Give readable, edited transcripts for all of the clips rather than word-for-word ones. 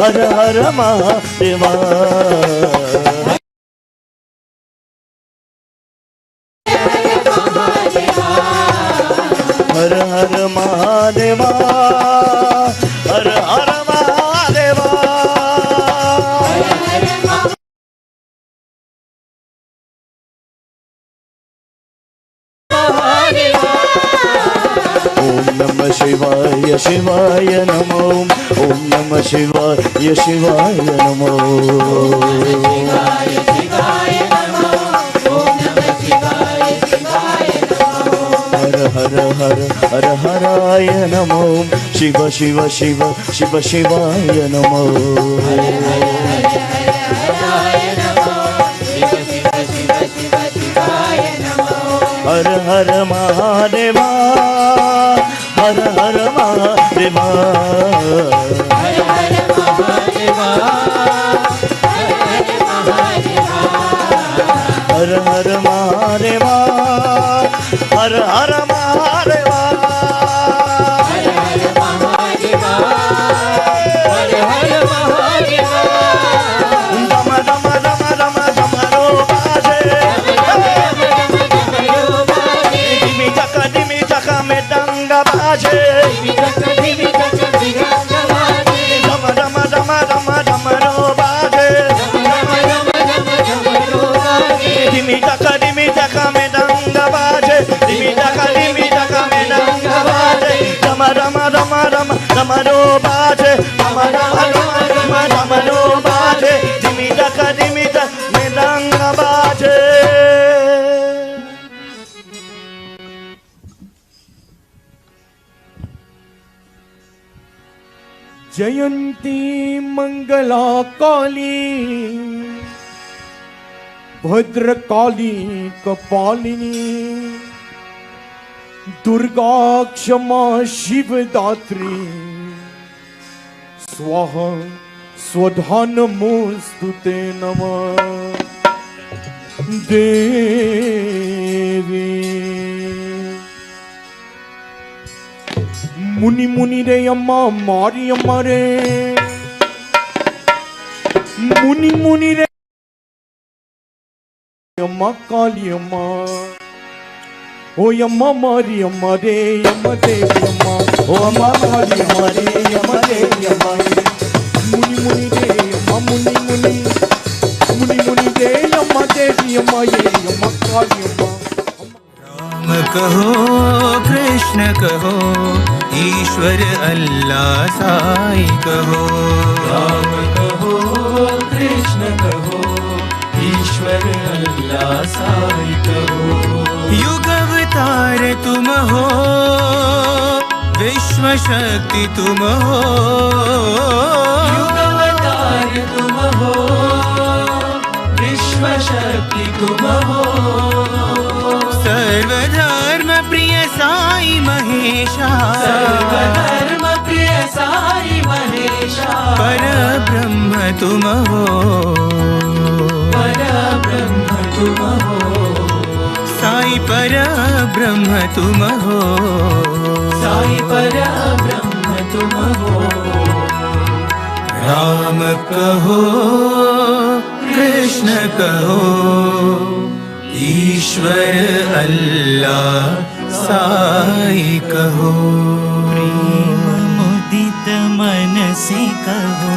हर हर महादेवा हर हर महादेवा हर हर महादेवा ओम नमः शिवाय शिवाय नमो ओम नमः शिवाय शिवाय नमो हर हर हर हराय नमो शिव शिव शिव शिव शिवाय नमो हर हर महादेवा हर हर महादेवा हर हर महादेवा हर हर महादेवा दम दम दम दम दमरो बाजे दिमी चका में डंगा बाजे दम दम दम दम दमरो बाजे दिमी चका में डंगा बाजे दिमी चका में डंगा बाजे दम दम दम दम दमरो बाजे दम दम दम दमरो बाजे दिमी चका में डंगा बाजे। जयंती मंगला काली भद्रकाली कपालिनी दुर्गा क्षमा शिवदात्री स्वाहा स्वधा नमोस्तुते नमः देवी मुनि मुनि रे अम्मा मारी अम्मा रे मुनि मुनि रे अम्मा काली अम्मा ओ अम्मा मारी अम्मा रे अम्मा देवी अम्मा ओ अम्मा काली अम्मा रे अम्मा देवी अम्मा मुनि मुनि रे अम्मा मुनि मुनि मुनि मुनि रे अम्मा देवी अम्मा ये अम्मा काली अम्मा। राम कहो कृष्ण कहो ईश्वर अल्लाह साई कहो राम कहो कृष्ण कहो ईश्वर अल्लाह साई कहो युग अवतार तुम हो विश्व शक्ति तुम हो युग अवतार तुम हो विश्व शक्ति तुम हो सर्वधर्म प्रिय साई महेशा सर्वधर्म प्रिय साई महेशा पर ब्रह्म तुम हो पर ब्रह्म तुम हो साई पर ब्रह्म तुम हो साई पर ब्रह्म तुम हो राम कहो कृष्ण कहो ईश्वर अल्लाह साई कहो प्रेम मुदित मन से कहो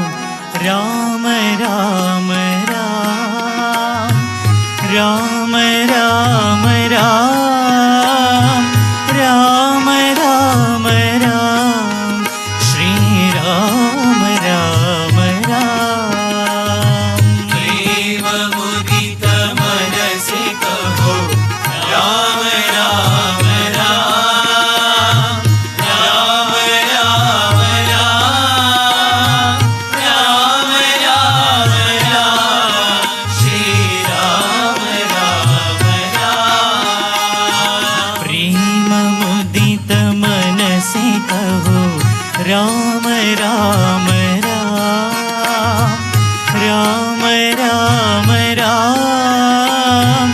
राम राम राम राम राम राम राम राम राम से कहो राम राम राम, राम राम राम,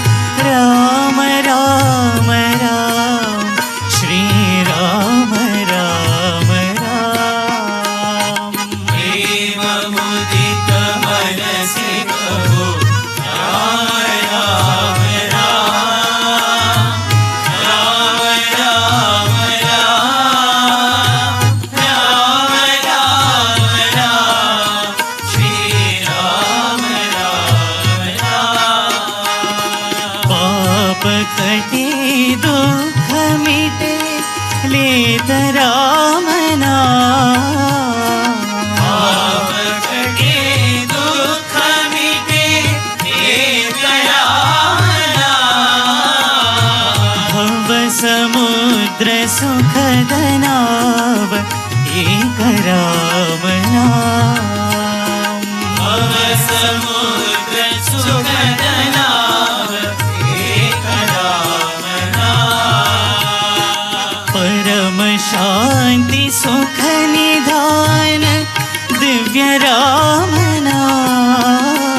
राम राम राम, श्री राम राम राम। प्रेम मुदित मन से कहो राम राम राम, राम राम राम, राम राम राम, श्री राम राम राम। पाप कटे दुख मिटे लेत राम नाम, पाप कटे दुख मिटे लेत राम नाम। भव समुद्र सुखद नाव एक राम नाम। भव समुद्र सुखद नाव एक राम नाम। परम शांति सुख निधान दिव्य राम नाम।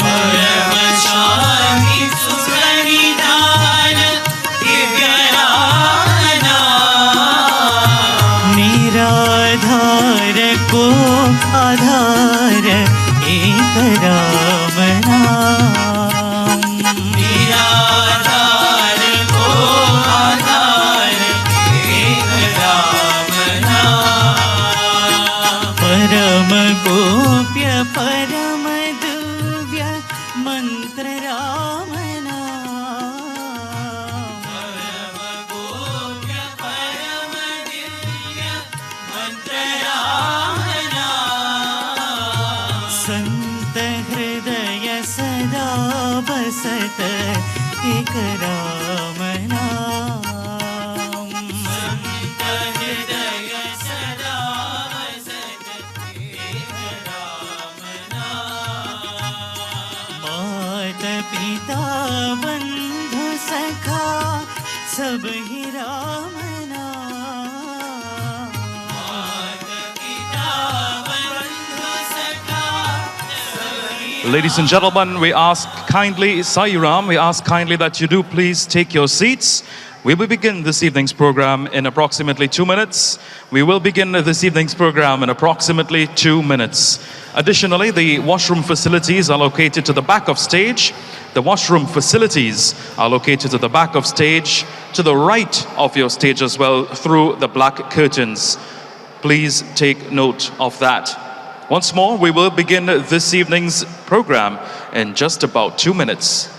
परम शांति सुख निधान दिव्य राम नाम। निराधार को आधार एक राम नाम। निराधार को आधार एक राम नाम। परम गोप्य परम दिव्य मंत्र राम नाम। परम गोप्य परम दिव्य मंत्र राम नाम। संत हृदय सदा बसत एक राम नाम। संत हृदय सदा बसत एक राम नाम। मात पिता बंधु सखा सब ही राम नाम। माता पिता बंधु सखा सभी। Ladies and gentlemen, we ask kindly, Sai Ram, we ask kindly that you do please take your seats. We will begin this evening's program in approximately 2 minutes. We will begin this evening's program in approximately 2 minutes. Additionally, the washroom facilities are located to the back of stage. The washroom facilities are located to the back of stage, to the right of your stage as well, through the black curtains. Please take note of that. Once more, we will begin this evening's program in just about 2 minutes.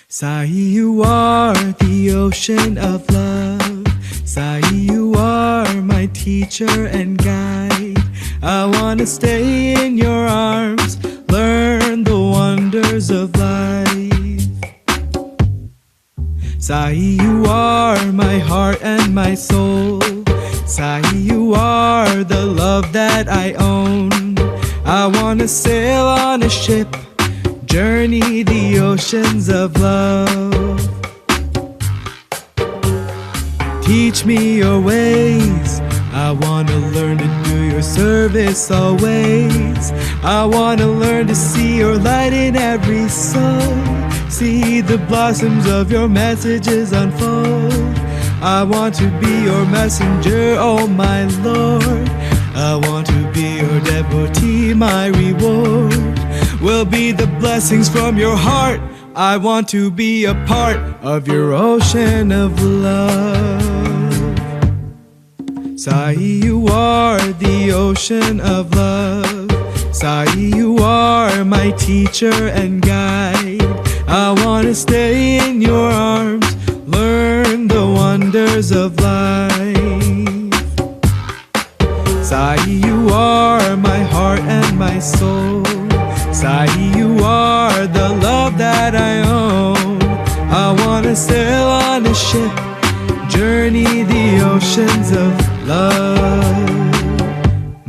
Sai, you are the ocean of love. Sai, you are my teacher and guide. I want to stay in your arms, learn the wonders of life. Sai, you are my heart and my soul. Sai, you are the love that I own. I want to sail on a ship, journey the oceans of love. Teach me your ways. I want to learn to do your service always. I want to learn to see your light in every soul. See the blossoms of your messages unfold. I want to be your messenger, oh my Lord. I want to be your devotee, my reward will be the blessings from your heart. I want to be a part of your ocean of love. Sai, you are the ocean of love. Sai, you are my teacher and guide. I want to stay in your arms, learn the wonders of life. Sai, you are my heart and my soul. Sai, you are the love that I own. I want to sail on a ship, journey the oceans of love.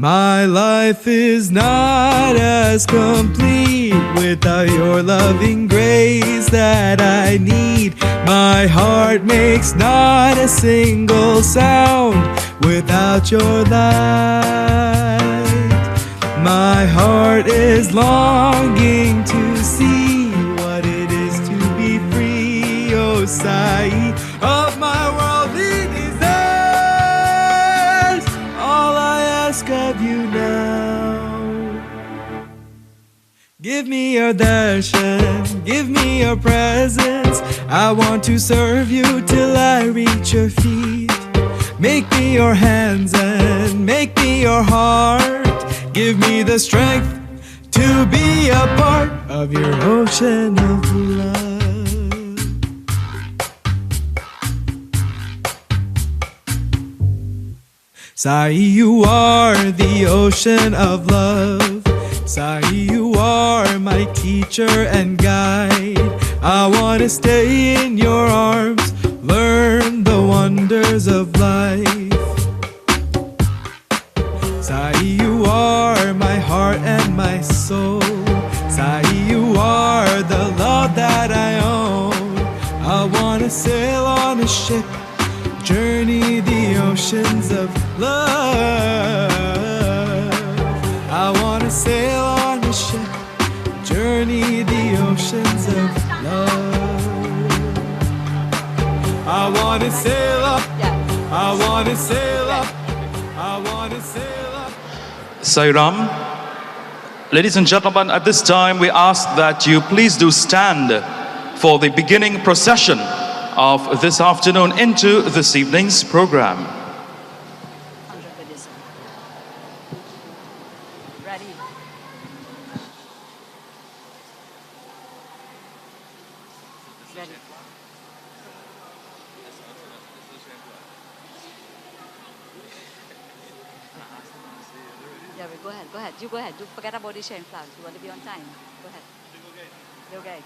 My life is not as complete without your loving grace that I need. My heart makes not a single sound without your light. My heart is longing to see what it is to be free, O Sai, of my worldly desires. All I ask of you now, give me your darshan, give me your presence. I want to serve you till I reach your feet. Make me your hands and make me your heart. Give me the strength to be a part of your ocean of love. Sai, you are the ocean of love. Sai, you are my teacher and guide. I want to stay in your arms, learn the wonders of life. Sai, you are my heart and my soul. Sai, you are the love that I own. I want to sail on a ship, journey the oceans of love. I want to sail on a ship, journey the oceans of love. I want to sail up, I want to sail up, I want to sail up. Sairam. Ladies and gentlemen, at this time we ask that you please do stand for the beginning procession of this afternoon into this evening's program. Ready. Ready. Yeah, go ahead, go ahead. You go ahead. You forget about the chain flags. You want to be on time. Go ahead. Okay.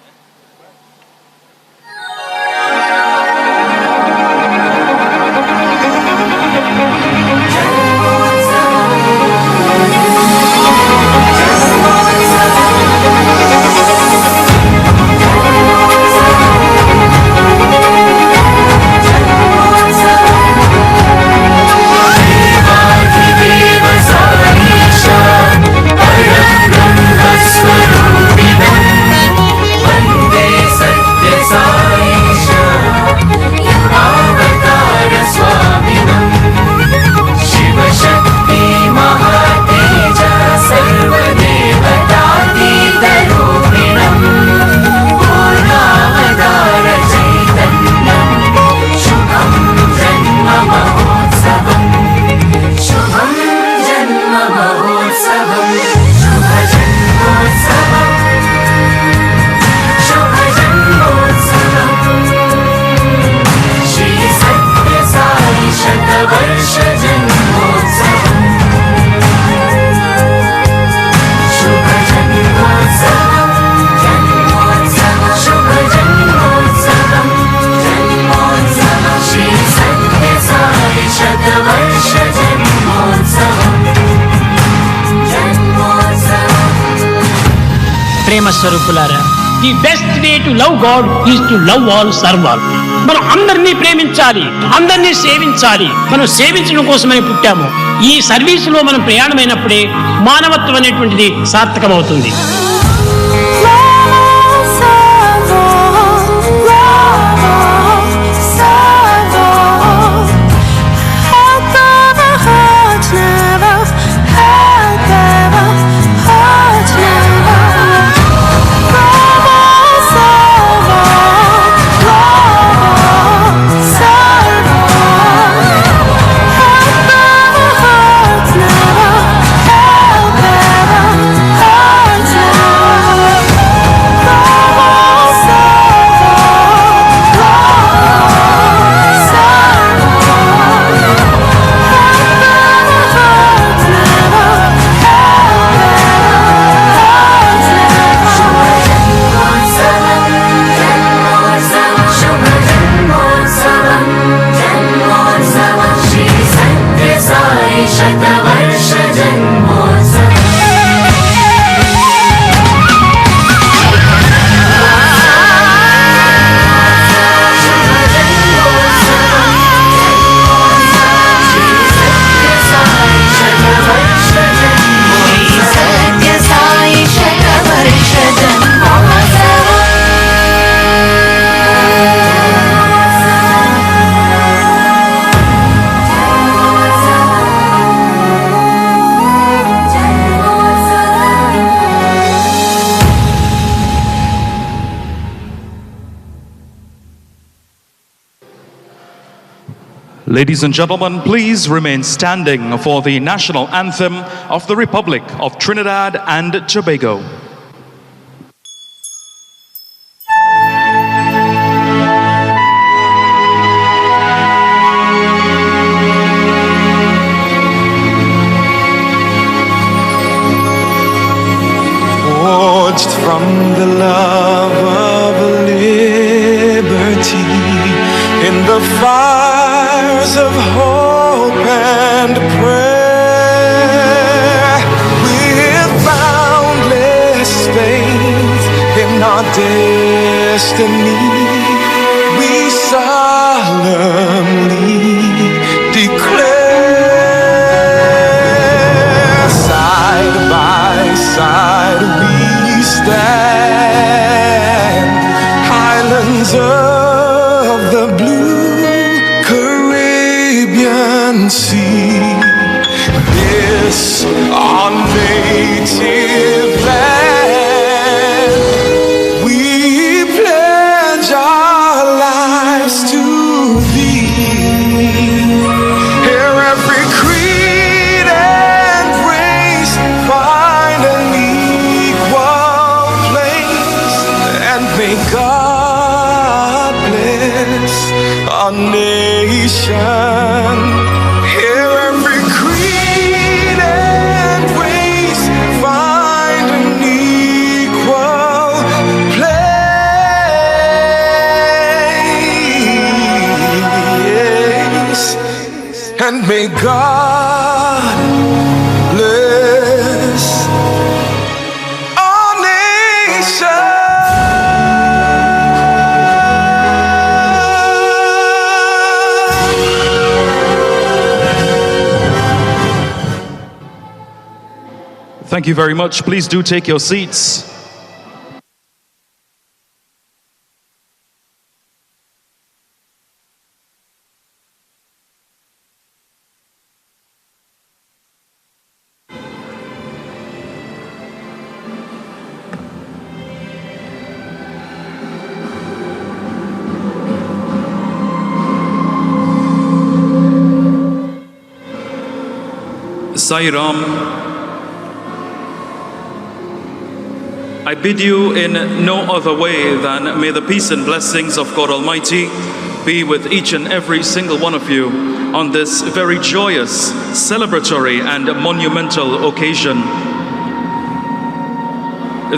ప్రేమ స్వరూపులారా, the best way to love God is to love all, serve all. మనం అందరినీ ప్రేమించాలి, అందరినీ సేవించాలి. మనం సేవించడం కోసమని పుట్టాము. ఈ సర్వీసులో మనం ప్రయాణమైనప్పుడే మానవత్వం అనేటువంటిది సార్థకమవుతుంది. Heart Ladies and gentlemen, please remain standing for the national anthem of the Republic of Trinidad and Tobago. Forged from the love of liberty in the fires of hope and prayer, with boundless faith in our destiny, we solemnly declare, side by side we stand, islands of the blue Caribbean Sea. This our native land, we pledge our lives to thee. Here every creed and race find an equal place, and may God bless our nation. Here every creed and race find an equal place, and may God bless our nation. Thank you very much. Please do take your seats. Sai Ram, I bid you in no other way than may the peace and blessings of God Almighty be with each and every single one of you on this very joyous, celebratory and monumental occasion.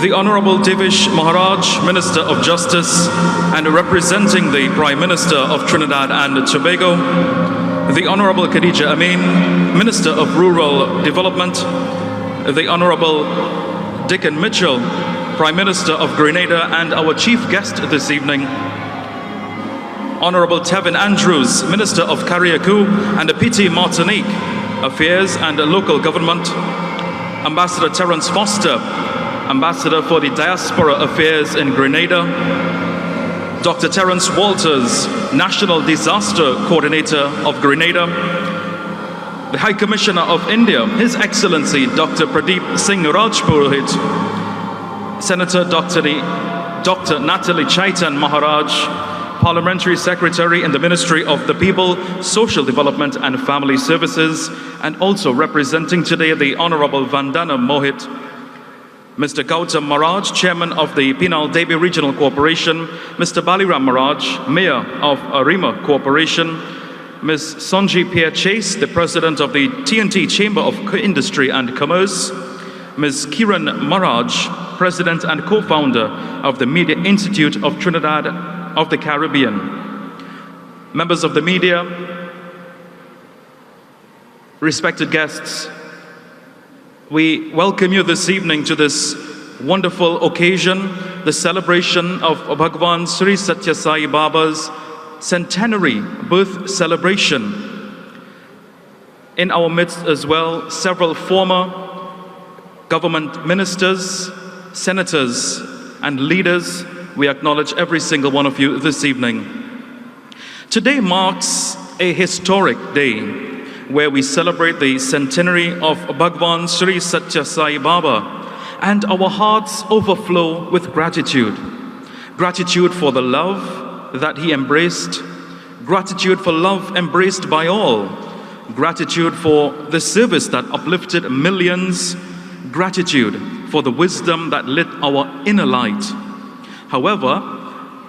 The Honorable Devish Maharaj, Minister of Justice and representing the Prime Minister of Trinidad and Tobago, the Honorable Khadija Amin, Minister of Rural Development, the Honorable Dickon Mitchell, Prime Minister of Grenada, and our chief guest this evening, Honorable Tevin Andrews, Minister of Carriacou and PT Martinique, Affairs and Local Government, Ambassador Terence Foster, Ambassador for the Diaspora Affairs in Grenada, Dr. Terence Walters, National Disaster Coordinator of Grenada, the High Commissioner of India, His Excellency Dr. Pradeep Singh Rajpurohit, Senator Dr. Natalie Chaitan Maharaj, Parliamentary Secretary in the Ministry of the People, Social Development and Family Services, and also representing today the Honorable Vandana Mohit, Mr. Gautam Maharaj, Chairman of the Penal Devi Regional Corporation, Mr. Baliram Maharaj, Mayor of Arima Corporation, Ms. Sonji Pierre Chase, the President of the TNT Chamber of Industry and Commerce, Ms. Kiran Maharaj, President and co-founder of the Media Institute of Trinidad of the Caribbean, members of the media, respected guests, we welcome you this evening to this wonderful occasion, the celebration of Bhagawan Sri Sathya Sai Baba's centenary birth celebration. In our midst as well, several former government ministers, senators, and leaders. We acknowledge every single one of you this evening. Today marks a historic day where we celebrate the centenary of Bhagawan Sri Sathya Sai Baba, and our hearts overflow with gratitude. Gratitude for the love that he embraced, gratitude for love embraced by all, gratitude for the service that uplifted millions, gratitude for the wisdom that lit our inner light. However,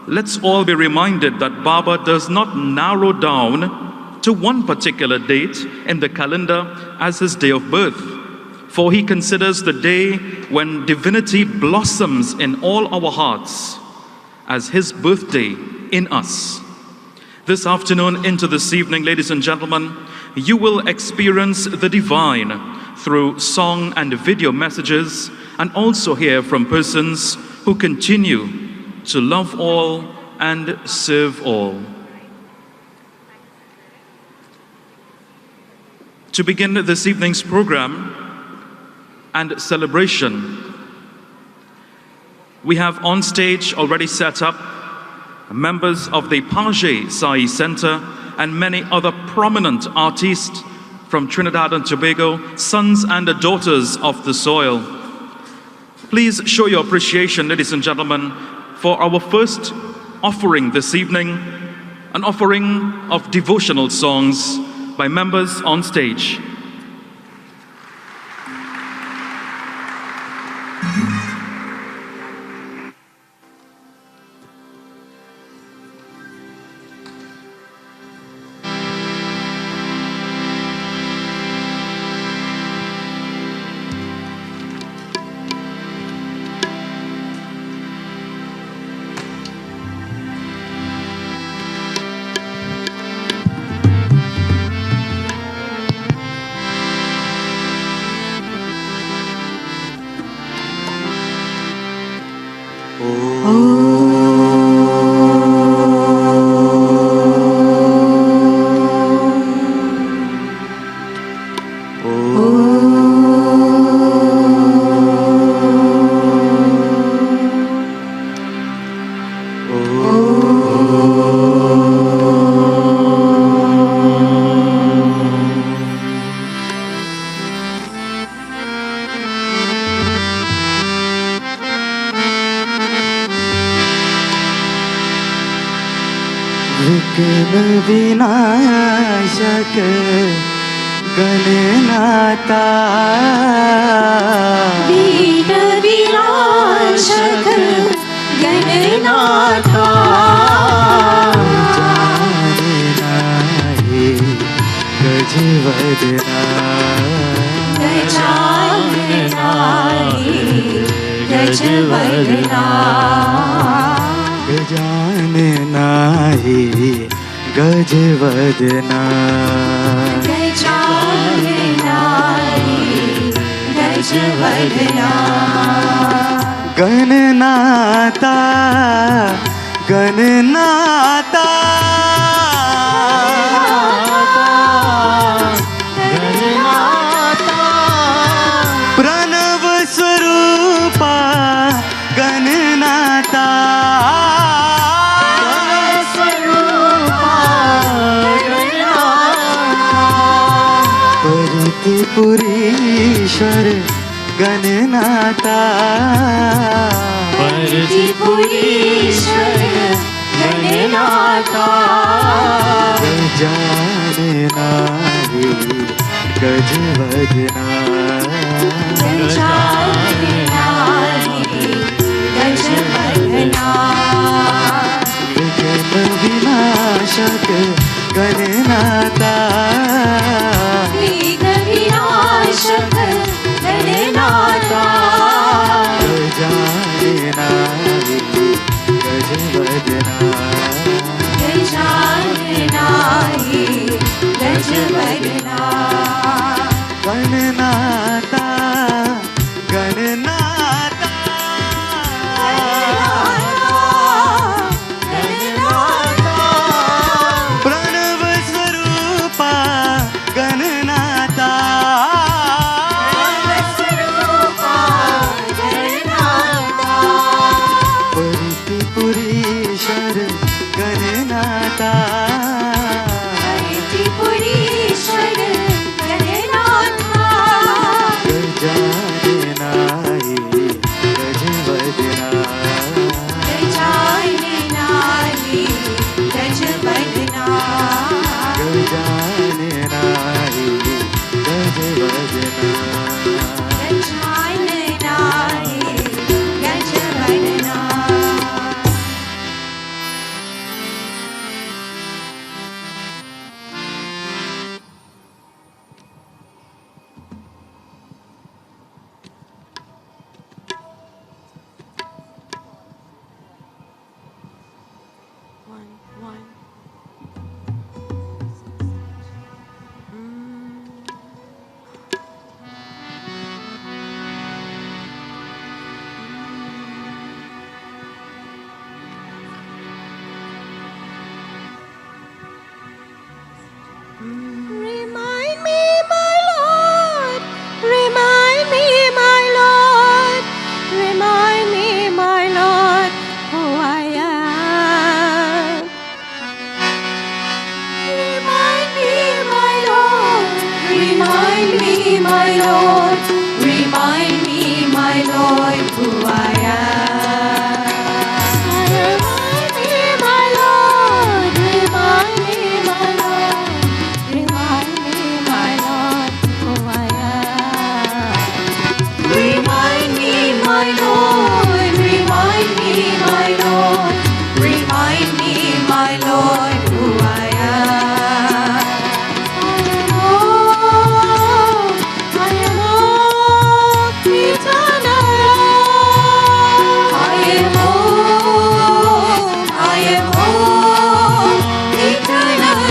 let's all be reminded that Baba does not narrow down to one particular date in the calendar as his day of birth, for he considers the day when divinity blossoms in all our hearts as his birthday in us. This afternoon into this evening, ladies and gentlemen, you will experience the divine through song and video messages, and also hear from persons who continue to love all and serve all. To begin this evening's program and celebration, we have on stage already set up members of the Page Sai Center and many other prominent artists from Trinidad and Tobago, sons and daughters of the soil. Please show your appreciation, ladies and gentlemen, for our first offering this evening, an offering of devotional songs by members on stage. विनाशक गणनाता विघ्न विनाशक गणनाता गजवदना गजवदना गजाननाहि गजवदना गजवदना गणनाता गणनाता प्रणव स्वरूपा गणनाता पुरीश्वर गणनाता पुरीश्वर गणनाता गजाननाहि गजवदना गजवदना विघ्न विनाशक गणनाता विनाशक गणनाता गजाननाहि गजवदना गजाननाहि गजवदना गणनाता गणनाता प्रणव स्वरूपा गणनाता जाने नाही गज बजना जाने नाही गज बजना Remind me, my Lord, remind me, my Lord, remind me, my Lord, who I am. Remind me, my Lord, remind me, my Lord, remind me, my Lord, who I am. Remind me, my Lord, remind me, my Lord. Remind me, my Lord, who I am. Remind me, my Lord, remind me, my Lord, remind me, my Lord, who I am. I am hope eternal. I am hope eternal.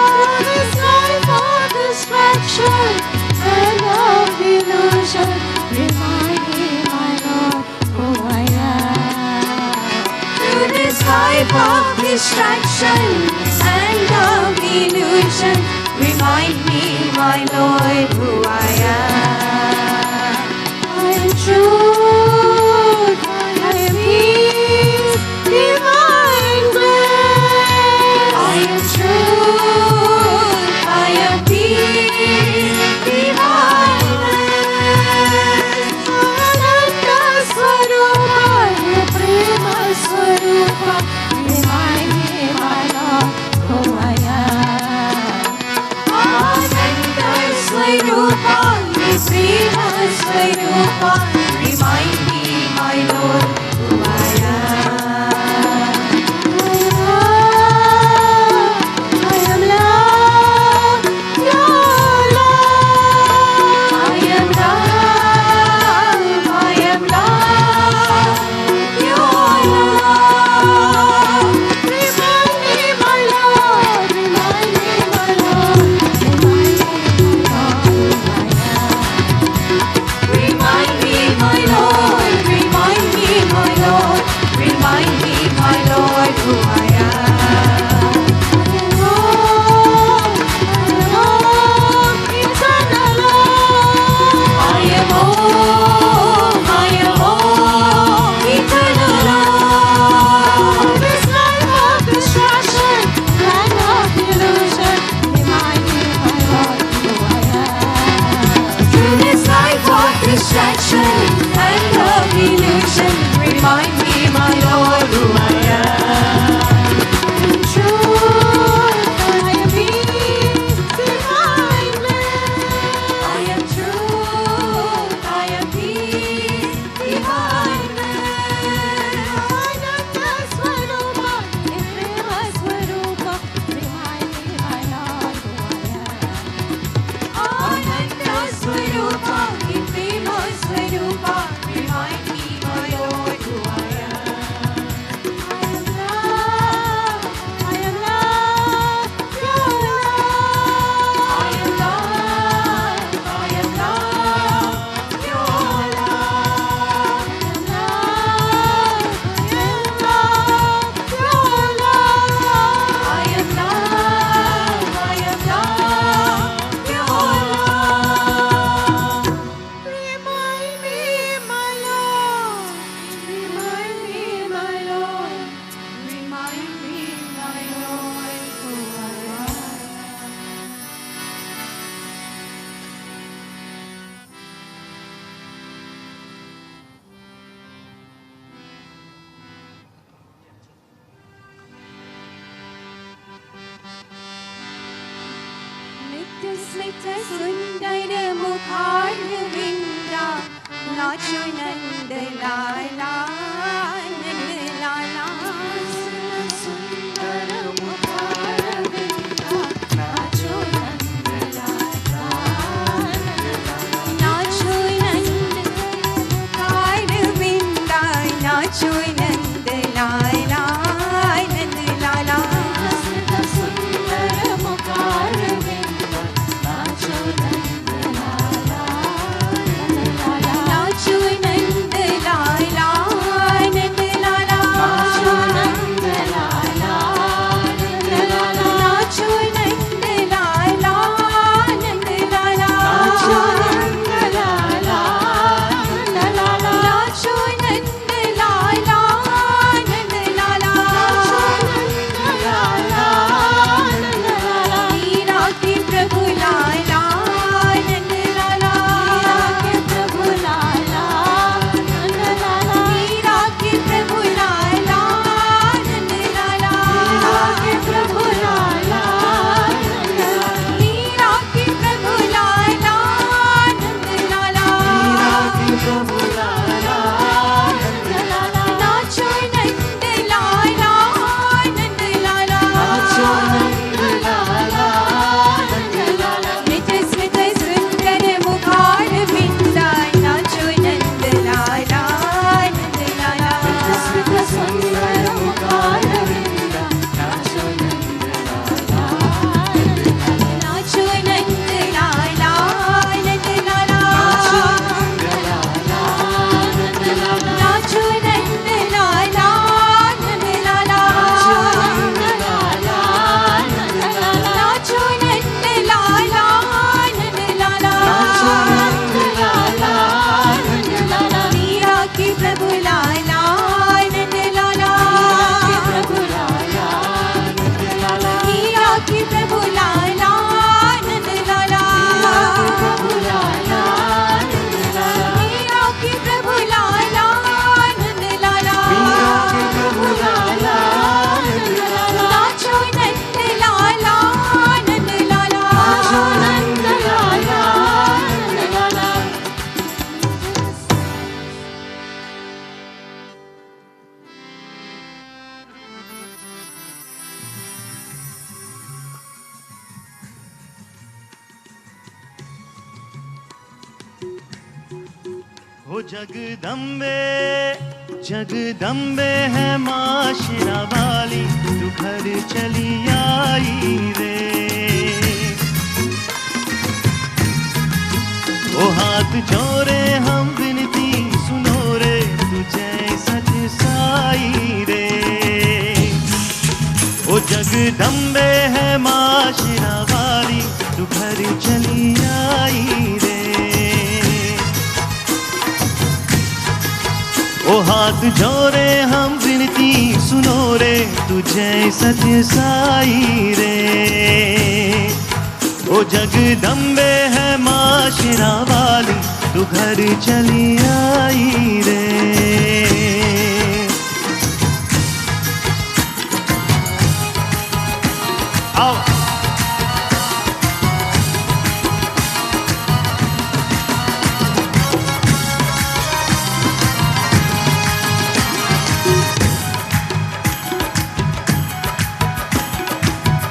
Through this life of distraction and of illusion, remind me, my Lord, who I am. Through this life of distraction and of illusion, remind me, my Lord, who I am. I am truth, I am peace, divine grace. I am truth, I am peace, divine grace. Ananda Swarupa, Prema Swarupa, remind me, my Lord, who I am. Ananda Swarupa, Smit सुंदर मुखारविंदा नाचो नंद लाला नंद लाला सुंदर मुखारविंदा नाचो नंद लाला नाचो नंद मुखारविंदा नाचो नंद लाला नंद लाला सुंदर मुखारविंदा नाचो नंद लाला नाचो नंद लाला नंद लाला नाचो नंद लाला नंद लाला नाचो नंद लाला नंद लाला नाचो नंद लाला नंद लाला नाचो नंद लाला नंद लाला नाचो नंद लाला नंद लाला मीरा के प्रभु लाला नंद लाला मीरा के प्रभु लाला नंद लाला मीरा के प्रभु लाला नंद लाला मीरा के प्रभु लाला नंद लाला मीरा के प्रभु लाला नंद लाला मीरा के प्रभु लाला नंद लाला नाचो नंद लाला नंद लाला नाचो नंद लाला नंद लाला स्मित स्मित सुंदर मुखारविंदा नाचो नंद लाला नंद लाला स्मित सुंदर मुखारविंदा नाचो नंद लाला नाचो नंद लाला नंद लाला नाचो नंद लाला नंद लाला नाचो नंद लाला नंद लाला नाचो नंद लाला नंद लाला नाचो नंद लाला नंद लाला नाचो नंद लाला नंद लाला मीरा के प्रभु लाला नंद लाला मीरा के प्रभु लाला नंद लाला मीरा के प्रभु लाला नंद लाला मीरा के प्रभु लाला नंद लाला मीरा के प्रभु लाला नंद लाला मीरा के प्रभु लाला नंद लाला नाचो नंद लाला नंद लाला नाचो नंद लाला नंद लाला हो जगदम्बे जगदम्बे है माँ शिरा वाली तू घर चली आई रे ओ हाथ जोड़े हम विनती सुनो रे तुझे सच साई रे ओ जगदम्बे है माँ शिरा वाली तू घर चली आई रे ओ हाथ जोड़े हम विनती सुनो रे तुझे सत्य साई रे ओ जगदम्बे है माँ शिरा वाली तू घर चली आई रे आओ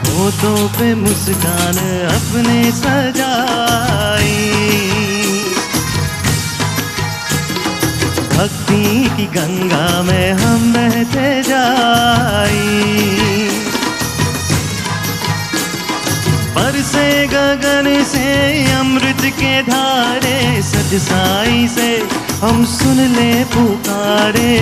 होठों पे मुस्कान अपने सजाई भक्ति की गंगा में हम बहते जाई बरसे गगन से अमृत के धारे सज साई से हम सुन ले पुकारे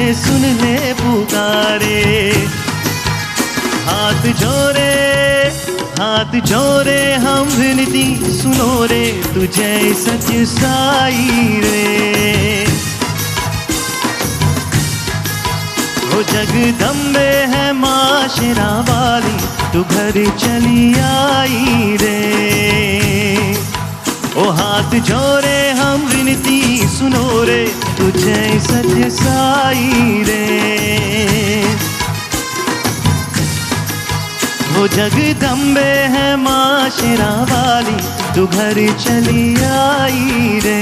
हाथ जोड़े हम विनती सुनो रे तुझे सच साई रे ओ जगदम्बे है माँ शिरा वाली तू घर चली आई रे ओ हाथ जोड़े हम विनती सुनो रे तुझे सच साई रे वो जगदम्बे है माँ शेरा वाली, तू घर चली आई रे।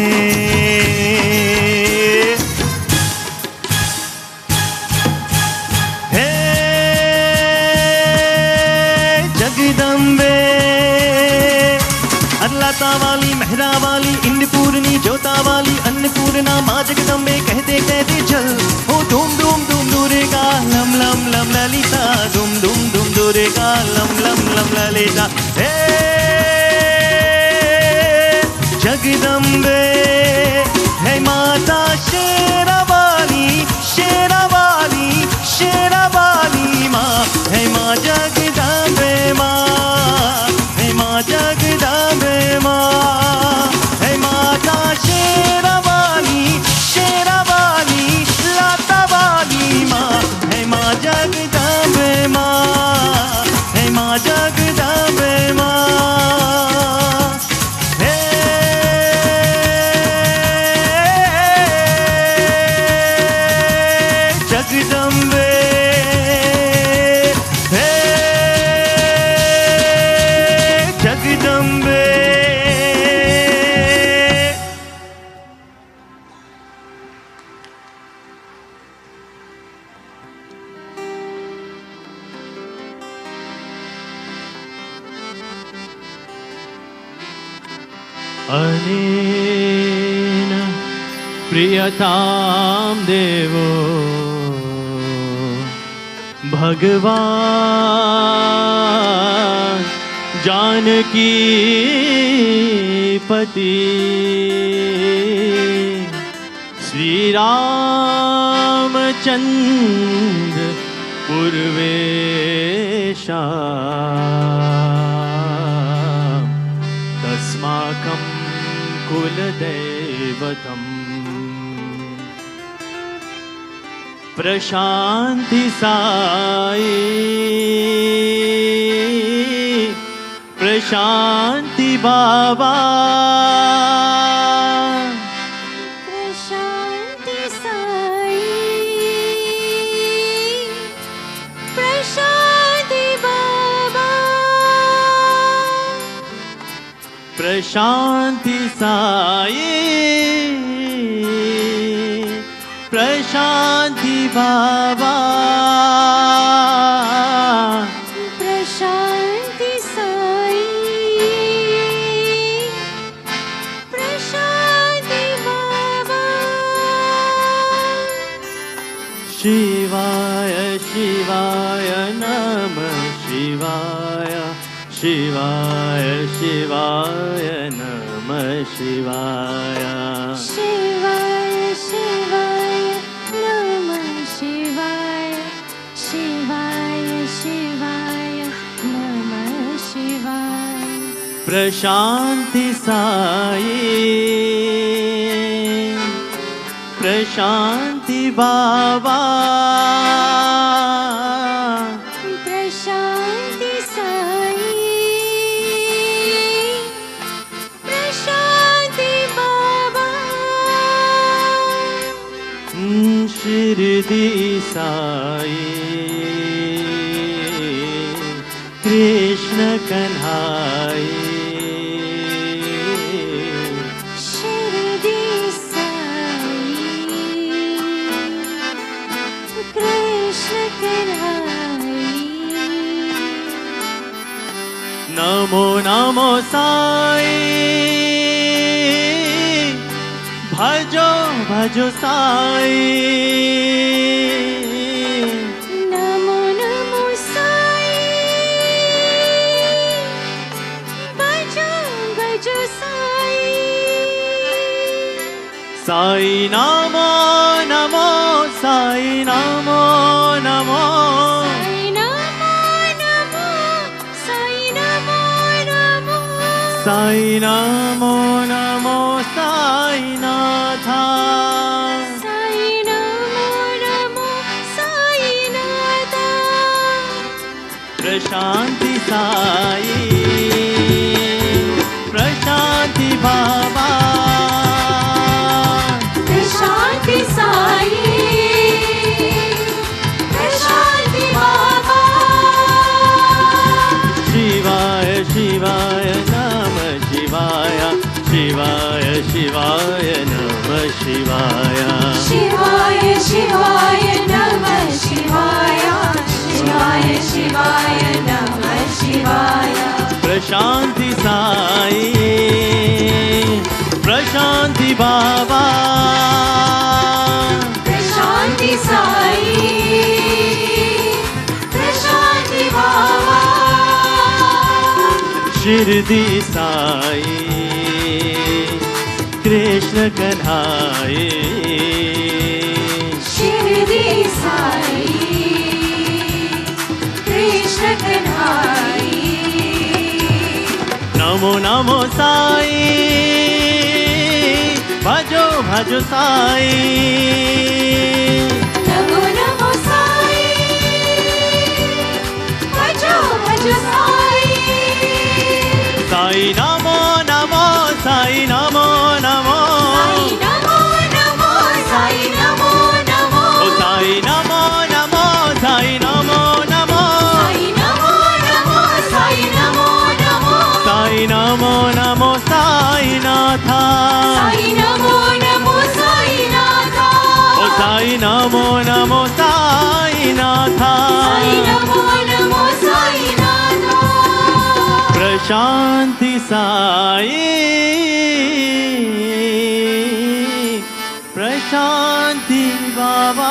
हे जगदम्बे, अरलाता वाली, मेहरा वाली, इंद्रपूर्णी, जोता वाली, अन्नपूर्णा माँ जगदम्बे, कहते कहते चल। ओ धूम धूम धूम दुर्गा लम लम लम ललिता, धूम धूम धूम दुर्गा लम लम लम ललिता। हे जगदम्बे है माता शेरा वाली, शेरा वाली, शेरा वाली माँ है माँ जगदम्बे माँ, है माँ जगदम्बे माँ, है माता शेरा वाली, शेरा वाली, लाता वाली माँ, है माँ जगदम्बे माँ, है माँ जगदम्बे माँ। हे जगदम्बे, हे जगदम्बे। अनेन प्रियतां देवो भगवान् जानकी पति श्री रामचंद्र पूर्वेशा तस्माकं कुलदैवतम् प्रशांति साई, प्रशांति बाबा, प्रशांति साई, प्रशांति बाबा, प्रशांति साई, प्रशांति बाबा, प्रशांति साई, प्रशांति बाबा। शिवाय शिवाय नमः शिवाय, शिवाय शिवाय नमः शिवाय, शिवाय शिवाय नमः शिवाय, शिवाय शिवाय नमः शिवाय। प्रशांति साई, प्रशांति बाबा, प्रशांति साई, प्रशांति बाबा। शिरडी साई, कृष्ण कन्हाई, शिरडी साई, कृष्ण कन्हाई। नमो नमो साई, भजो भजो साई, नमो नमो साई, भजो भजो साई। साई नमो नमो, साई नमो नमो, साई नमो नमो, साई नमो नमो, साई नमो नमो, साई नाथा, साई नमो नमो, साई नाथा। प्रशांति साई, प्रशांति बाबा, प्रशांति साई, प्रशांति बाबा। शिवाय शिवाय नमः शिवाय शिवाय शिवाय नमः शिवाय शिवाय शिवाय नमः शिवाय प्रशांति साई प्रशांति बाबा प्रशांति साई प्रशांति बाबा शिरडी साई कृष्ण कन्हाई शिरडी साई कृष्ण कन्हाई नमो नमो साई भजो भजो साई नमो नमो साई भजो भजो साई साई नमो नमो साई नमो नमो साई नमो नमो साई नमो नमो ओ साई नमो नमो साई नमो नमो साई नमो नमो साई नमो नमो साई नमो नमो साई नाथा साई नमो नमो साई नाथा ओ साई नमो नमो साई नाथा साई नमो नमो साई नाथा प्रशांति साई प्रशांति बाबा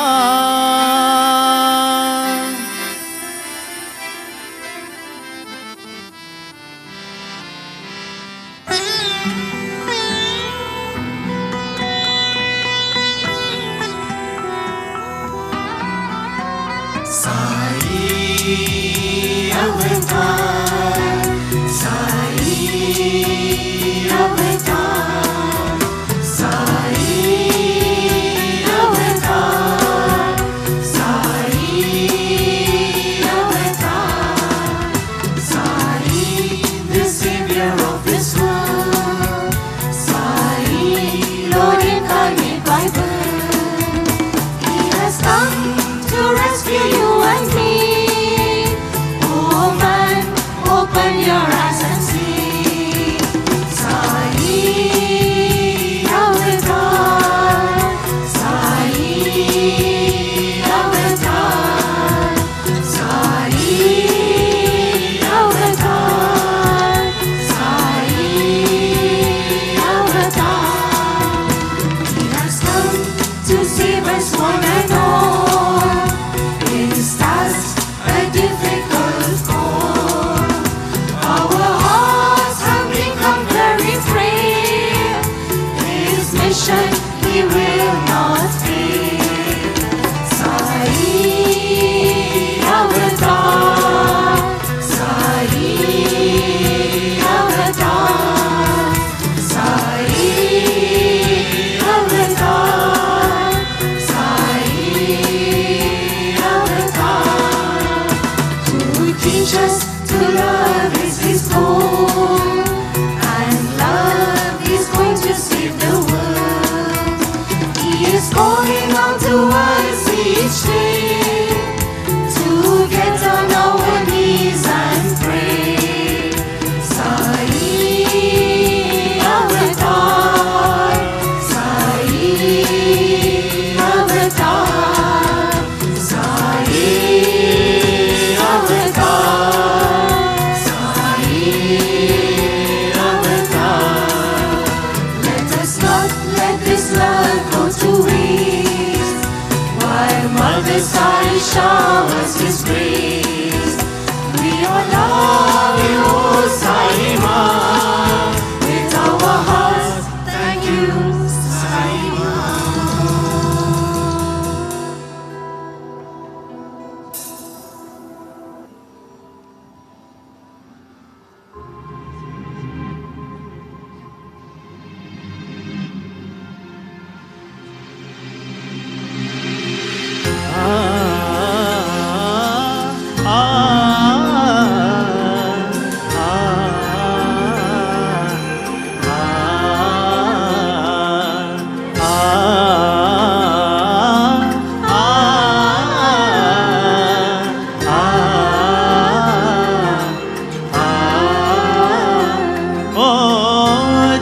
showers His grace. We all love you, Sai Ma. With our hearts, thank you, Sai Ma.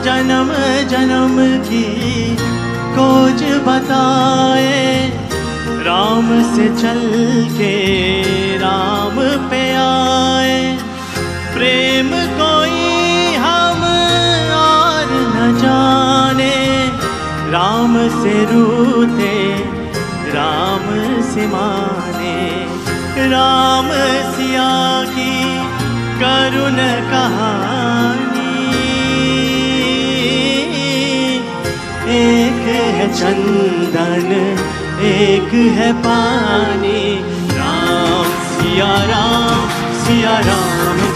जन्म जन्म की खोज बताए, राम से चल के राम पे आए। प्रेम कोई हम और न जाने, राम से रूठे राम से माने। राम सिया की करुण कहानी, एक है चंदन एक है पानी। राम सिया राम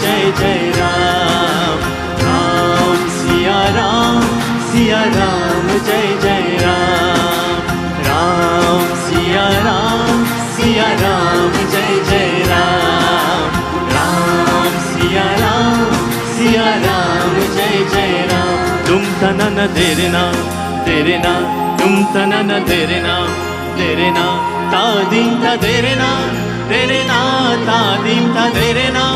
जय जय राम। राम सिया राम जय जय राम। राम सिया राम जय जय राम। राम सिया राम जय जय राम। तुम तनन तेरे ना तुम तनन तेरे ना तादीम ता तेरे ना तादीम ता तेरे ना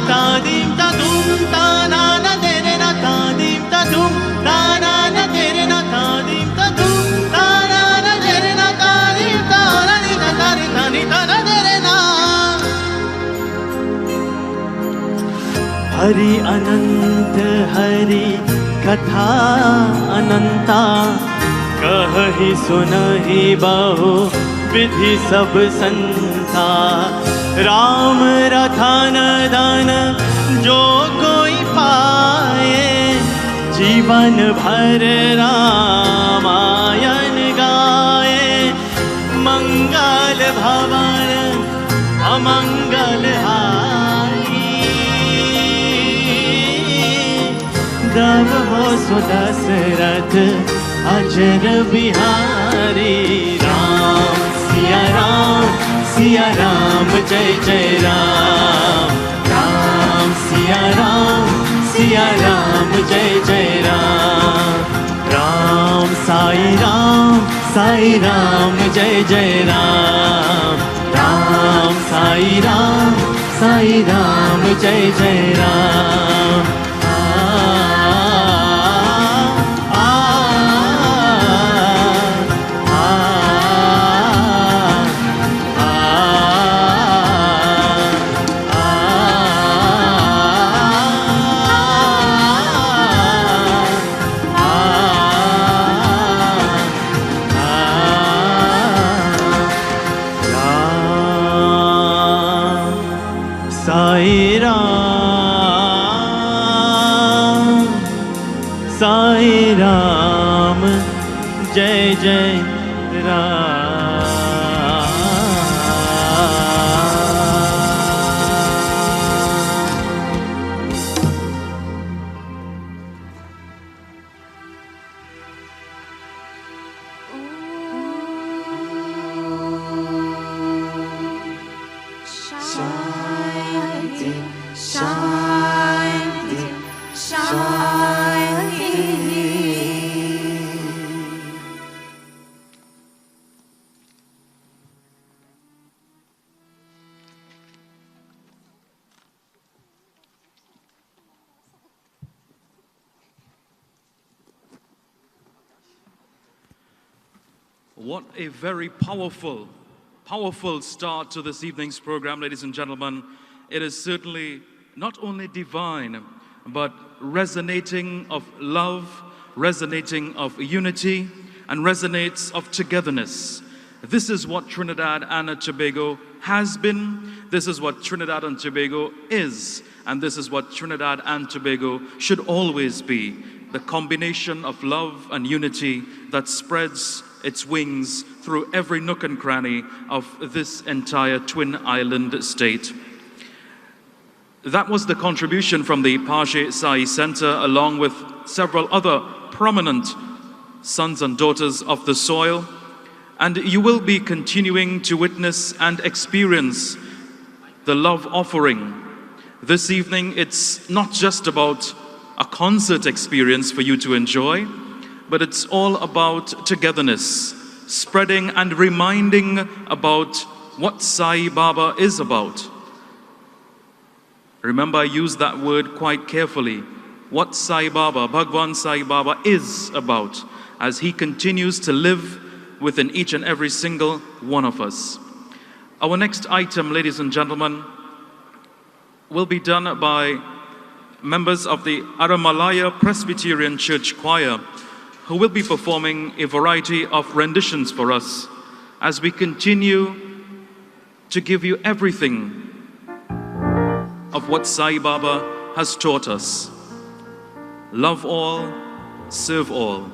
तादीम ता तुम ताना ना तेरे ना तादीम ता तुम ताना ना तेरे ना तादीम ता तुम ताना ना तेरे ना तादीम ता रानी ना तारी तानी ताना तेरे ना। हरि अनंत हरि कथा अनंता, कहि सुनहि बहु विधि सब संता। राम रतन धन जो कोई पाए, जीवन भर रामायण गाए। मंगल भवन अमंगल हारी, दब हो सुदशरथ अजर बिहारी। राम सिया राम जय जय राम। राम सिया राम जय जय राम। राम साई राम जय जय राम। राम साई राम जय जय राम। साई राम जय जय राम। शांति शांति शांति। What a very powerful start to this evening's program, ladies and gentlemen. It is certainly not only divine, but resonating of love, resonating of unity, and resonates of togetherness. This is what Trinidad and Tobago has been, this is what Trinidad and Tobago is, and this is what Trinidad and Tobago should always be. The combination of love and unity that spreads its wings through every nook and cranny of this entire twin island state. That was the contribution from the Pache Sai Center, along with several other prominent sons and daughters of the soil. And you will be continuing to witness and experience the love offering. This evening, it's not just about a concert experience for you to enjoy, but it's all about togetherness, spreading and reminding about what Sai Baba is about. Remember, I use that word quite carefully. what Sai Baba, Bhagawan Sai Baba is about as he continues to live within each and every single one of us. Our next item, ladies and gentlemen, will be done by members of the Aramalaya Presbyterian Church Choir, who will be performing a variety of renditions for us as we continue to give you everything of what Sai Baba has taught us. Love all, serve all.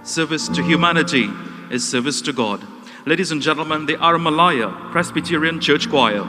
Service to humanity is service to God. Ladies and gentlemen, the Aramalaya Presbyterian Church Choir.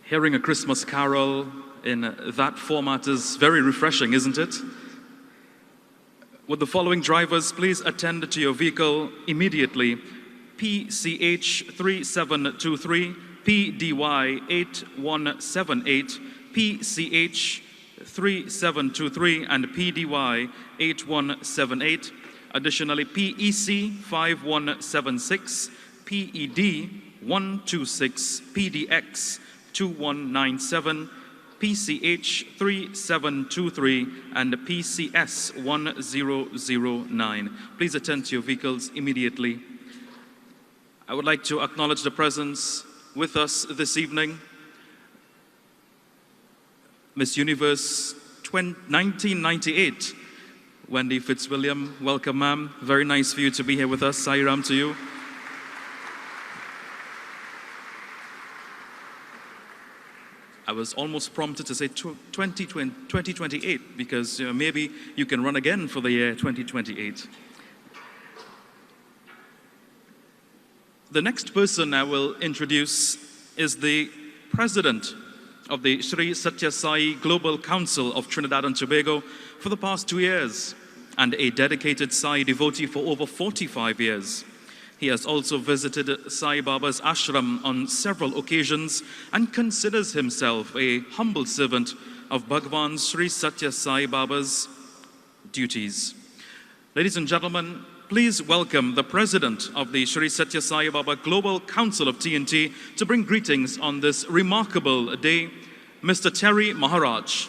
Hearing a Christmas carol in that format is very refreshing, isn't it? Would the following drivers please attend to your vehicle immediately? PCH 3723, PDY 8178, PCH 3723 and PDY 8178. Additionally, PEC 5176, PED 126, PDX 2197, PCH 3723 and PCS 1009. Please attend to your vehicles immediately. I would like to acknowledge the presence with us this evening, Miss Universe 1998, Wendy Fitzwilliam. Welcome, ma'am. Very nice for you to be here with us. Sairam to you. I was almost prompted to say 2028 because maybe you can run again for the year 2028. The next person I will introduce is the president of the Sri Sathya Sai Global Council of Trinidad and Tobago for the past 2 years and a dedicated Sai devotee for over 45 years. He has also visited Sai Baba's ashram on several occasions and considers himself a humble servant of Bhagawan Sri Sathya Sai Baba's duties. Ladies and gentlemen, please welcome the president of the Sri Sathya Sai Baba Global Council of TNT to bring greetings on this remarkable day, Mr. Terry Maharaj.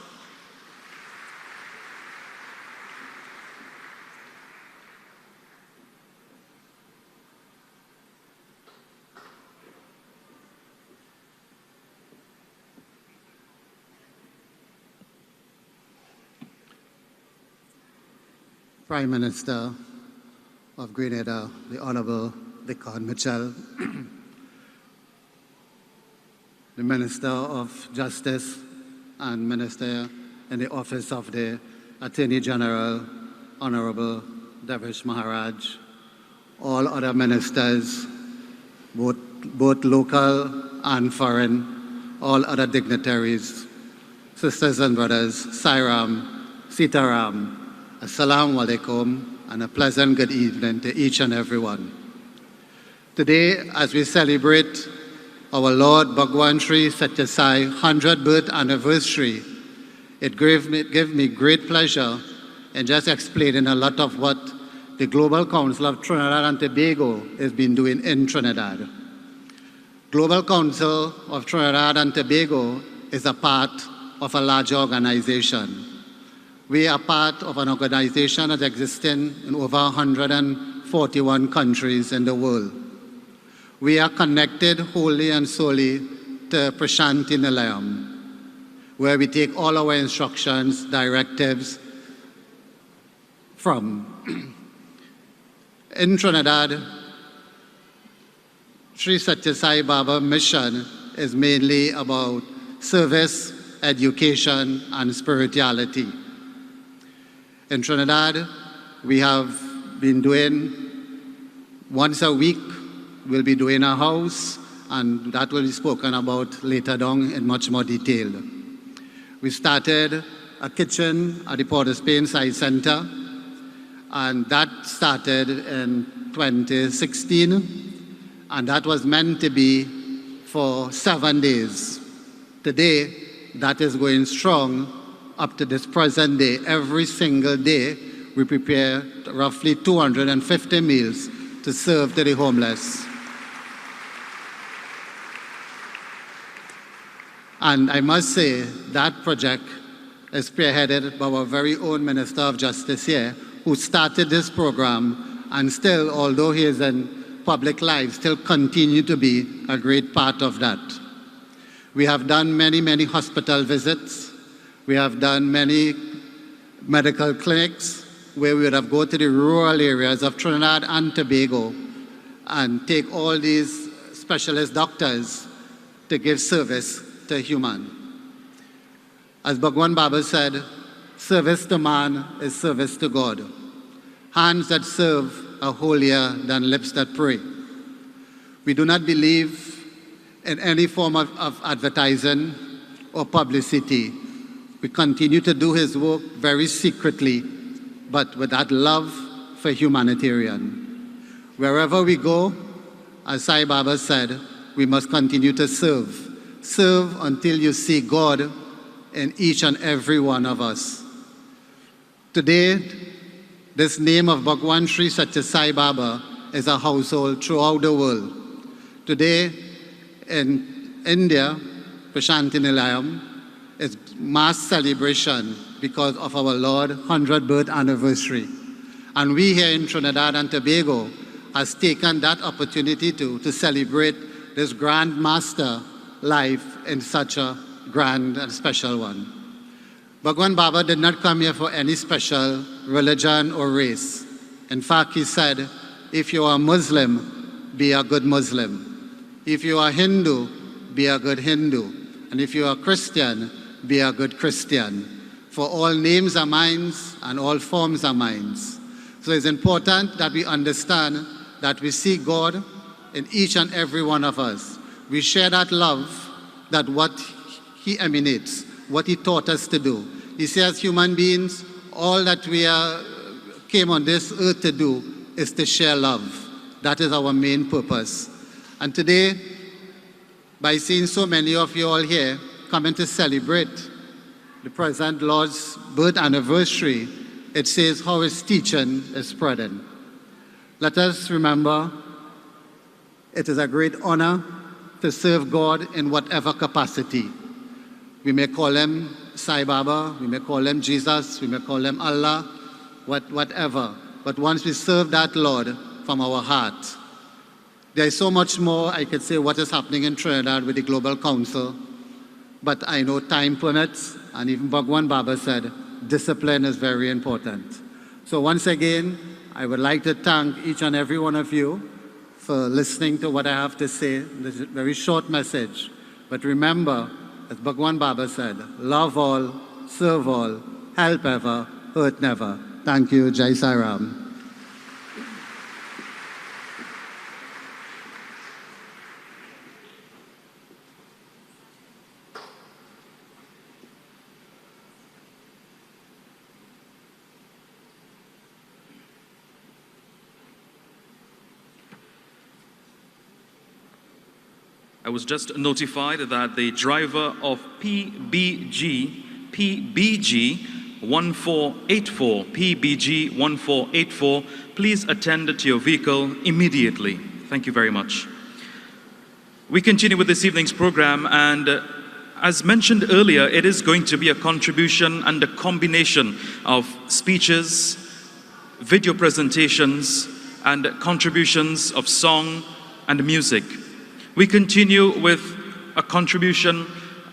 Prime Minister of Grenada, the Honorable Dickon Mitchell, the Minister of Justice and Minister in the Office of the Attorney General, Honorable Devish Maharaj, all other ministers, both local and foreign, all other dignitaries, sisters and brothers, Sairam, Sitaram, Assalamu alaikum, and a pleasant good evening to each and every one. Today, as we celebrate our Lord Bhagawan Sri Sathya Sai 100th birth anniversary, it gave me great pleasure in just explaining a lot of what the Global Council of Trinidad and Tobago has been doing in Trinidad. Global Council of Trinidad and Tobago is a part of a larger organization. We are part of an organization that exists in over 141 countries in the world. We are connected wholly and solely to Prashanti Nilayam, where we take all our instructions, directives from. In Trinidad, Sri Sathya Sai Baba mission is mainly about service, education, and spirituality. In Trinidad, we have been doing once a week, we'll be doing a house, and that will be spoken about later down in much more detail. We started a kitchen at the Port of Spain Science Center, and that started in 2016, and that was meant to be for 7 days. Today, that is going strong. Up to this present day, every single day, we prepare roughly 250 meals to serve to the homeless. And I must say, that project is spearheaded by our very own Minister of Justice here, who started this program, and still, although he is in public life, still continue to be a great part of that. We have done many, many hospital visits. We have done many medical clinics where we would have go to the rural areas of Trinidad and Tobago and take all these specialist doctors to give service to human. As Bhagawan Baba said, service to man is service to God. Hands that serve are holier than lips that pray. We do not believe in any form of advertising or publicity. We continue to do his work very secretly, but with that love for humanitarian. Wherever we go, as Sai Baba said, we must continue to serve. Serve until you see God in each and every one of us. Today, this name of Bhagawan Sri Sathya Sai Baba is a household throughout the world. Today, in India, Prashanti Nilayam, is mass celebration because of our Lord 100th birth anniversary. And we here in Trinidad and Tobago has taken that opportunity to celebrate this Grand Master life in such a grand and special one. Bhagawan Baba did not come here for any special religion or race. In fact, he said, if you are Muslim, be a good Muslim. If you are Hindu, be a good Hindu. And if you are Christian, be a good Christian. For all names are mine and all forms are mine. So it's important that we understand that we see God in each and every one of us. We share that love, that what he emanates, what he taught us to do. He says, as human beings, all that we came on this earth to do is to share love. That is our main purpose. And today, by seeing so many of you all here coming to celebrate the present Lord's birth anniversary, it says how his teaching is spreading. Let us remember, it is a great honor to serve God in whatever capacity. We may call him Sai Baba, we may call him Jesus, we may call him Allah, whatever. But once we serve that Lord from our heart, there is so much more I could say what is happening in Trinidad with the Global Council, but I know time permits, and even Bhagawan Baba said, discipline is very important. So once again, I would like to thank each and every one of you for listening to what I have to say. This is a very short message. But remember, as Bhagawan Baba said, love all, serve all, help ever, hurt never. Thank you. Jai Sai Ram. I was just notified that the driver of PBG 1484, please attend to your vehicle immediately. Thank you very much. We continue with this evening's program, and as mentioned earlier, it is going to be a contribution and a combination of speeches, video presentations, and contributions of song and music. We continue with a contribution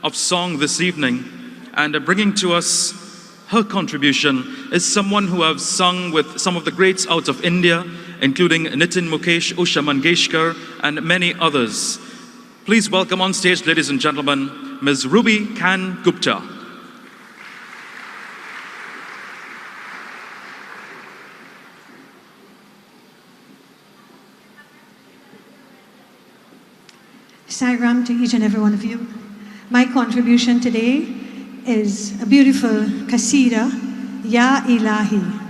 of song this evening, and bringing to us her contribution is someone who has sung with some of the greats out of India, including Nitin Mukesh, Usha Mangeshkar, and many others. Please welcome on stage, ladies and gentlemen, Ms. Ruby Khan Gupta. Sai Ram to each and every one of you. My contribution today is a beautiful kasida, Ya Ilahi.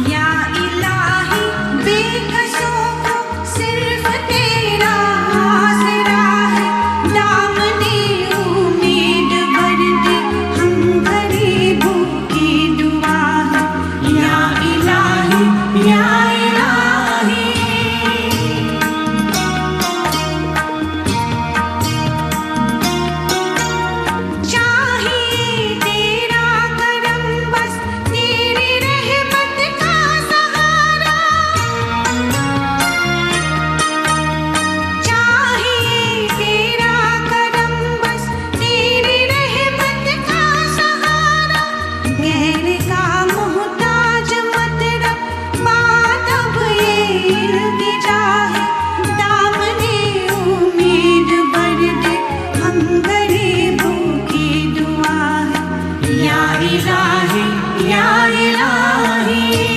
Ya ilahi, या इलाही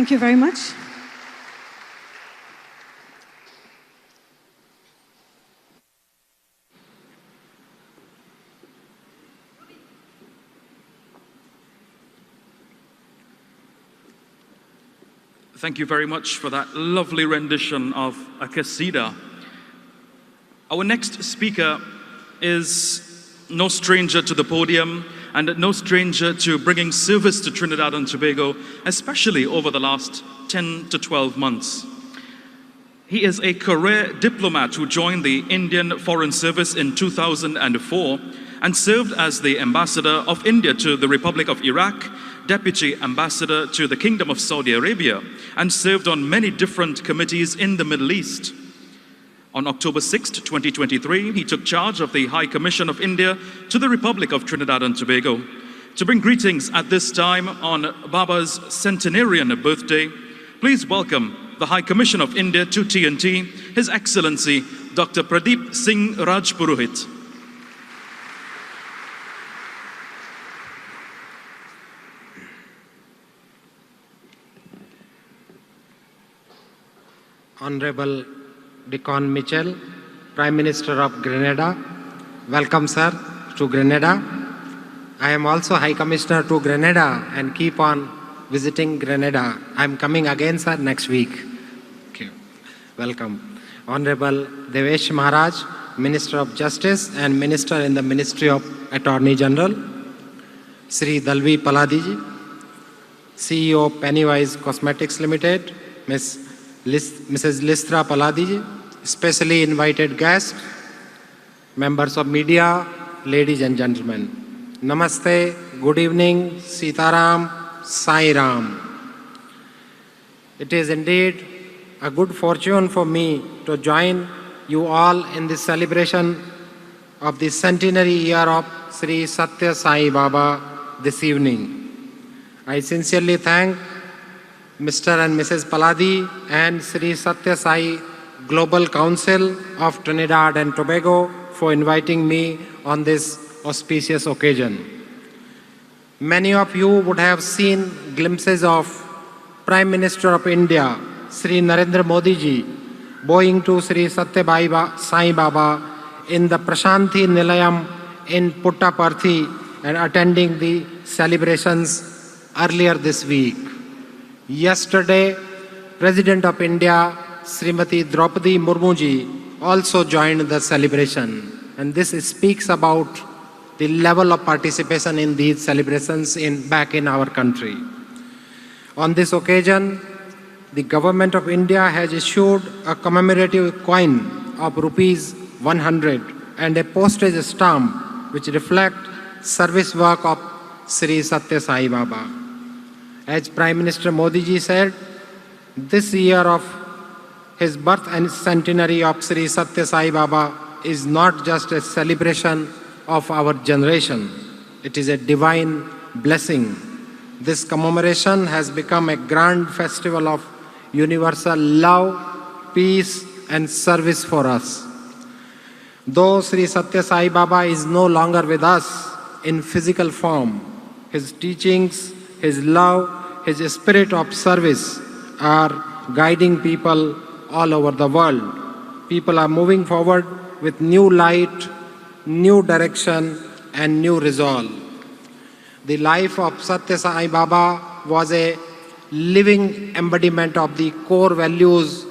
Thank you very much. Thank you very much for that lovely rendition of a Qasida. Our next speaker is no stranger to the podium and no stranger to bringing service to Trinidad and Tobago, especially over the last 10 to 12 months. He is a career diplomat who joined the Indian Foreign Service in 2004 and served as the Ambassador of India to the Republic of Iraq, Deputy Ambassador to the Kingdom of Saudi Arabia, and served on many different committees in the Middle East. On October 6, 2023, he took charge of the High Commission of India to the Republic of Trinidad and Tobago. To bring greetings at this time on Baba's centenarian birthday, please welcome the High Commission of India to TNT, His Excellency Dr. Pradeep Singh Rajpurohit. Honorable Deacon Mitchell, Prime Minister of Grenada. Welcome, sir, to Grenada. I am also High Commissioner to Grenada and keep on visiting Grenada. I am coming again, sir, next week. Okay. Welcome. Honorable Devesh Maharaj, Minister of Justice and Minister in the Ministry of Attorney General. Sri Dalvi Paladiji, CEO of Pennywise Cosmetics Limited. Mrs. Listra Paladiji, specially invited guests, members of media, ladies and gentlemen. Namaste, good evening, Sitaram, Sai Ram. It is indeed a good fortune for me to join you all in this celebration of the centenary year of Sri Sathya Sai Baba this evening. I sincerely thank Mr. and Mrs. Paladi and Sri Sathya Sai Global Council of Trinidad and Tobago for inviting me on this auspicious occasion. Many of you would have seen glimpses of Prime Minister of India, Sri Narendra Modi ji, bowing to Sri Sathya Sai Baba in the Prashanthi Nilayam in Puttaparthi and attending the celebrations earlier this week. Yesterday, President of India, Srimati Draupadi Murmu ji, also joined the celebration. And this speaks about the level of participation in these celebrations back in our country. On this occasion, the Government of India has issued a commemorative coin of rupees 100 and a postage stamp which reflect service work of Sri Sathya Sai Baba. As Prime Minister Modi ji said, this year of his birth and centenary of Sri Sathya Sai Baba is not just a celebration of our generation, it is a divine blessing. This commemoration has become a grand festival of universal love, peace and service for us. Though Sri Sathya Sai Baba is no longer with us in physical form, his teachings, his love, his spirit of service are guiding people all over the world. People are moving forward with new light, new direction and new resolve. The life of Sathya Sai Baba was a living embodiment of the core values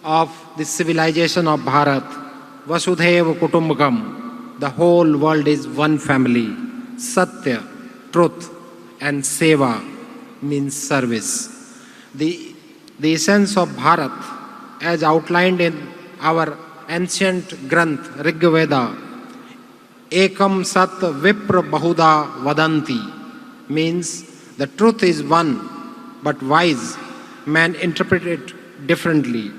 of the civilization of Bharat. Vasudhaiva Kutumbakam. The whole world is one family. Satya, truth, and Seva means service. The essence of Bharat, as outlined in our ancient Granth, Rig Veda, Ekam Sat Vipra Bahuda Vadanti, means the truth is one, but wise men interpret it differently.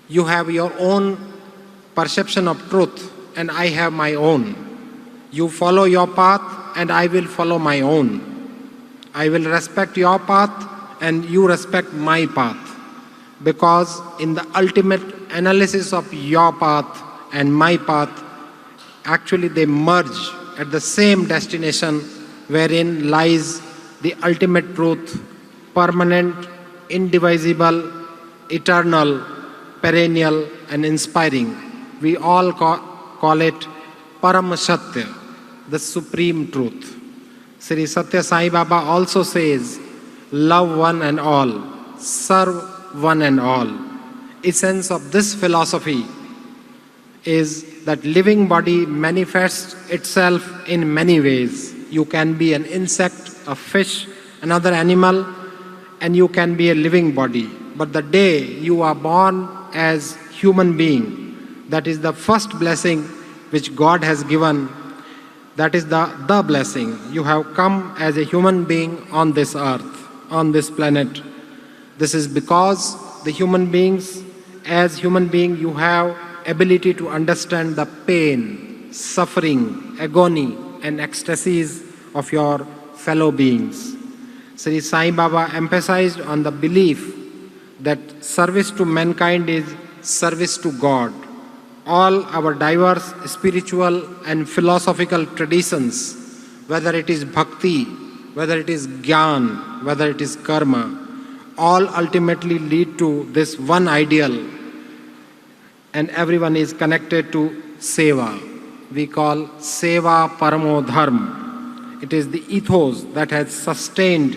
You have your own perception of truth, and I have my own. You follow your path, and I will follow my own. I will respect your path, and you respect my path. Because in the ultimate analysis of your path and my path, actually they merge at the same destination wherein lies the ultimate truth, permanent, indivisible, eternal, perennial and inspiring. We all call it Param Satya, the supreme truth. Sri Sathya Sai Baba also says, love one and all, serve one and all. Essence of this philosophy is that living body manifests itself in many ways. You can be an insect, a fish, another animal, and you can be a living body. But the day you are born as human being, that is the first blessing which God has given. That is the blessing. You have come as a human being on this earth, on this planet. This is because the human beings, as human being, you have ability to understand the pain, suffering, agony and ecstasies of your fellow beings. Sri Sai Baba emphasized on the belief that service to mankind is service to God. All our diverse spiritual and philosophical traditions, whether it is bhakti, whether it is jnana, whether it is karma, all ultimately lead to this one ideal, and everyone is connected to seva. We call seva paramo dharma. It is the ethos that has sustained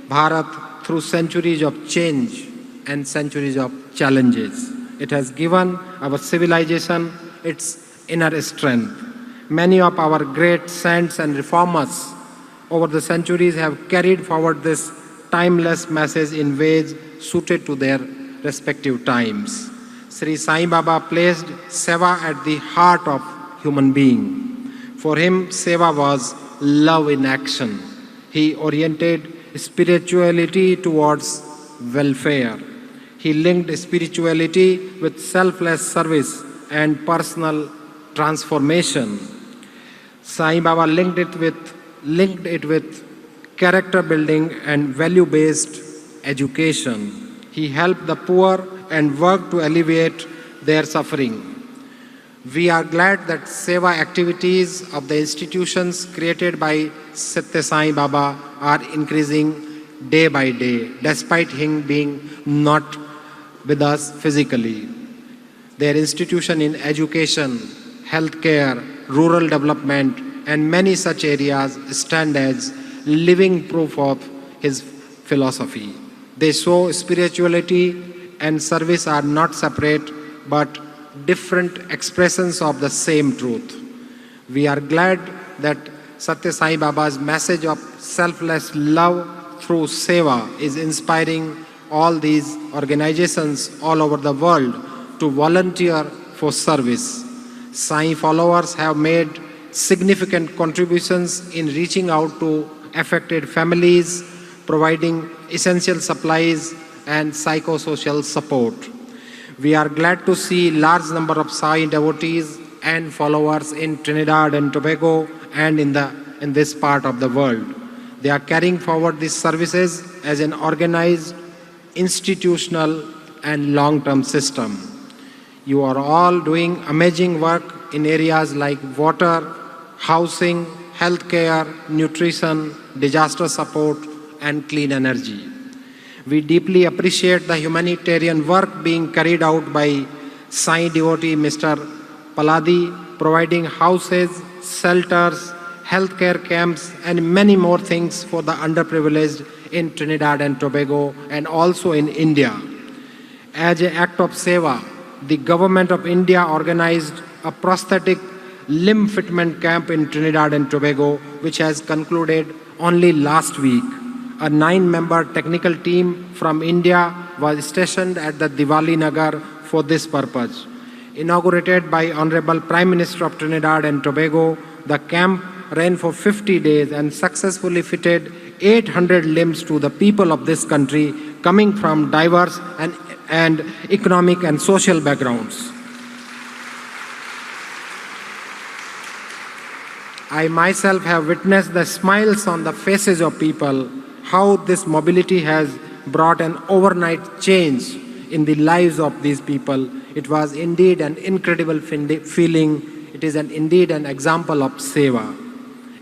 Bharat through centuries of change and centuries of challenges. It has given our civilization its inner strength. Many of our great saints and reformers over the centuries have carried forward this timeless message in ways suited to their respective times. Sri Sai Baba placed seva at the heart of human being. For him, seva was love in action. He oriented spirituality towards welfare. He linked spirituality with selfless service and personal transformation. Sai Baba linked it with character building and value-based education. He helped the poor and worked to alleviate their suffering. We are glad that Seva activities of the institutions created by Sathya Sai Baba are increasing day by day, despite him being not with us physically. Their institution in education, healthcare, rural development, and many such areas stand as living proof of his philosophy. They show spirituality and service are not separate but different expressions of the same truth. We are glad that Sathya Sai Baba's message of selfless love through Seva is inspiring all these organizations all over the world to volunteer for service. Sai followers have made significant contributions in reaching out to affected families, providing essential supplies and psychosocial support. We are glad to see large number of Sai devotees and followers in Trinidad and Tobago and in this part of the world. They are carrying forward these services as an organized, institutional and long-term system. You are all doing amazing work in areas like water, housing, healthcare, nutrition, disaster support and clean energy. We deeply appreciate the humanitarian work being carried out by Sai devotee Mr. Paladi, providing houses, shelters, healthcare camps and many more things for the underprivileged in Trinidad and Tobago and also in India. As an act of seva, the government of India organized a prosthetic limb fitment camp in Trinidad and Tobago, which has concluded only last week. A 9-member technical team from India was stationed at the Diwali Nagar for this purpose. Inaugurated by Honorable Prime Minister of Trinidad and Tobago, the camp ran for 50 days and successfully fitted 800 limbs to the people of this country coming from diverse and economic and social backgrounds. I myself have witnessed the smiles on the faces of people, how this mobility has brought an overnight change in the lives of these people. It was indeed an incredible feeling. It is indeed an example of seva.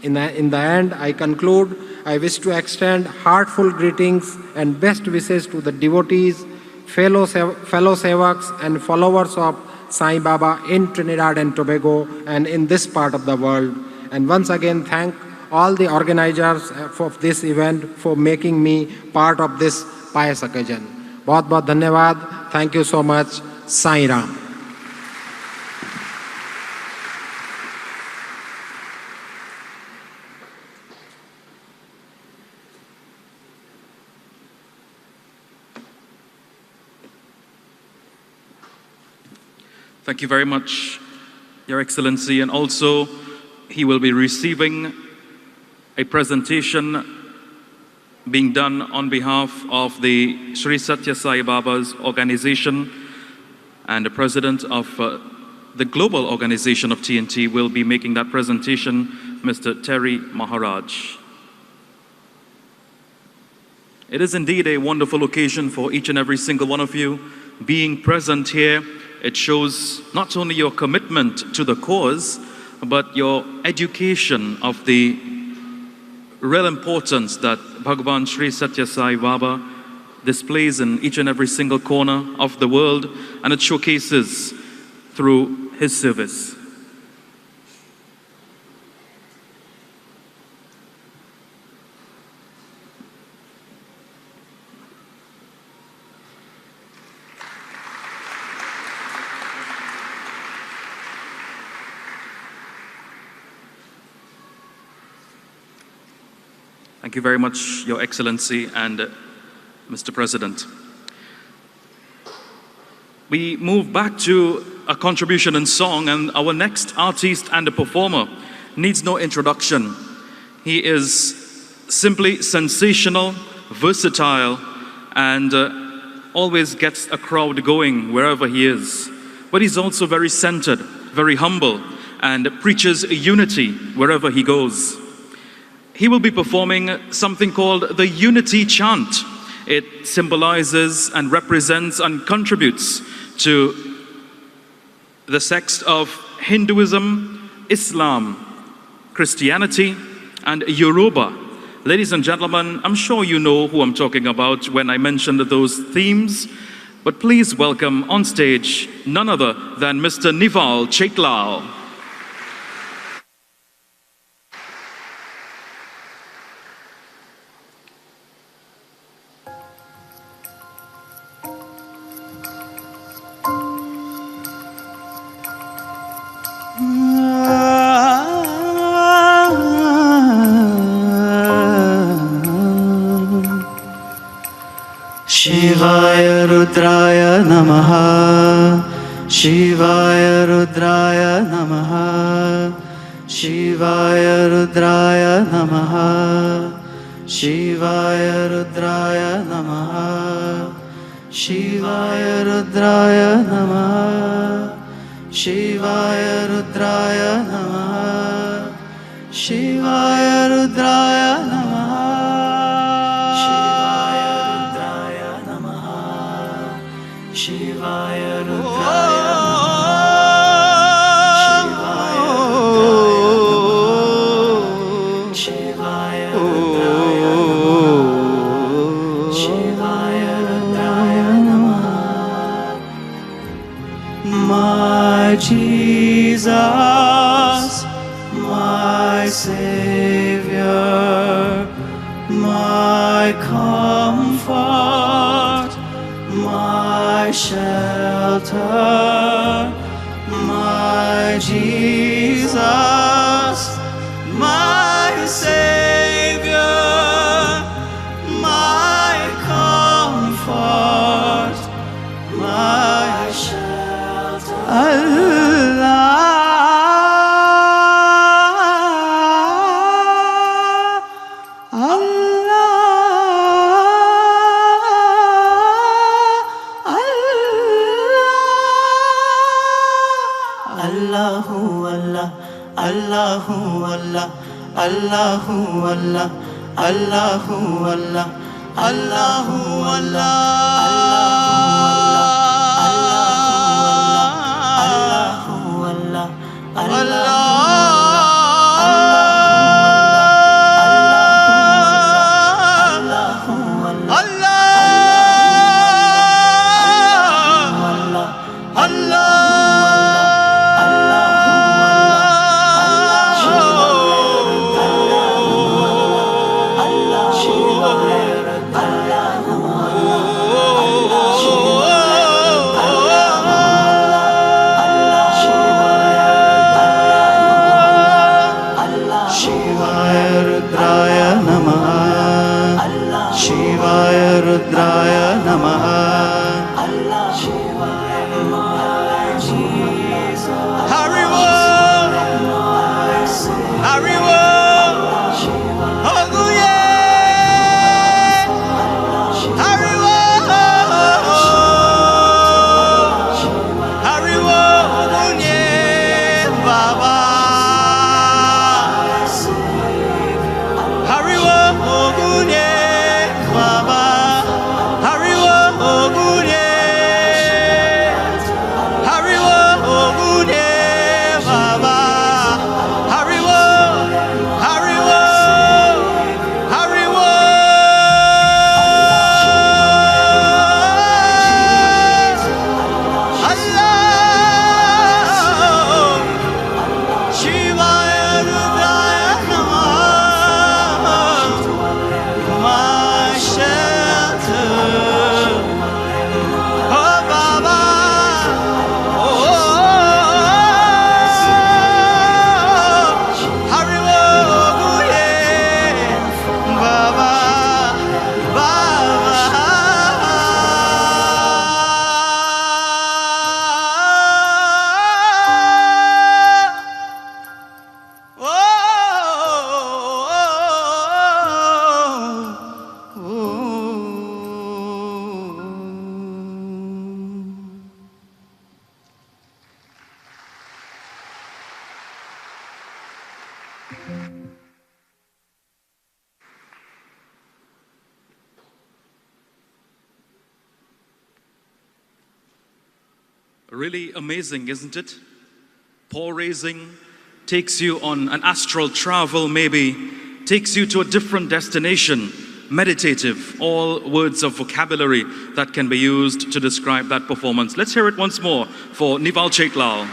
In the end, I conclude, I wish to extend heartfelt greetings and best wishes to the devotees, fellow sevaks and followers of Sai Baba in Trinidad and Tobago and in this part of the world. And once again, thank all the organizers of this event for making me part of this pious occasion. Bahut bahut dhanyawad. Thank you so much. Sai Ram. Thank you very much, Your Excellency. And also, he will be receiving a presentation being done on behalf of the Sri Sathya Sai Baba's organization, and the president of the global organization of TNT will be making that presentation, Mr. Terry Maharaj. It is indeed a wonderful occasion for each and every single one of you being present here. It shows not only your commitment to the cause, but your education of the real importance that Bhagawan Sri Sathya Sai Baba displays in each and every single corner of the world, and it showcases through his service. Thank you very much, Your Excellency and Mr. President. We move back to a contribution in song, and our next artist and performer needs no introduction. He is simply sensational, versatile, and always gets a crowd going wherever he is. But he's also very centered, very humble, and preaches unity wherever he goes. He will be performing something called the Unity Chant. It symbolizes and represents and contributes to the text of Hinduism, Islam, Christianity, and Yoruba. Ladies and gentlemen, I'm sure you know who I'm talking about when I mentioned those themes, but please welcome on stage none other than Mr. Nival Chaitlal. Shivaya Rudraya Namaha, Shivaya Rudraya Namaha, Shivaya Rudraya Namaha, Shivaya Rudraya Namaha, Shivaya Rudraya Namaha, Shivaya Rudraya Namaha, Shivaya Rudraya Namaha. Shivaya Rudraya Namaha, Shivaya Rudraya Namaha, Shivaya Rudraya Namaha. My Jesus, my Savior, my comfort, my shelter, my Jesus, my Savior, my comfort, my shelter. Allah, Allahu Allah, Allahu Allah, Allahu Allah, Allahu Allah, Allahu Allah, Allahu Allah, Allah. Really amazing, isn't it? paw raising, takes you on an astral travel maybe, takes you to a different destination, meditative, all words of vocabulary that can be used to describe that performance. Let's hear it once more for Nival Chaitlal.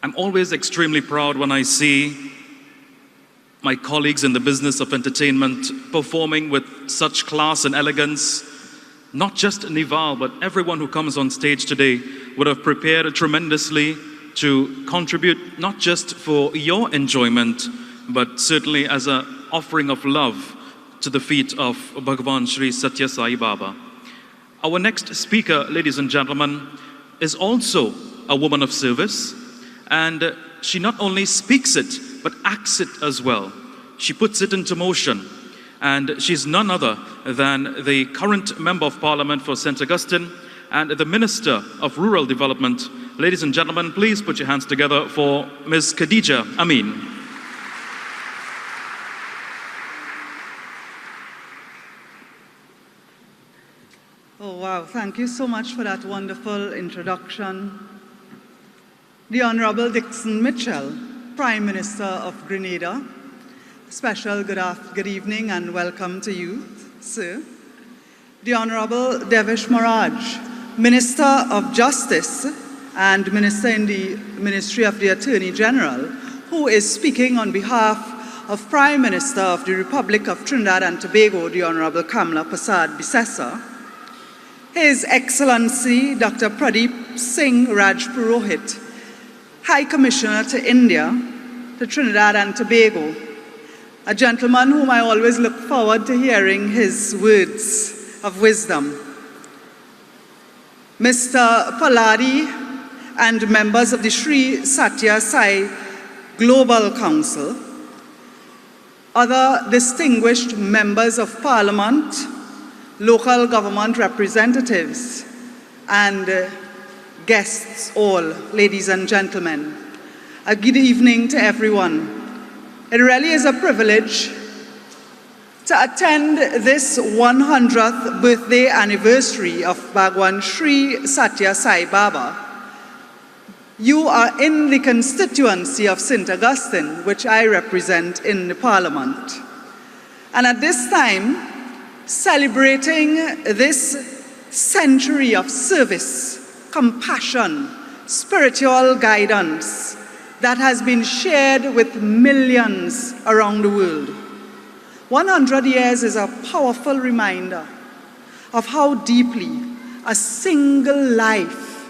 I'm always extremely proud when I see my colleagues in the business of entertainment performing with such class and elegance. Not just Nival, but everyone who comes on stage today would have prepared tremendously to contribute not just for your enjoyment, but certainly as an offering of love to the feet of Bhagawan Sri Sathya Sai Baba. Our next speaker, ladies and gentlemen, is also a woman of service, and she not only speaks it, but acts it as well. She puts it into motion, and she's none other than the current Member of Parliament for St. Augustine and the Minister of Rural Development. Ladies and gentlemen, please put your hands together for Ms. Khadija Amin. Oh wow, thank you so much for that wonderful introduction. The Honorable Dixon Mitchell, Prime Minister of Grenada, special good evening and welcome to you, sir. The Honorable Devish Maharaj, Minister of Justice and Minister in the Ministry of the Attorney General, who is speaking on behalf of Prime Minister of the Republic of Trinidad and Tobago, the Honorable Kamla Prasad Bisessa, His Excellency Dr. Pradeep Singh Rajpurohit, High Commissioner to India, to Trinidad and Tobago, a gentleman whom I always look forward to hearing his words of wisdom. Mr. Paladi and members of the Sri Sathya Sai Global Council, other distinguished members of Parliament, local government representatives, and guests all, ladies and gentlemen. A good evening to everyone. It really is a privilege to attend this 100th birthday anniversary of Bhagawan Sri Sathya Sai Baba. You are in the constituency of St. Augustine, which I represent in the Parliament. And at this time, celebrating this century of service, compassion, spiritual guidance that has been shared with millions around the world. 100 years is a powerful reminder of how deeply a single life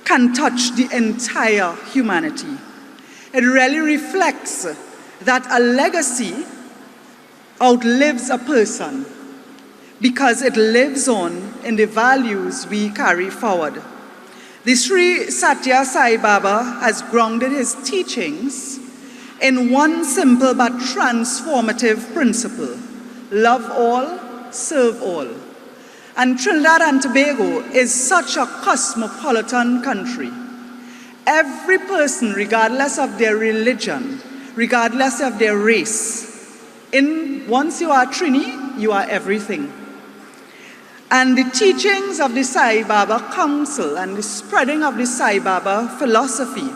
can touch the entire humanity. It really reflects that a legacy outlives a person because it lives on in the values we carry forward. The Sri Sathya Sai Baba has grounded his teachings in one simple but transformative principle: love all, serve all. And Trinidad and Tobago is such a cosmopolitan country. Every person, regardless of their religion, regardless of their race, once you are Trini, you are everything. And the teachings of the Sai Baba Council and the spreading of the Sai Baba philosophy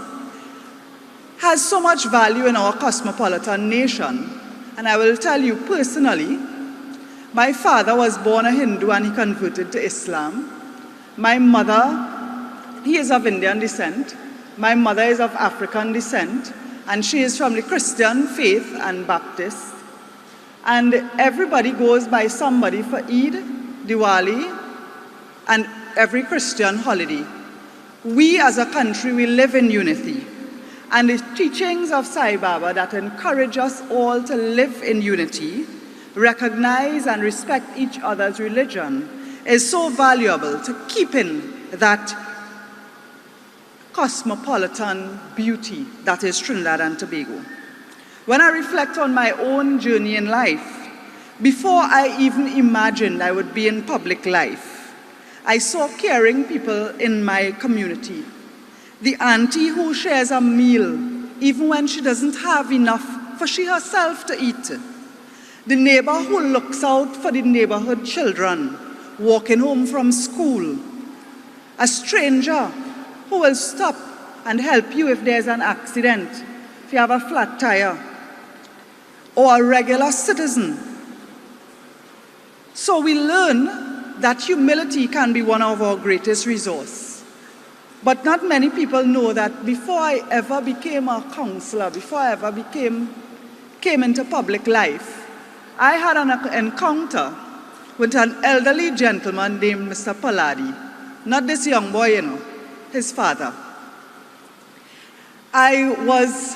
has so much value in our cosmopolitan nation. And I will tell you personally, my father was born a Hindu and he converted to Islam. My mother, he is of Indian descent. My mother is of African descent, and she is from the Christian faith and Baptist. And everybody goes by somebody for Eid, Diwali, and every Christian holiday. We as a country, we live in unity. And the teachings of Sai Baba that encourage us all to live in unity, recognize and respect each other's religion, is so valuable to keeping that cosmopolitan beauty that is Trinidad and Tobago. When I reflect on my own journey in life, before I even imagined I would be in public life, I saw caring people in my community. The auntie who shares a meal, even when she doesn't have enough for she herself to eat. The neighbor who looks out for the neighborhood children walking home from school a stranger who will stop and help you if there's an accident, if you have a flat tire, or a regular citizen. So we learn that humility can be one of our greatest resources. But not many people know that before I ever became a counselor, before I ever came into public life, I had an encounter with an elderly gentleman named Mr. Paladi. Not this young boy, you know, his father. I was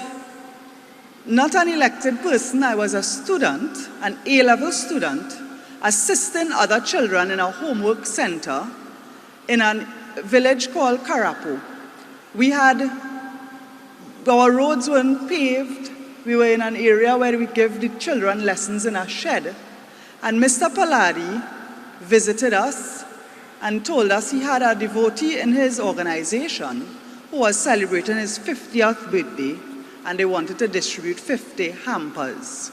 not an elected person, I was a student, an A-level student, assisting other children in a homework center in a village called Karapu. Our roads weren't paved. We were in an area where we give the children lessons in a shed. And Mr. Paladi visited us and told us he had a devotee in his organization who was celebrating his 50th birthday, and they wanted to distribute 50 hampers.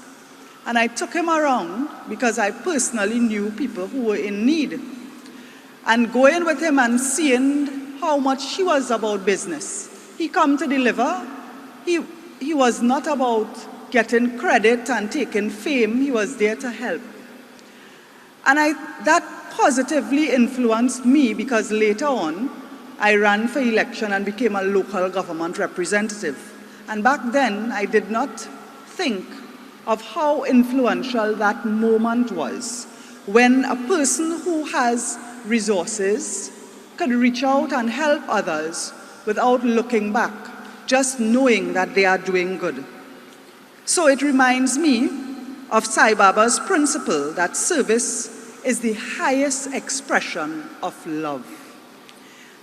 And I took him around because I personally knew people who were in need. And going with him and seeing how much he was about business. He come to deliver. He was not about getting credit and taking fame. He was there to help. And that positively influenced me because later on, I ran for election and became a local government representative. And back then, I did not think of how influential that moment was when a person who has resources could reach out and help others without looking back, just knowing that they are doing good. So it reminds me of Sai Baba's principle that service is the highest expression of love.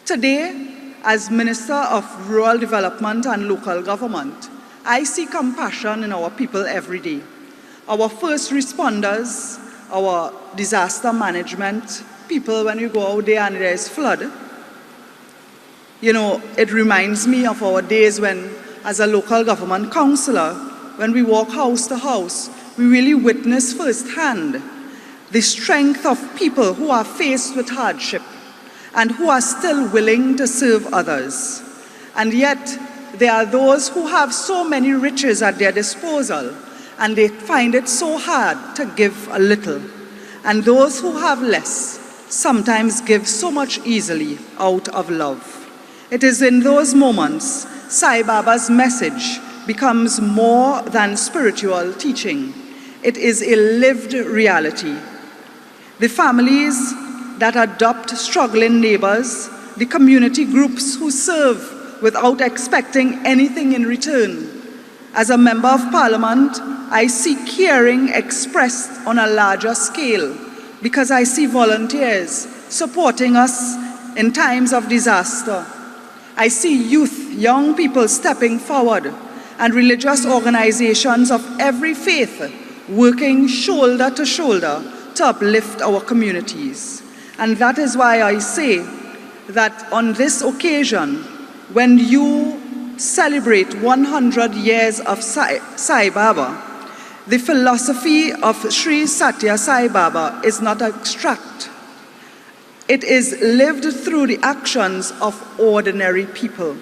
Today, as Minister of Rural Development and Local Government, I see compassion in our people every day. Our first responders, our disaster management people, when we go out there and there is flood, you know, it reminds me of our days when, as a local government councillor, when we walk house to house, we really witness firsthand the strength of people who are faced with hardship and who are still willing to serve others. And yet, there are those who have so many riches at their disposal, and they find it so hard to give a little. And those who have less sometimes give so much easily out of love. It is in those moments Sai Baba's message becomes more than spiritual teaching. It is a lived reality. The families that adopt struggling neighbors, the community groups who serve without expecting anything in return. As a member of parliament, I see caring expressed on a larger scale because I see volunteers supporting us in times of disaster. I see youth, young people stepping forward, and religious organizations of every faith working shoulder to shoulder to uplift our communities. And that is why I say that on this occasion, when you celebrate 100 years of Sai Baba, the philosophy of Sri Sathya Sai Baba is not abstract. It is lived through the actions of ordinary people.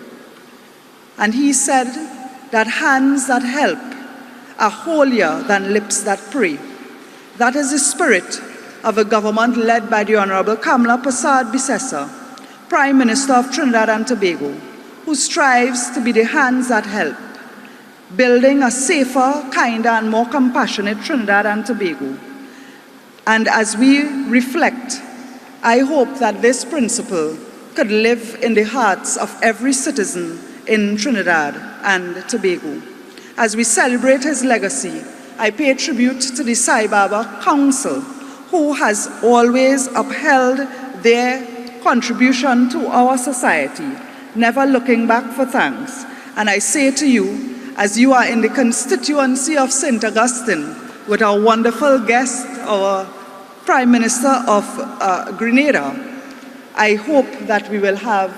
And he said that hands that help are holier than lips that pray. That is the spirit of a government led by the Honorable Kamla Prasad Bisesa, Prime Minister of Trinidad and Tobago, who strives to be the hands that help, building a safer, kinder, and more compassionate Trinidad and Tobago. And as we reflect, I hope that this principle could live in the hearts of every citizen in Trinidad and Tobago. As we celebrate his legacy, I pay tribute to the Sai Baba Council, who has always upheld their contribution to our society, never looking back for thanks. And I say to you, as you are in the constituency of St. Augustine, with our wonderful guest, our Prime Minister of Grenada, I hope that we will have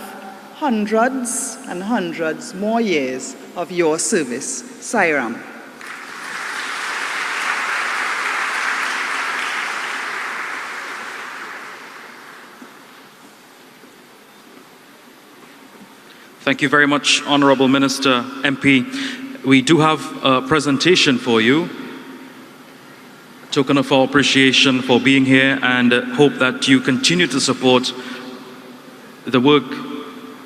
hundreds and hundreds more years of your service. Sairam. Thank you very much, Honorable Minister, MP. We do have a presentation for you, a token of our appreciation for being here, and hope that you continue to support the work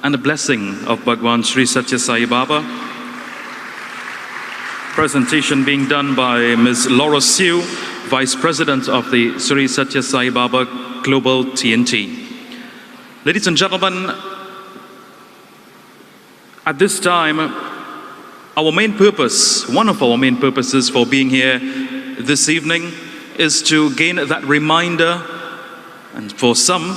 and the blessing of Bhagawan Sri Sathya Sai Baba. Presentation being done by Ms. Laura Siu, Vice President of the Sri Sathya Sai Baba Global TNT. Ladies and gentlemen, at this time, our main purpose, one of our main purposes for being here this evening, is to gain that reminder, and for some,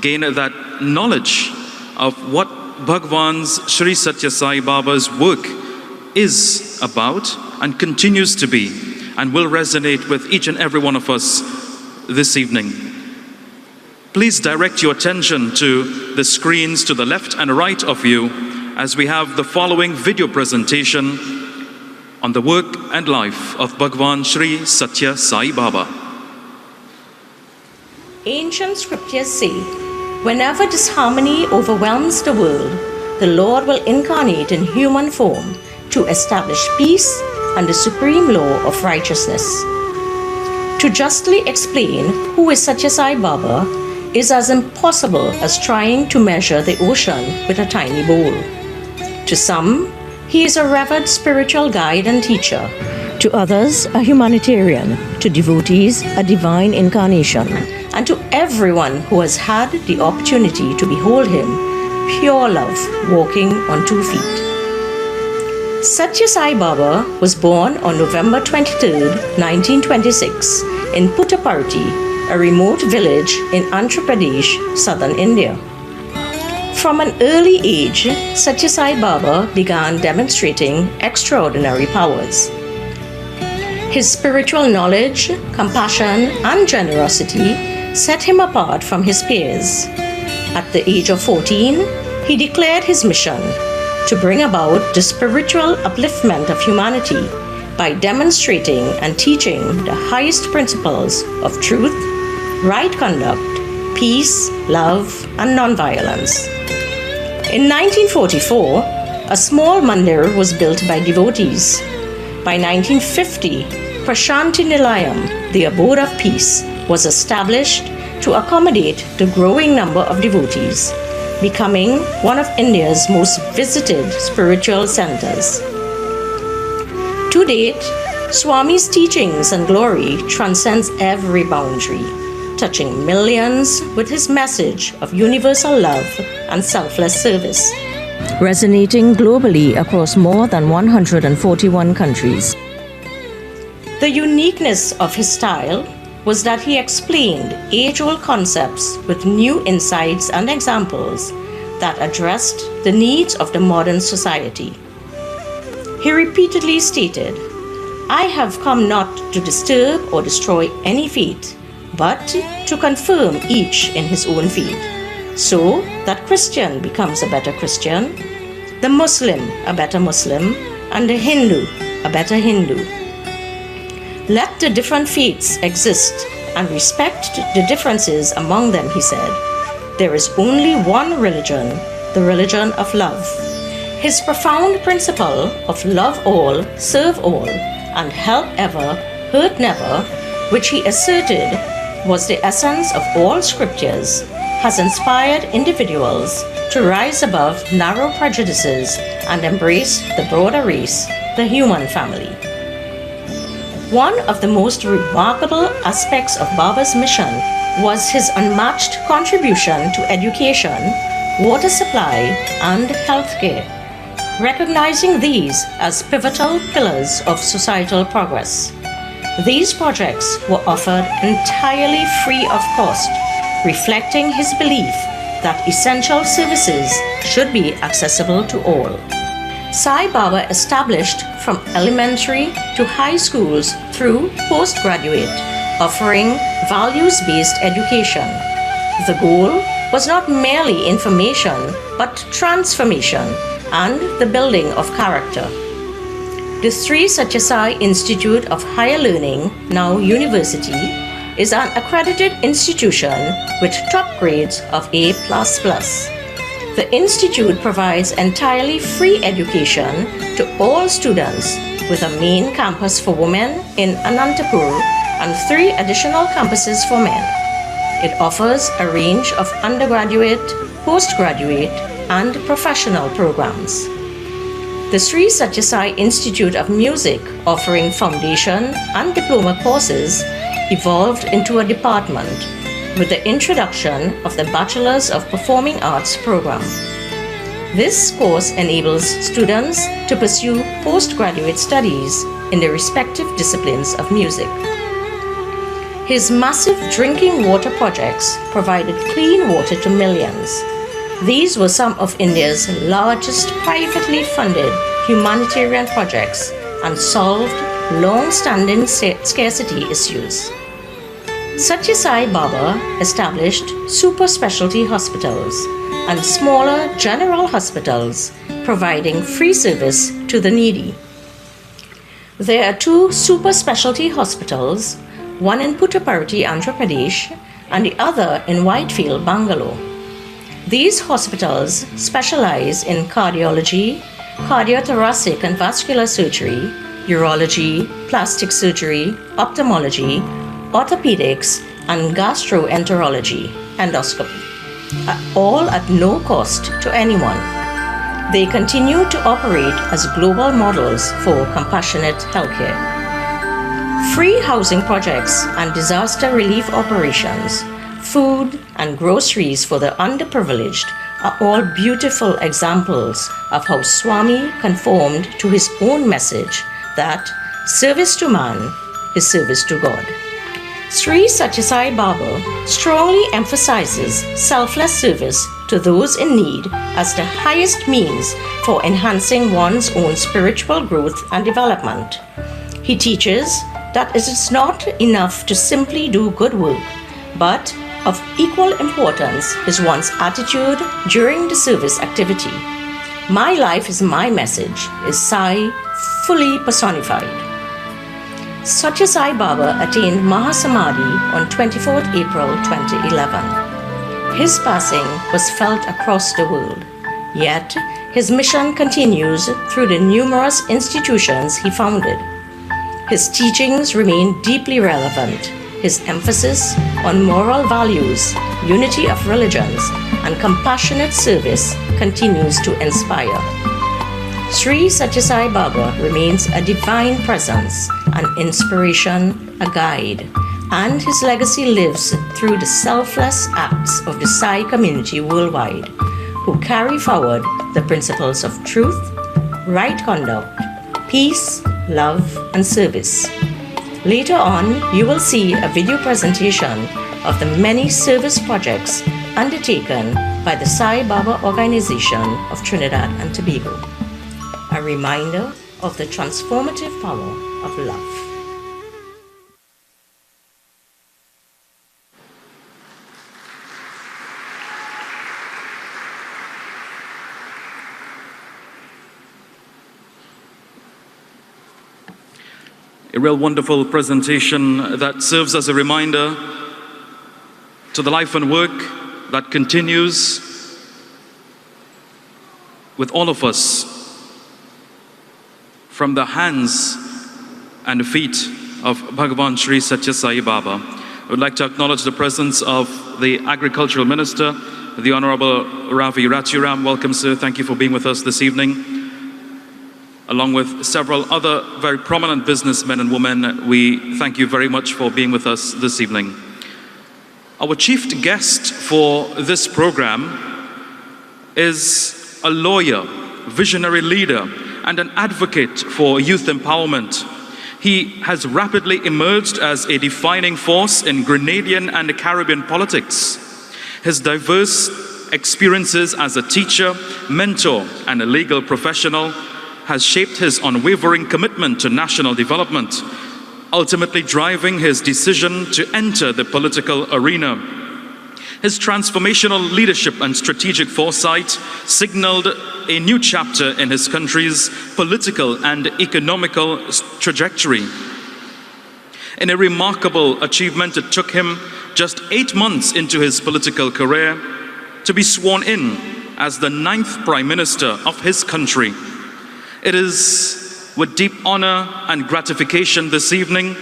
gain that knowledge of what Bhagawan's Sri Sathya Sai Baba's work is about and continues to be, and will resonate with each and every one of us this evening. Please direct your attention to the screens to the left and right of you as we have the following video presentation on the work and life of Bhagawan Sri Sathya Sai Baba. Ancient scriptures say, whenever disharmony overwhelms the world, the Lord will incarnate in human form to establish peace and the supreme law of righteousness. To justly explain who is Sathya Sai Baba is as impossible as trying to measure the ocean with a tiny bowl. To some, he is a revered spiritual guide and teacher. To others, a humanitarian. To devotees, a divine incarnation. And to everyone who has had the opportunity to behold him, pure love walking on 2 feet. Sathya Sai Baba was born on November 23, 1926 in Puttaparthi, a remote village in Andhra Pradesh, southern India. From an early age, Sathya Sai Baba began demonstrating extraordinary powers. His spiritual knowledge, compassion, and generosity set him apart from his peers. At the age of 14, he declared his mission to bring about the spiritual upliftment of humanity by demonstrating and teaching the highest principles of truth, right conduct, peace, love, and non-violence. In 1944, a small mandir was built by devotees. By 1950, Prashanti Nilayam, the abode of peace, was established to accommodate the growing number of devotees, becoming one of India's most visited spiritual centers. To date, Swami's teachings and glory transcends every boundary, touching millions with his message of universal love and selfless service, resonating globally across more than 141 countries. The uniqueness of his style was that he explained age-old concepts with new insights and examples that addressed the needs of the modern society. He repeatedly stated, "I have come not to disturb or destroy any faith, but to confirm each in his own faith, so that Christian becomes a better Christian, the Muslim a better Muslim, and the Hindu a better Hindu. Let the different faiths exist and respect the differences among them," he said. "There is only one religion, the religion of love." His profound principle of love all, serve all, and help ever, hurt never, which he asserted was the essence of all scriptures, has inspired individuals to rise above narrow prejudices and embrace the broader race, the human family. One of the most remarkable aspects of Baba's mission was his unmatched contribution to education, water supply, and healthcare, recognizing these as pivotal pillars of societal progress. These projects were offered entirely free of cost, reflecting his belief that essential services should be accessible to all. Sai Baba established from elementary to high schools through postgraduate, offering values-based education. The goal was not merely information, but transformation and the building of character. The Sri Sathya Sai Institute of Higher Learning, now University, is an accredited institution with top grades of A++. The institute provides entirely free education to all students with a main campus for women in Anantapur and 3 additional campuses for men. It offers a range of undergraduate, postgraduate, and professional programs. The Sri Sathya Sai Institute of Music, offering foundation and diploma courses, evolved into a department with the introduction of the Bachelors of Performing Arts program. This course enables students to pursue postgraduate studies in their respective disciplines of music. His massive drinking water projects provided clean water to millions. These were some of India's largest privately funded humanitarian projects and solved long-standing scarcity issues. Sathya Sai Baba established super specialty hospitals and smaller general hospitals, providing free service to the needy. There are 2 super specialty hospitals, one in Puttaparthi, Andhra Pradesh, and the other in Whitefield, Bangalore. These hospitals specialize in cardiology, cardiothoracic and vascular surgery, urology, plastic surgery, ophthalmology, orthopedics, and gastroenterology, endoscopy, all at no cost to anyone. They continue to operate as global models for compassionate healthcare. Free housing projects and disaster relief operations, food and groceries for the underprivileged are all beautiful examples of how Swami conformed to his own message that service to man is service to God. Sri Sathya Sai Baba strongly emphasizes selfless service to those in need as the highest means for enhancing one's own spiritual growth and development. He teaches that it is not enough to simply do good work, but of equal importance is one's attitude during the service activity. My life is my message is Sai fully personified. Sathya Sai Baba attained Mahasamadhi on 24th April 2011. His passing was felt across the world, yet his mission continues through the numerous institutions he founded. His teachings remain deeply relevant. His emphasis on moral values, unity of religions, and compassionate service continues to inspire. Sri Sathya Sai Baba remains a divine presence, an inspiration, a guide, and his legacy lives through the selfless acts of the Sai community worldwide, who carry forward the principles of truth, right conduct, peace, love, and service. Later on, you will see a video presentation of the many service projects undertaken by the Sai Baba Organization of Trinidad and Tobago, a reminder of the transformative power of love. A real wonderful presentation that serves as a reminder to the life and work that continues with all of us from the hands and feet of Bhagawan Sri Sathya Sai Baba. I would like to acknowledge the presence of the Agricultural Minister, the Honorable Ravi Rathiram. Welcome, sir. Thank you for being with us this evening. Along with several other very prominent businessmen and women, we thank you very much for being with us this evening. Our chief guest for this program is a lawyer, visionary leader, and an advocate for youth empowerment. He has rapidly emerged as a defining force in Grenadian and Caribbean politics. His diverse experiences as a teacher, mentor, and a legal professional has shaped his unwavering commitment to national development, ultimately driving his decision to enter the political arena. His transformational leadership and strategic foresight signaled a new chapter in his country's political and economical trajectory. In a remarkable achievement, it took him just 8 months into his political career to be sworn in as the 9th Prime Minister of his country. It is with deep honor and gratification this evening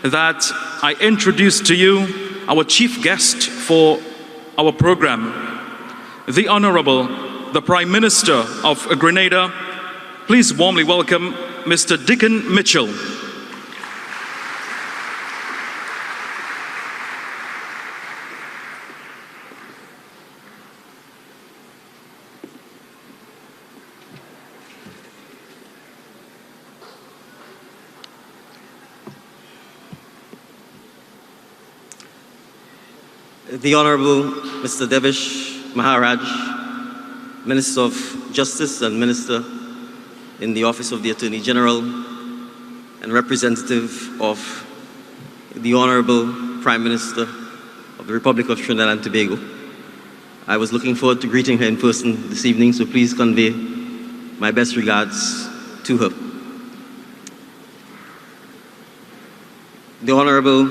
that I introduce to you our chief guest for our program, the Honorable, the Prime Minister of Grenada. Please warmly welcome Mr. Dickon Mitchell. The Honorable Mr. Devesh Maharaj, Minister of Justice and Minister in the Office of the Attorney General and representative of the Honorable Prime Minister of the Republic of Trinidad and Tobago. I was looking forward to greeting her in person this evening, so please convey my best regards to her. The Honorable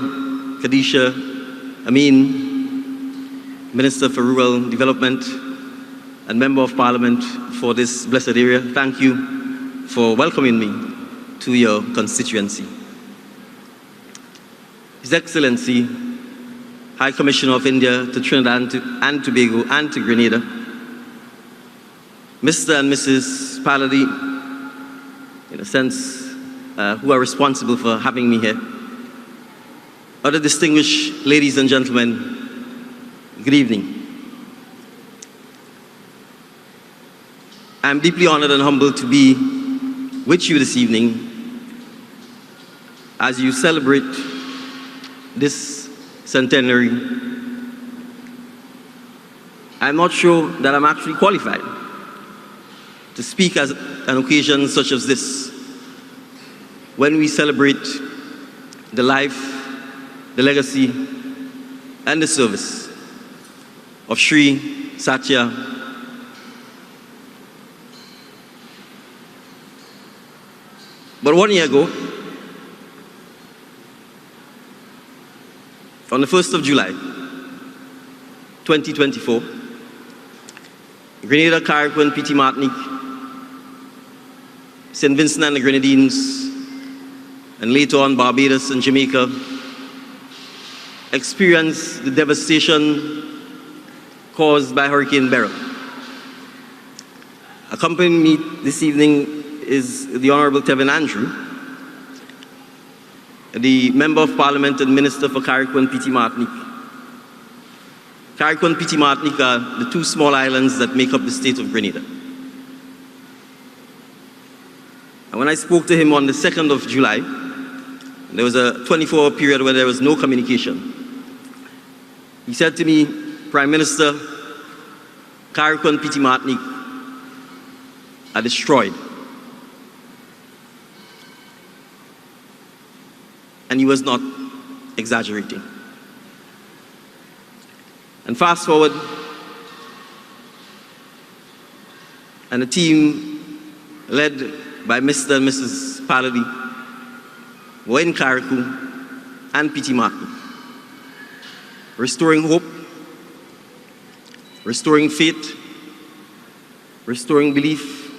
Khadisha Amin, Minister for Rural Development and Member of Parliament for this blessed area, thank you for welcoming me to your constituency. His Excellency, High Commissioner of India to Trinidad and Tobago and to Grenada, Mr. and Mrs. Paladin, in a sense, who are responsible for having me here, other distinguished ladies and gentlemen, good evening. I'm deeply honored and humbled to be with you this evening as you celebrate this centenary. I'm not sure that I'm actually qualified to speak at an occasion such as this, when we celebrate the life, the legacy, and the service of Sri Sathya, but 1 year ago, on the 1st of July, 2024, Grenada, Carriacou, and Petit Martinique, St. Vincent and the Grenadines, and later on Barbados and Jamaica, experienced the devastation caused by Hurricane Beryl. Accompanying me this evening is the Honorable Tevin Andrew, the Member of Parliament and Minister for Carriacou and Petit Martinique. Carriacou and Petit Martinique are the two small islands that make up the state of Grenada. And when I spoke to him on the 2nd of July, there was a 24-hour period where there was no communication. He said to me, Prime Minister, Carriacou and Petit Martinique are destroyed. And he was not exaggerating. And fast forward, and a team led by Mr. and Mrs. Paladin were in Carriacou and Petit Martinique, restoring hope, restoring faith, restoring belief,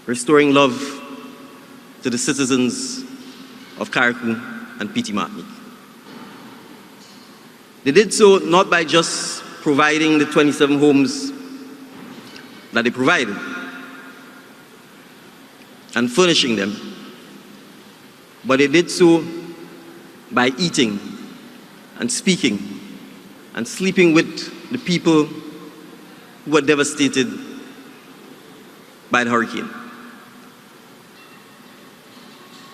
restoring love to the citizens of Carriacou and Petit Martinique. They did so not by just providing the 27 homes that they provided and furnishing them, but they did so by eating and speaking and sleeping with the people who were devastated by the hurricane.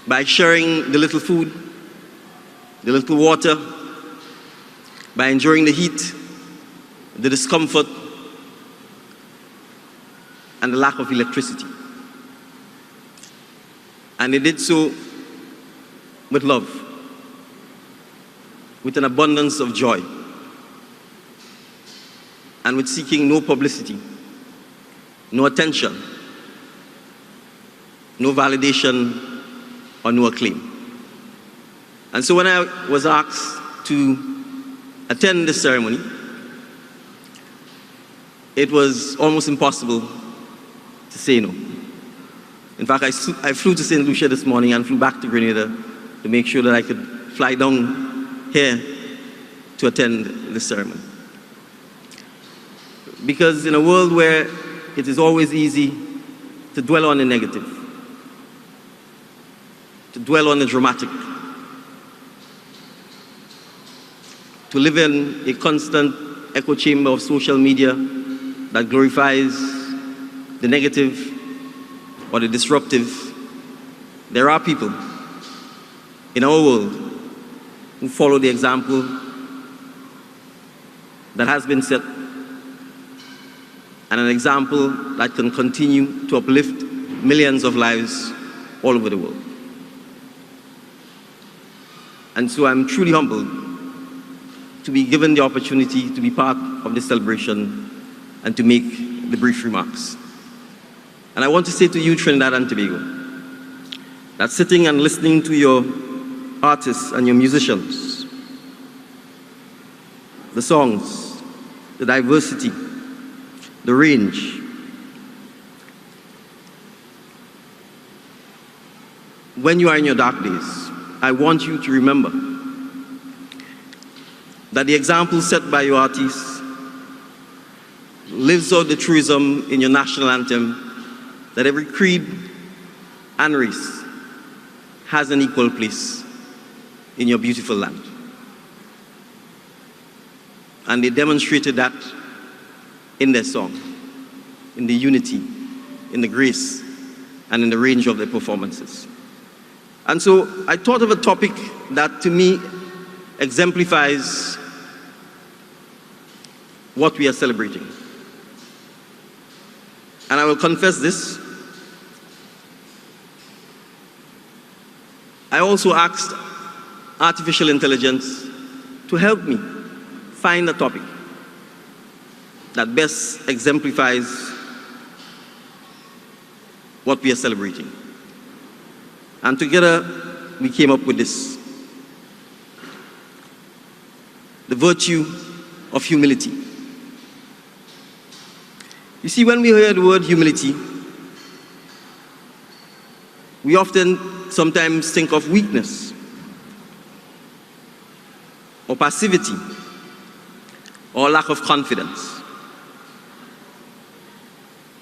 By sharing the little food, the little water, by enduring the heat, the discomfort, and the lack of electricity. And they did so with love, with an abundance of joy, and with seeking no publicity, no attention, no validation, or no acclaim. And so when I was asked to attend this ceremony, it was almost impossible to say no. In fact, I flew to St. Lucia this morning and flew back to Grenada to make sure that I could fly down here to attend this ceremony. Because in a world where it is always easy to dwell on the negative, to dwell on the dramatic, to live in a constant echo chamber of social media that glorifies the negative or the disruptive, there are people in our world who follow the example that has been set, and an example that can continue to uplift millions of lives all over the world. And so I'm truly humbled to be given the opportunity to be part of this celebration and to make the brief remarks. And I want to say to you, Trinidad and Tobago, that sitting and listening to your artists and your musicians, the songs, the diversity, the range, when you are in your dark days, I want you to remember that the example set by your artists lives out the truism in your national anthem that every creed and race has an equal place in your beautiful land. And they demonstrated that in their song, in the unity, in the grace, and in the range of their performances. And so I thought of a topic that to me exemplifies what we are celebrating. And I will confess this. I also asked artificial intelligence to help me find a topic that best exemplifies what we are celebrating. And together we came up with this: the virtue of humility. You see, when we hear the word humility, we often sometimes think of weakness or passivity or lack of confidence.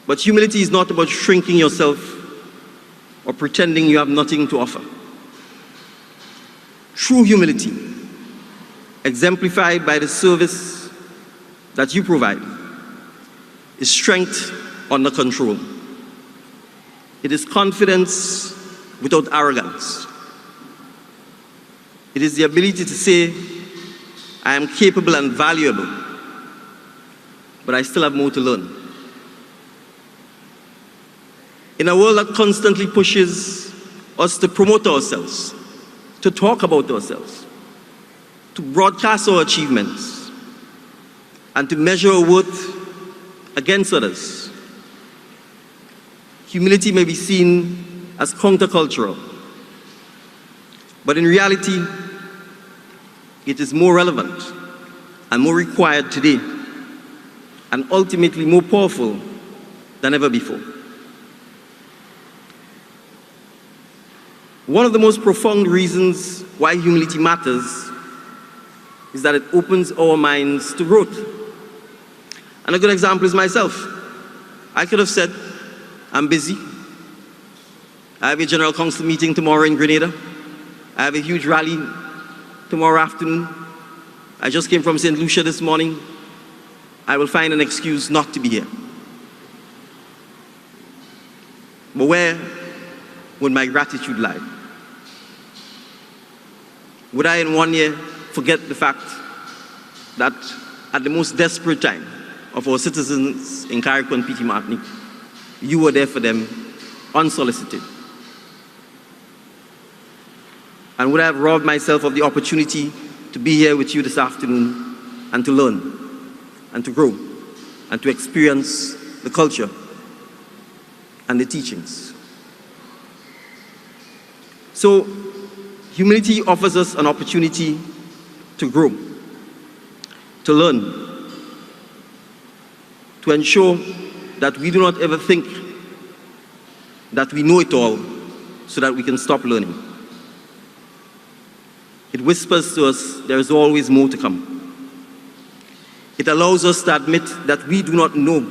But humility is not about shrinking yourself or pretending you have nothing to offer. True humility, exemplified by the service that you provide, is strength under control. It is confidence without arrogance. It is the ability to say, I am capable and valuable, but I still have more to learn. In a world that constantly pushes us to promote ourselves, to talk about ourselves, to broadcast our achievements, and to measure our worth against others, humility may be seen as countercultural, but in reality, it is more relevant and more required today, and ultimately more powerful than ever before. One of the most profound reasons why humility matters is that it opens our minds to growth. And a good example is myself. I could have said, I'm busy. I have a general council meeting tomorrow in Grenada. I have a huge rally tomorrow afternoon. I just came from St. Lucia this morning. I will find an excuse not to be here. But where would my gratitude lie? Would I in 1 year forget the fact that at the most desperate time of our citizens in Carriacou and Petit Martinique, you were there for them unsolicited? And would I have robbed myself of the opportunity to be here with you this afternoon and to learn and to grow and to experience the culture and the teachings? So, humility offers us an opportunity to grow, to learn, to ensure that we do not ever think that we know it all so that we can stop learning. It whispers to us there is always more to come. It allows us to admit that we do not know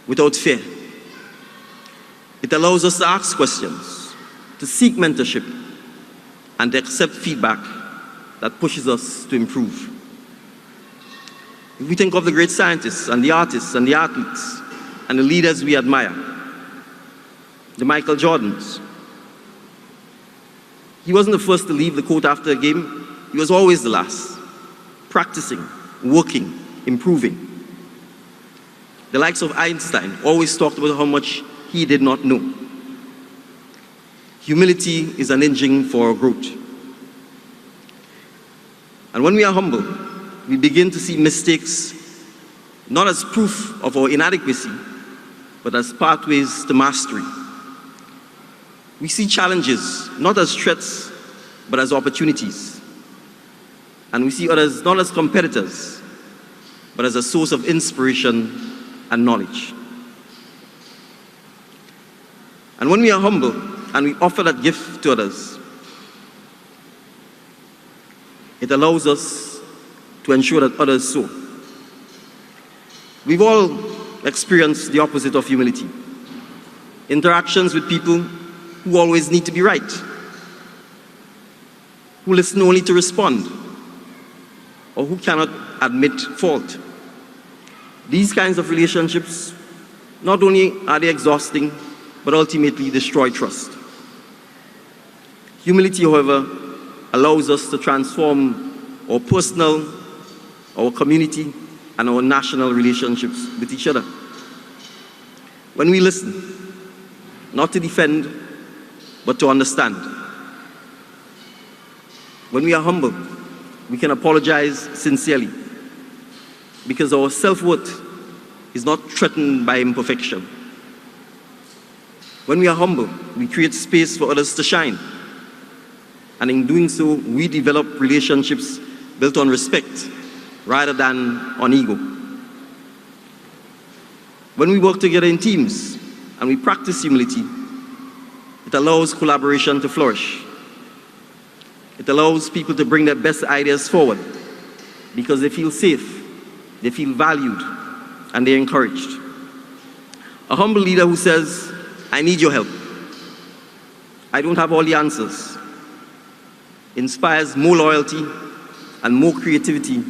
without fear. It allows us to ask questions, to seek mentorship, and to accept feedback that pushes us to improve. If we think of the great scientists and the artists and the athletes and the leaders we admire, the Michael Jordans, he wasn't the first to leave the court after a game. He was always the last, practicing, working, improving. The likes of Einstein always talked about how much he did not know. Humility is an engine for our growth. And when we are humble, we begin to see mistakes not as proof of our inadequacy, but as pathways to mastery. We see challenges not as threats, but as opportunities. And we see others not as competitors, but as a source of inspiration and knowledge. And when we are humble and we offer that gift to others, it allows us to ensure that others soar. We've all experienced the opposite of humility. Interactions with people who always need to be right, who listen only to respond, or who cannot admit fault. These kinds of relationships, not only are they exhausting, but ultimately destroy trust. Humility, however, allows us to transform our personal, our community, and our national relationships with each other. When we listen, not to defend, but to understand. When we are humble, we can apologize sincerely, because our self-worth is not threatened by imperfection. When we are humble, we create space for others to shine. And in doing so, we develop relationships built on respect rather than on ego. When we work together in teams and we practice humility, it allows collaboration to flourish. It allows people to bring their best ideas forward because they feel safe, they feel valued, and they're encouraged. A humble leader who says, I need your help, I don't have all the answers, inspires more loyalty and more creativity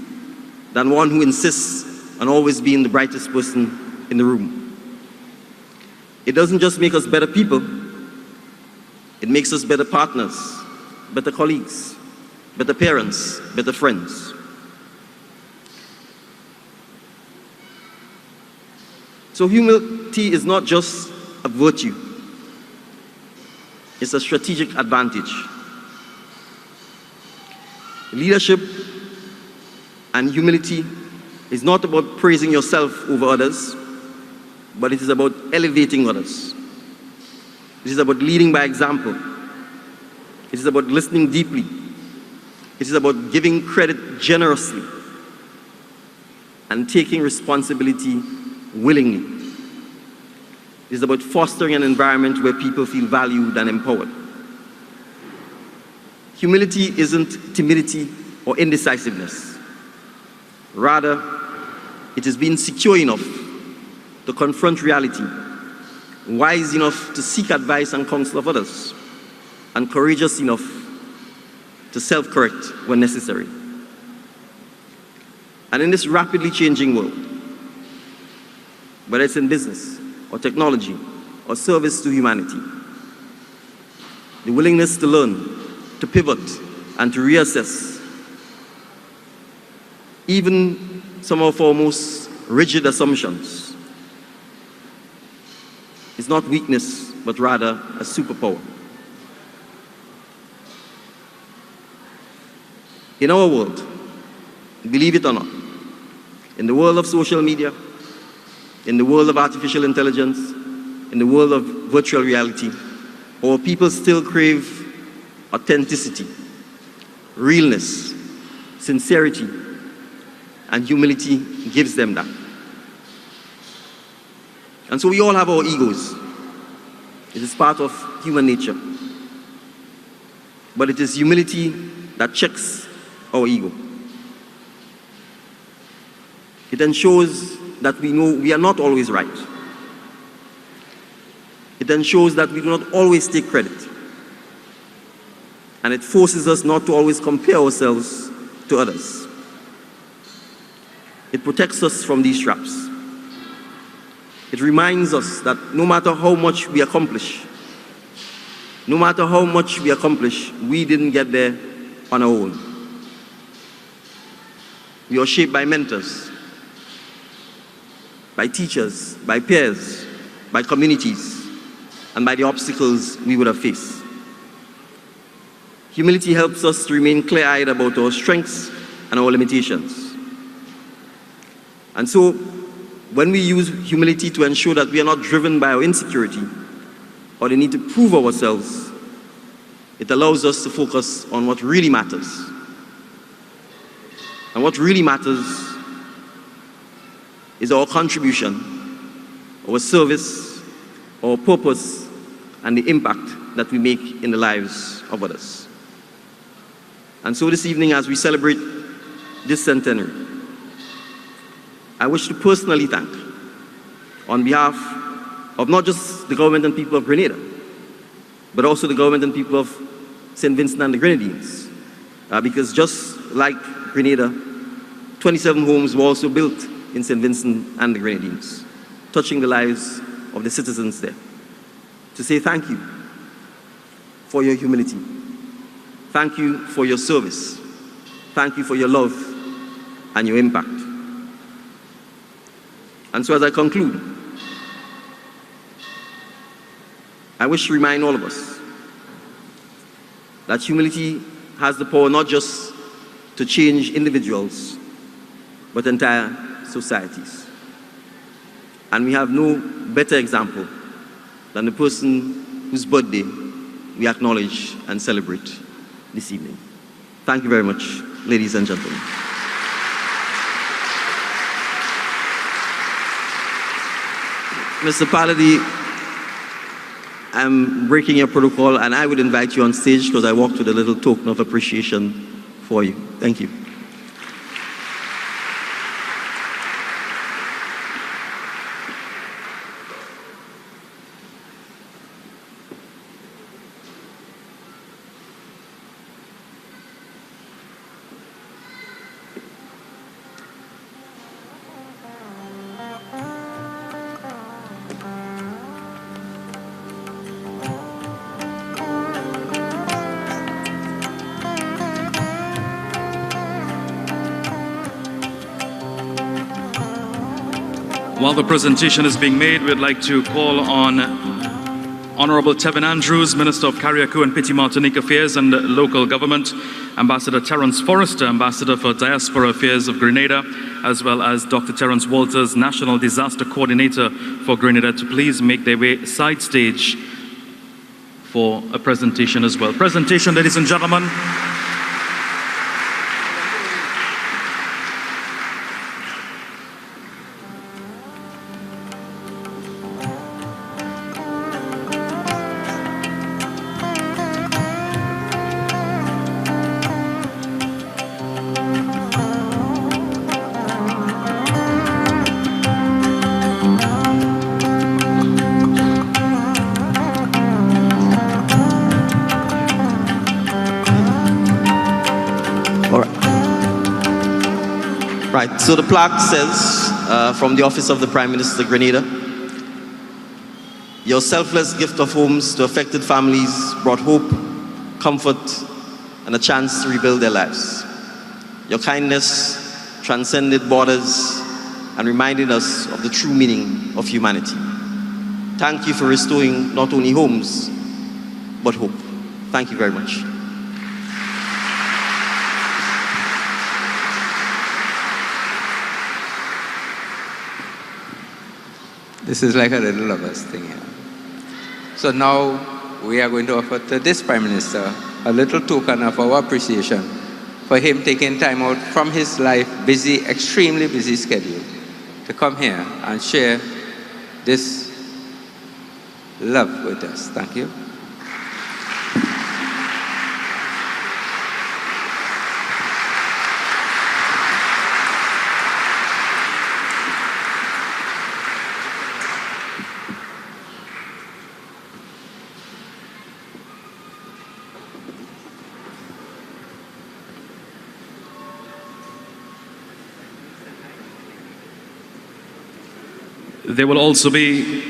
than one who insists on always being the brightest person in the room. It doesn't just make us better people, it makes us better partners, better colleagues, better parents, better friends. So humility is not just a virtue, it's a strategic advantage. Leadership and humility is not about praising yourself over others, but it is about elevating others. It is about leading by example. It is about listening deeply. It is about giving credit generously and taking responsibility willingly. It is about fostering an environment where people feel valued and empowered. Humility isn't timidity or indecisiveness. Rather, it is being secure enough to confront reality, wise enough to seek advice and counsel of others, and courageous enough to self-correct when necessary. And in this rapidly changing world, whether it's in business or technology or service to humanity, the willingness to learn, to pivot, and to reassess even some of our most rigid assumptions is not weakness, but rather a superpower. In our world, believe it or not, in the world of social media, in the world of artificial intelligence, in the world of virtual reality, our people still crave authenticity, realness, sincerity, and humility gives them that. And so we all have our egos. It is part of human nature. But it is humility that checks our ego. It ensures that we know we are not always right. It ensures that we do not always take credit. And it forces us not to always compare ourselves to others. It protects us from these traps. It reminds us that no matter how much we accomplish, we didn't get there on our own. We are shaped by mentors, by teachers, by peers, by communities, and by the obstacles we would have faced. Humility helps us to remain clear-eyed about our strengths and our limitations. And so, when we use humility to ensure that we are not driven by our insecurity or the need to prove ourselves, it allows us to focus on what really matters. And what really matters is our contribution, our service, our purpose, and the impact that we make in the lives of others. And so this evening, as we celebrate this centenary, I wish to personally thank, on behalf of not just the government and people of Grenada, but also the government and people of St. Vincent and the Grenadines. Because just like Grenada, 27 homes were also built in St. Vincent and the Grenadines, touching the lives of the citizens there. To say thank you for your humility. Thank you for your service. Thank you for your love and your impact. And so as I conclude, I wish to remind all of us that humility has the power not just to change individuals, but entire societies. And we have no better example than the person whose birthday we acknowledge and celebrate this evening. Thank you very much, ladies and gentlemen. Mr. Paladin, I'm breaking your protocol, and I would invite you on stage because I walked with a little token of appreciation for you. Thank you. While the presentation is being made, we'd like to call on Honorable Tevin Andrews, Minister of Carriacou and Petite Martinique Affairs and Local Government, Ambassador Terence Forrester, Ambassador for Diaspora Affairs of Grenada, as well as Dr. Terence Walters, National Disaster Coordinator for Grenada, to please make their way side stage for a presentation as well. Presentation, ladies and gentlemen. Right, so the plaque says, from the Office of the Prime Minister, Grenada, your selfless gift of homes to affected families brought hope, comfort, and a chance to rebuild their lives. Your kindness transcended borders and reminded us of the true meaning of humanity. Thank you for restoring not only homes, but hope. Thank you very much. This is like a little lovers thing here. So now we are going to offer to this Prime Minister a little token of our appreciation for him taking time out from his life, busy, extremely busy schedule, to come here and share this love with us. Thank you. There will also be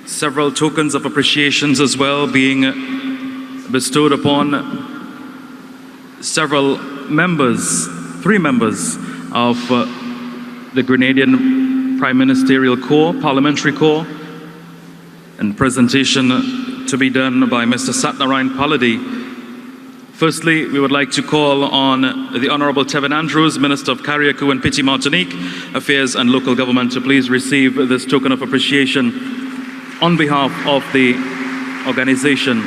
several tokens of appreciations as well being bestowed upon several members, 3 members of the Grenadian Prime Ministerial Corps, Parliamentary Corps, and presentation to be done by Mr. Sathya Paladi. Firstly, we would like to call on the Honorable Tevin Andrews, Minister of Carriacou and Piti Martinique Affairs and Local Government, to please receive this token of appreciation on behalf of the organization.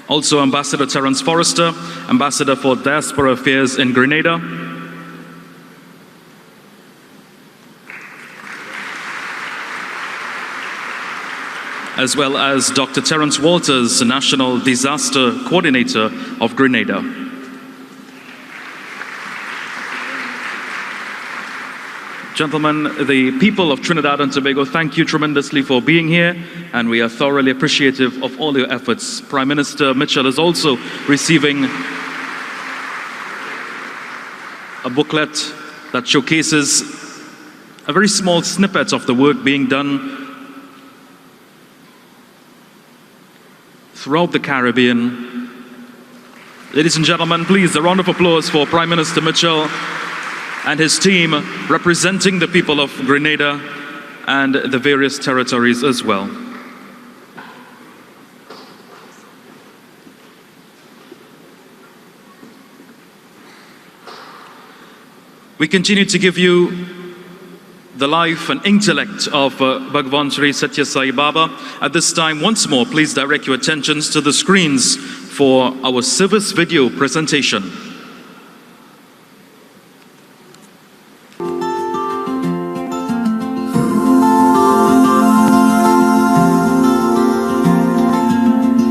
Also, Ambassador Terence Forrester, Ambassador for Diaspora Affairs in Grenada. As well as Dr. Terence Walters, National Disaster Coordinator of Grenada. Gentlemen, the people of Trinidad and Tobago, thank you tremendously for being here, and we are thoroughly appreciative of all your efforts. Prime Minister Mitchell is also receiving a booklet that showcases a very small snippet of the work being done throughout the Caribbean. Ladies and gentlemen, please, a round of applause for Prime Minister Mitchell and his team representing the people of Grenada and the various territories as well. We continue to give you the life and intellect of Bhagawan Sri Sathya Sai Baba. At this time, once more, please direct your attentions to the screens for our service video presentation.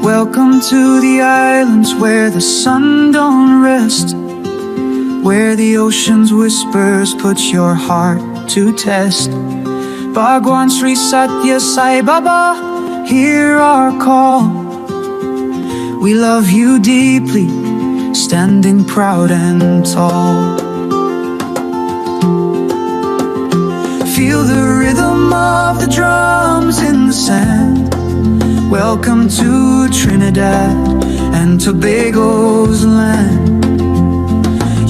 Welcome to the islands where the sun don't rest, where the ocean's whispers put your heart to test. Bhagawan Sri Sathya Sai Baba, hear our call. We love you deeply, standing proud and tall. Feel the rhythm of the drums in the sand. Welcome to Trinidad and Tobago's land.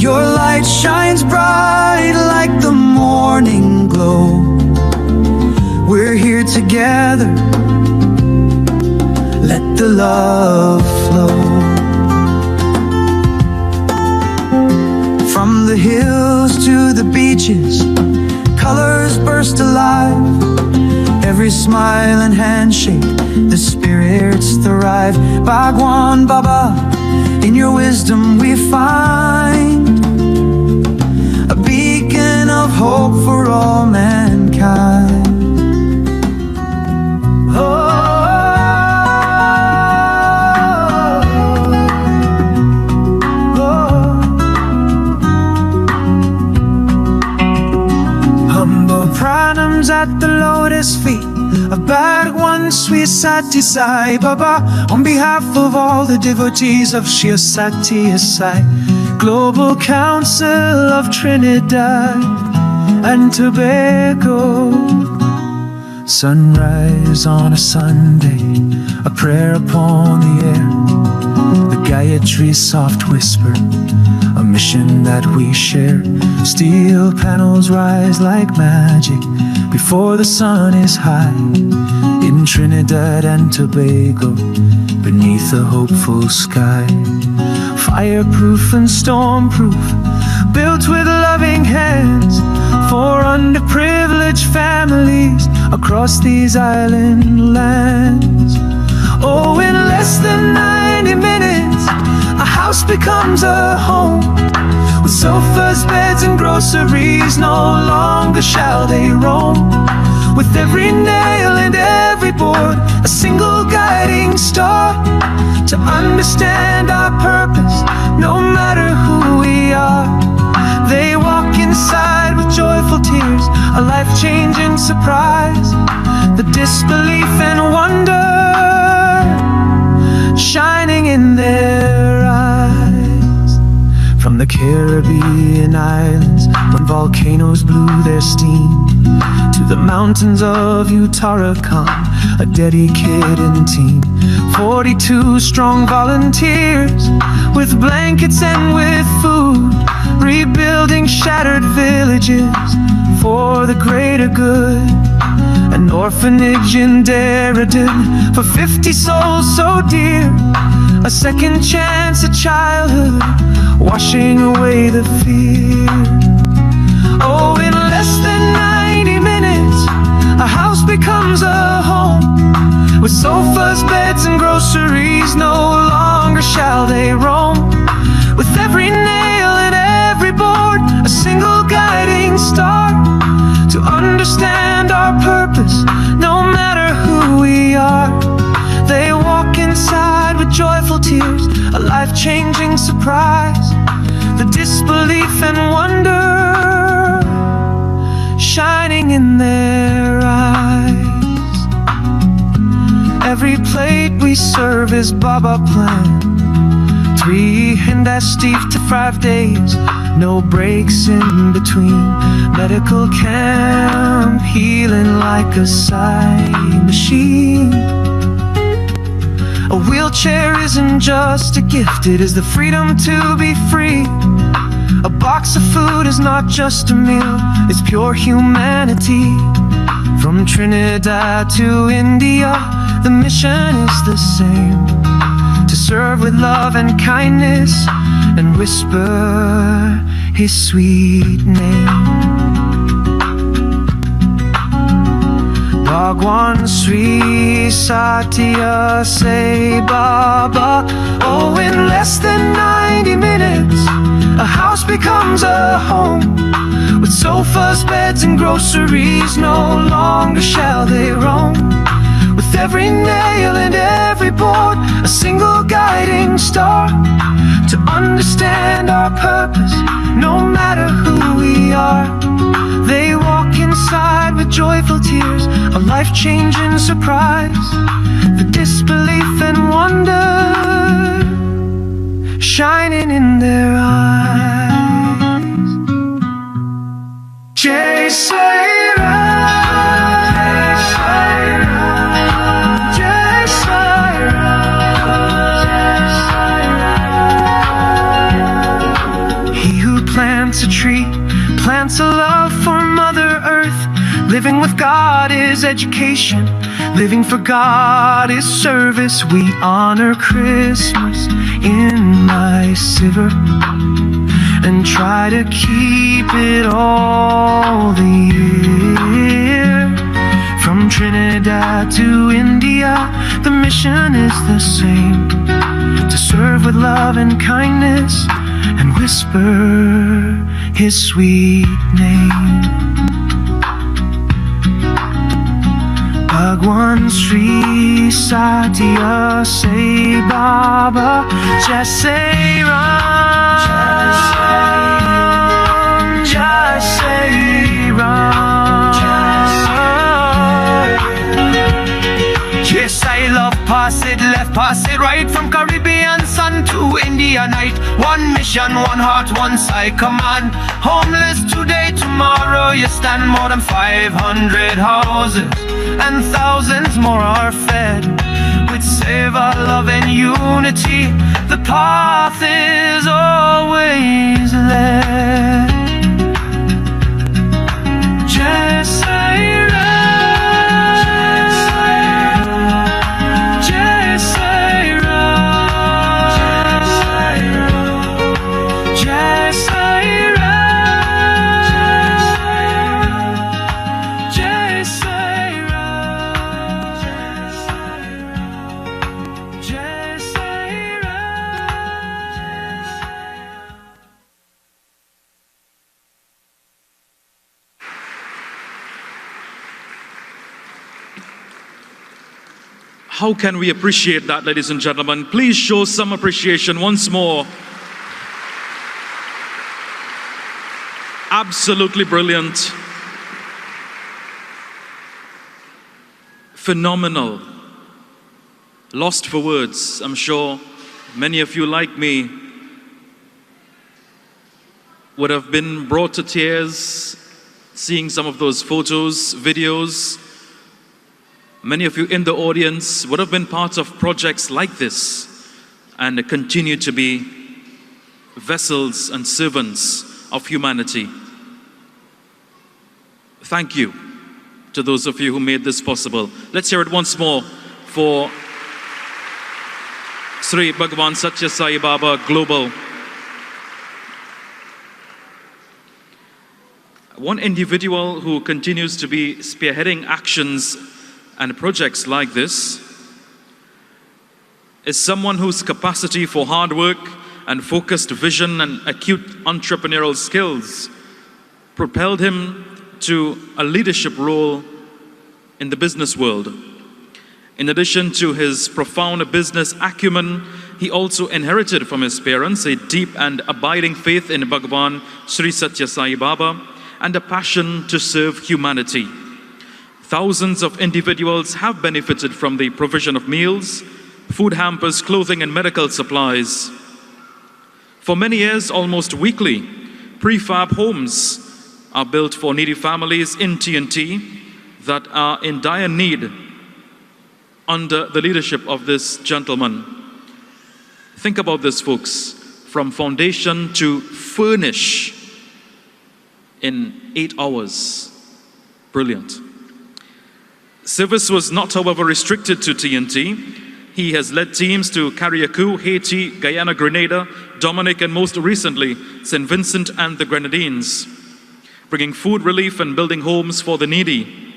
Your light shines bright like the morning glow. We're here together, let the love flow. From the hills to the beaches, colors burst alive. Every smile and handshake, the spirits thrive. Bhagwan Baba, in your wisdom we find a beacon of hope for all mankind. Humble pranams at the lotus feet of Bhagawan Sri Sathya Sai Baba, on behalf of all the devotees of Sri Sathya Sai Global Council of Trinidad and Tobago. Sunrise on a Sunday, a prayer upon the air, the Gayatri's soft whisper, a mission that we share. Steel panels rise like magic before the sun is high, in Trinidad and Tobago, beneath a hopeful sky. Fireproof and stormproof, built with loving hands, for underprivileged families across these island lands. Oh, in less than 9 90 minutes, a house becomes a home. With sofas, beds, and groceries, no longer shall they roam. With every nail and every board, a single guiding star, to understand our purpose, no matter who we are. They walk inside with joyful tears, a life-changing surprise, the disbelief and wonder shining in their eyes. From the Caribbean islands, when volcanoes blew their steam, to the mountains of Uttarakhand, a dedicated team. 42 strong volunteers, with blankets and with food, rebuilding shattered villages for the greater good. An orphanage in Derridin for 50 souls so dear, a second chance at childhood, washing away the fear. Oh, in less than 90 minutes, a house becomes a home. With sofas, beds, and groceries, no longer shall they roam. With every nail and every board, a single guiding star, to understand our purpose, no matter who we are. They walk inside with joyful tears, a life-changing surprise, the disbelief and wonder shining in their eyes. Every plate we serve is Baba planned, 3 and as Steve to 5 days, no breaks in between. Medical camp, healing like a sight machine. A wheelchair isn't just a gift, it is the freedom to be free. A box of food is not just a meal, it's pure humanity. From Trinidad to India, the mission is the same, to serve with love and kindness, and whisper His sweet name. Bhagawan Sri Sathya say Baba. Oh, in less than 90 minutes, a house becomes a home. With sofas, beds, and groceries, no longer shall they roam. With every nail and every board, a single guiding star, to understand our purpose, no matter who we are. They walk inside with joyful tears, a life-changing surprise, the disbelief and wonder shining in their eyes. Jai Sai Ram, Jai Sai Ram. He who plants a tree plants a love for Mother Earth. Living with God is education, living for God is service. We honor Christmas in my silver and try to keep it all the year. From Trinidad to India, the mission is the same, to serve with love and kindness and whisper His sweet name. Bhagawan Sri Sathya say Baba, Jai Sai Ram, Jai Sai Ram. Yes, I love pass it left, pass it right, from Caribbean sun to India night. One mission, one heart, one side command. Homeless today, tomorrow you stand. More than 500 houses and thousands more are fed. With save our love and unity, the path is always led. Jai Sai Ram, Jai Sai Ram, Jai Sai Ram, Jai Sai Ram, Jai Sai Ram. How can we appreciate that, ladies and gentlemen? Please show some appreciation once more. Absolutely brilliant. Phenomenal. Lost for words. I'm sure many of you, like me, would have been brought to tears seeing some of those photos, videos. Many of you in the audience would have been part of projects like this and continue to be vessels and servants of humanity. Thank you to those of you who made this possible. Let's hear it once more for Sri Bhagawan Sathya Sai Baba Global. One individual who continues to be spearheading actions and projects like this is someone whose capacity for hard work and focused vision and acute entrepreneurial skills propelled him to a leadership role in the business world. In addition to his profound business acumen, he also inherited from his parents a deep and abiding faith in Bhagawan Sri Sathya Sai Baba and a passion to serve humanity. Thousands of individuals have benefited from the provision of meals, food hampers, clothing, and medical supplies. For many years, almost weekly, prefab homes are built for needy families in TNT that are in dire need under the leadership of this gentleman. Think about this, folks. From foundation to furnish in 8 hours. Brilliant. Service was not, however, restricted to TNT. He has led teams to Carriacou, Haiti, Guyana, Grenada, Dominic, and most recently, St. Vincent and the Grenadines, bringing food relief and building homes for the needy.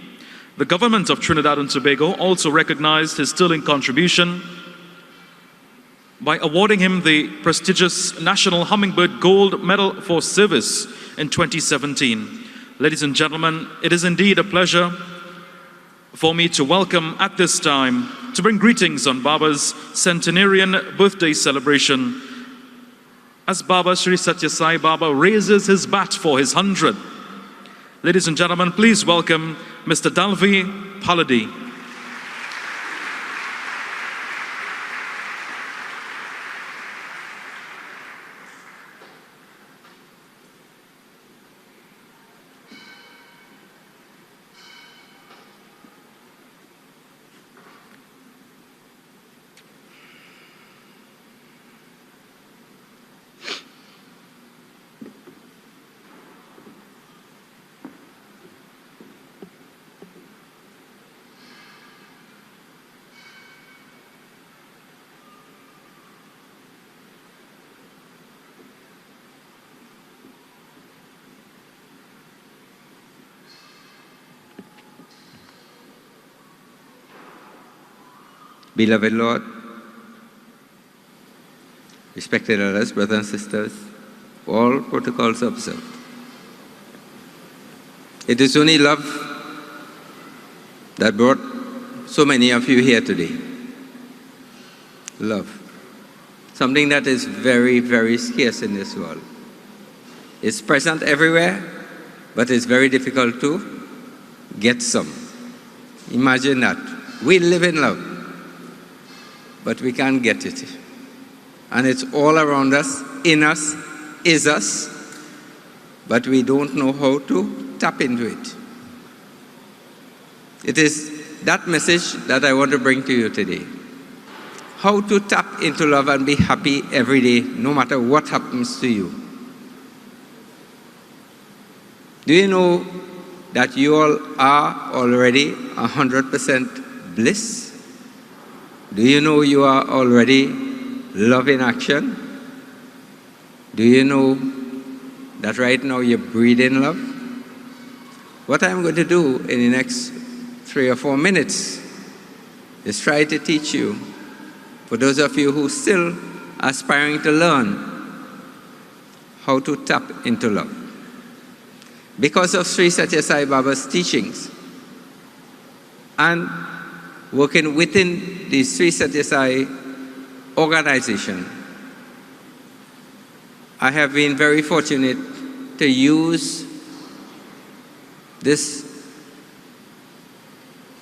The government of Trinidad and Tobago also recognized his sterling contribution by awarding him the prestigious National Hummingbird Gold Medal for Service in 2017. Ladies and gentlemen, it is indeed a pleasure for me to welcome at this time, to bring greetings on Baba's centenarian birthday celebration as Baba Sri Sathya Sai Baba raises his bat for his 100th. Ladies and gentlemen, please welcome Mr. Dalvi Paladi. Beloved Lord, respected elders, brothers and sisters, all protocols observed. It is only love that brought so many of you here today. Love. Something that is very, very scarce in this world. It's present everywhere, but it's very difficult to get some. Imagine that. We live in love, but we can't get it. And it's all around us, in us, is us, but we don't know how to tap into it. It is that message that I want to bring to you today. How to tap into love and be happy every day, no matter what happens to you. Do you know that you all are already 100% bliss? Do you know you are already love in action? Do you know that right now you're breathing love? What I'm going to do in the next 3 or 4 minutes is try to teach you, for those of you who still aspiring to learn, how to tap into love. Because of Sri Sathya Sai Baba's teachings and working within the Sri Sathya Sai organization, I have been very fortunate to use this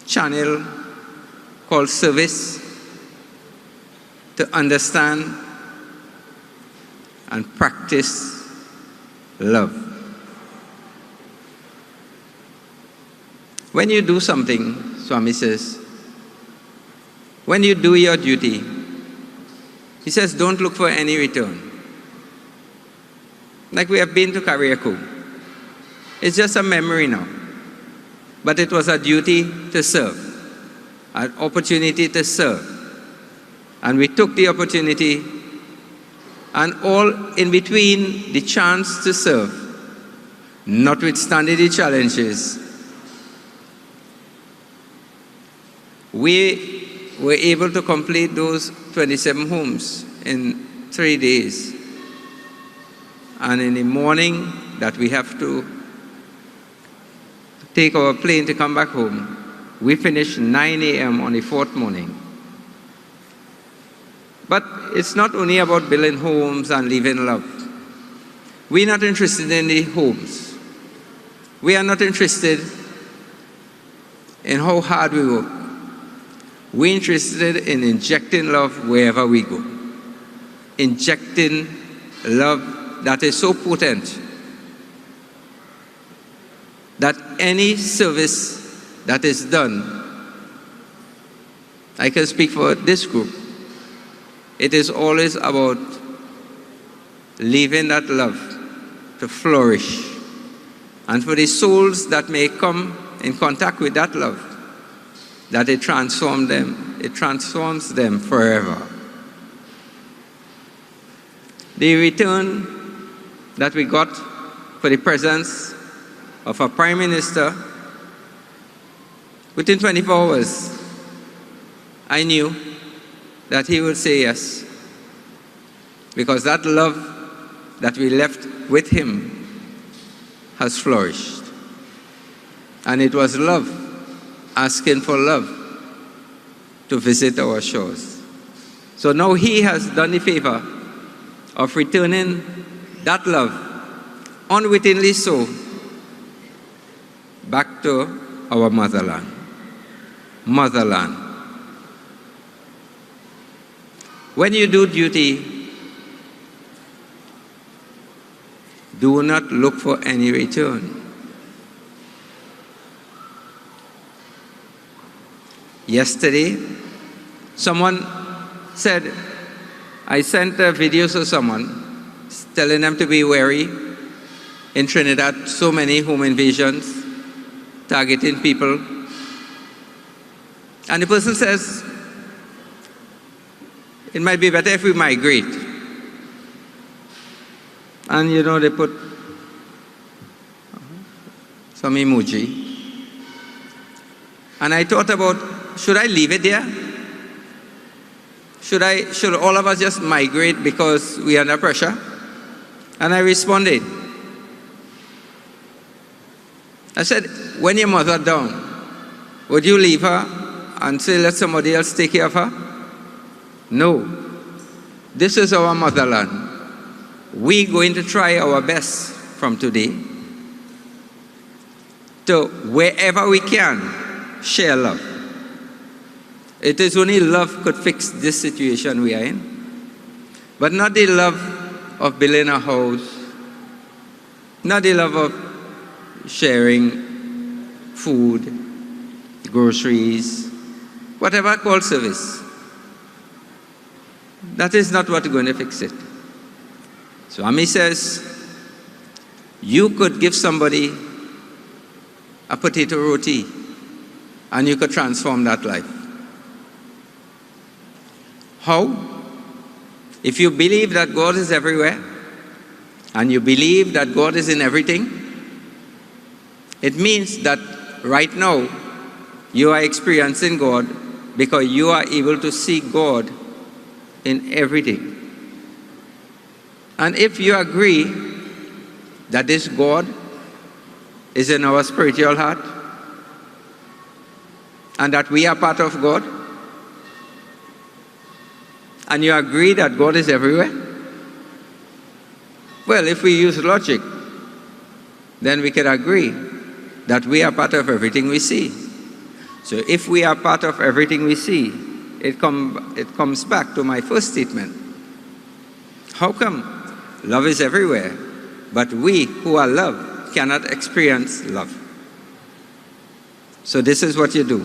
channel called service to understand and practice love. When you do something, Swami says, when you do your duty, he says, don't look for any return. Like we have been to Kariakou. It's just a memory now. But it was a duty to serve, an opportunity to serve. And we took the opportunity, and all in between the chance to serve, notwithstanding the challenges, we were able to complete those 27 homes in 3 days. And in the morning that we have to take our plane to come back home, we finished 9 a.m. on the 4th morning. But it's not only about building homes and living love. We're not interested in the homes. We are not interested in how hard we work. We're interested in injecting love wherever we go. Injecting love that is so potent that any service that is done, I can speak for this group, it is always about leaving that love to flourish. And for the souls that may come in contact with that love, that it transforms them forever. The return that we got for the presence of a Prime Minister, within 24 hours, I knew that he would say yes. Because that love that we left with him has flourished. And it was love, asking for love, to visit our shores. So now he has done the favor of returning that love, unwittingly so, back to our motherland. Motherland. When you do duty, do not look for any return. Yesterday, someone said, I sent videos to someone telling them to be wary. In Trinidad, so many home invasions, targeting people. And the person says, it might be better if we migrate. And you know, they put some emoji. And I thought about, should I leave it there? Should all of us just migrate because we are under pressure? And I responded. I said, when your mother down, would you leave her and say, let somebody else take care of her? No. This is our motherland. We're going to try our best from today to, wherever we can, share love. It is only love could fix this situation we are in. But not the love of building a house, not the love of sharing food, groceries, whatever called service. That is not what's going to fix it. Swami says, you could give somebody a potato roti and you could transform that life. How? If you believe that God is everywhere and you believe that God is in everything, it means that right now you are experiencing God because you are able to see God in everything. And if you agree that this God is in our spiritual heart, and that we are part of God? And you agree that God is everywhere? Well, if we use logic, then we can agree that we are part of everything we see. So if we are part of everything we see, it comes back to my first statement. How come love is everywhere, but we who are love cannot experience love? So this is what you do.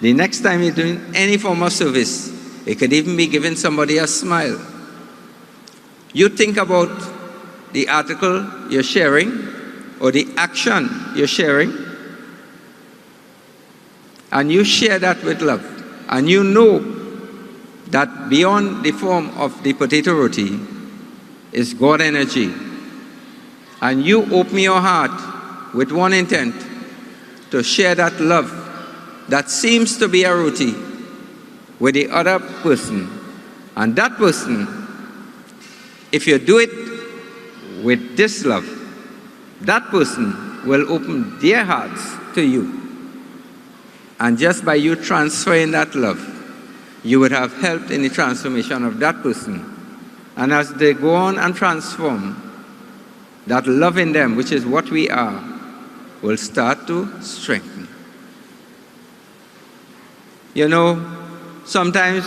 The next time you're doing any form of service, it could even be giving somebody a smile. You think about the article you're sharing or the action you're sharing, and you share that with love. And you know that beyond the form of the potato roti is God energy. And you open your heart with one intent, to share that love that seems to be a roti with the other person. And that person, if you do it with this love, that person will open their hearts to you. And just by you transferring that love, you would have helped in the transformation of that person. And as they go on and transform, that love in them, which is what we are, will start to strengthen. You know, sometimes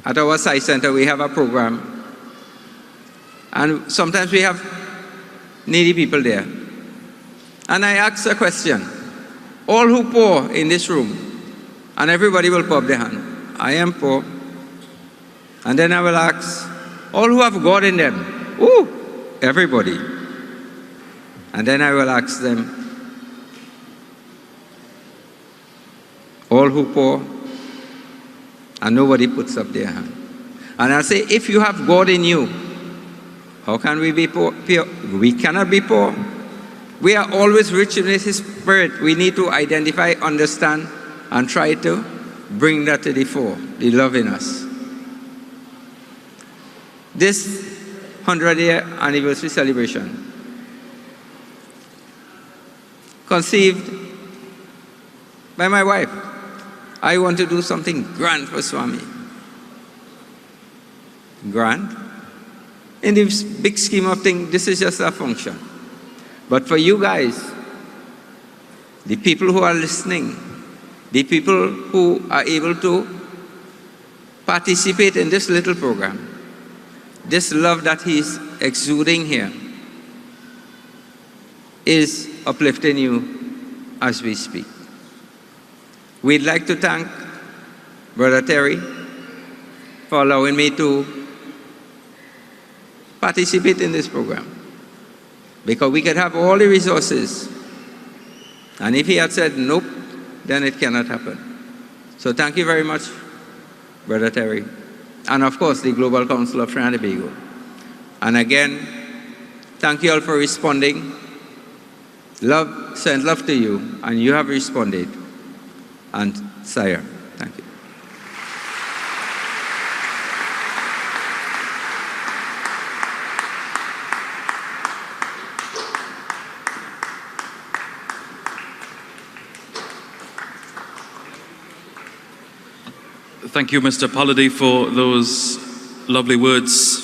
at our site center we have a program, and sometimes we have needy people there. And I ask a question. All who poor in this room, and everybody will put up their hand. I am poor. And then I will ask, all who have God in them. Ooh, everybody. And then I will ask them, all who poor, and nobody puts up their hand. And I'll say, if you have God in you, how can we be poor? We cannot be poor. We are always rich in His Spirit. We need to identify, understand, and try to bring that to the fore, the love in us. This 100-year anniversary celebration, conceived by my wife. I want to do something grand for Swami. Grand? In the big scheme of things, this is just a function. But for you guys, the people who are listening, the people who are able to participate in this little program, this love that He's exuding here is uplifting you as we speak. We'd like to thank Brother Terry for allowing me to participate in this program, because we could have all the resources, and if he had said nope, then it cannot happen. So thank you very much, Brother Terry, and of course the Global Council of Trinidad and Tobago. And again, thank you all for responding. Love, send love to you, and you have responded. And Sire, thank you. Thank you, Mr. Palladay, for those lovely words.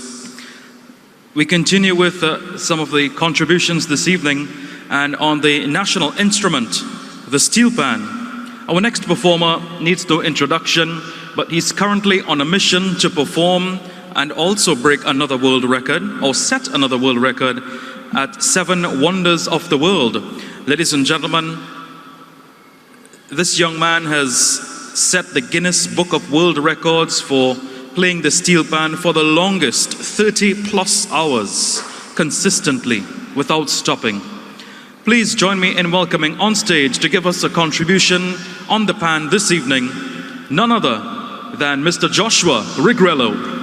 We continue with some of the contributions this evening, and on the national instrument, the steel pan. Our next performer needs no introduction, but he's currently on a mission to perform and also break another world record, or set another world record at 7 Wonders of the World. Ladies and gentlemen, this young man has set the Guinness Book of World Records for playing the steel pan for the longest, 30+ hours, consistently, without stopping. Please join me in welcoming on stage to give us a contribution on the pan this evening, none other than Mr. Joshua Rigrello.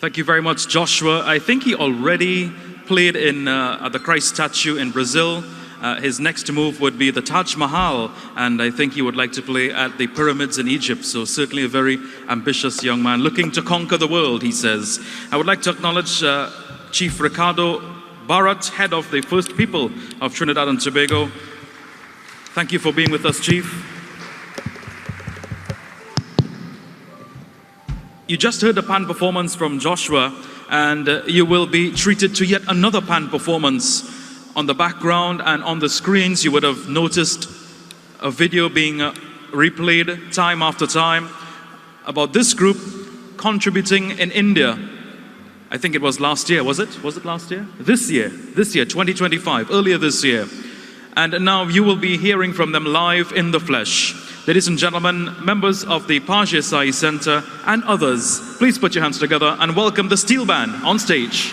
Thank you very much, Joshua. I think he already played in at the Christ statue in Brazil. His next move would be the Taj Mahal, and I think he would like to play at the pyramids in Egypt. So certainly a very ambitious young man, looking to conquer the world, he says. I would like to acknowledge Chief Ricardo Barat, head of the First People of Trinidad and Tobago. Thank you for being with us, Chief. You just heard a pan performance from Joshua, and you will be treated to yet another pan performance. On the background and on the screens, you would have noticed a video being replayed time after time about this group contributing in India. I think it was last year, was it? Was it last year? This year, 2025, earlier this year. And now you will be hearing from them live in the flesh. Ladies and gentlemen, members of the Pajay Sai Center and others, please put your hands together and welcome the Steel Band on stage.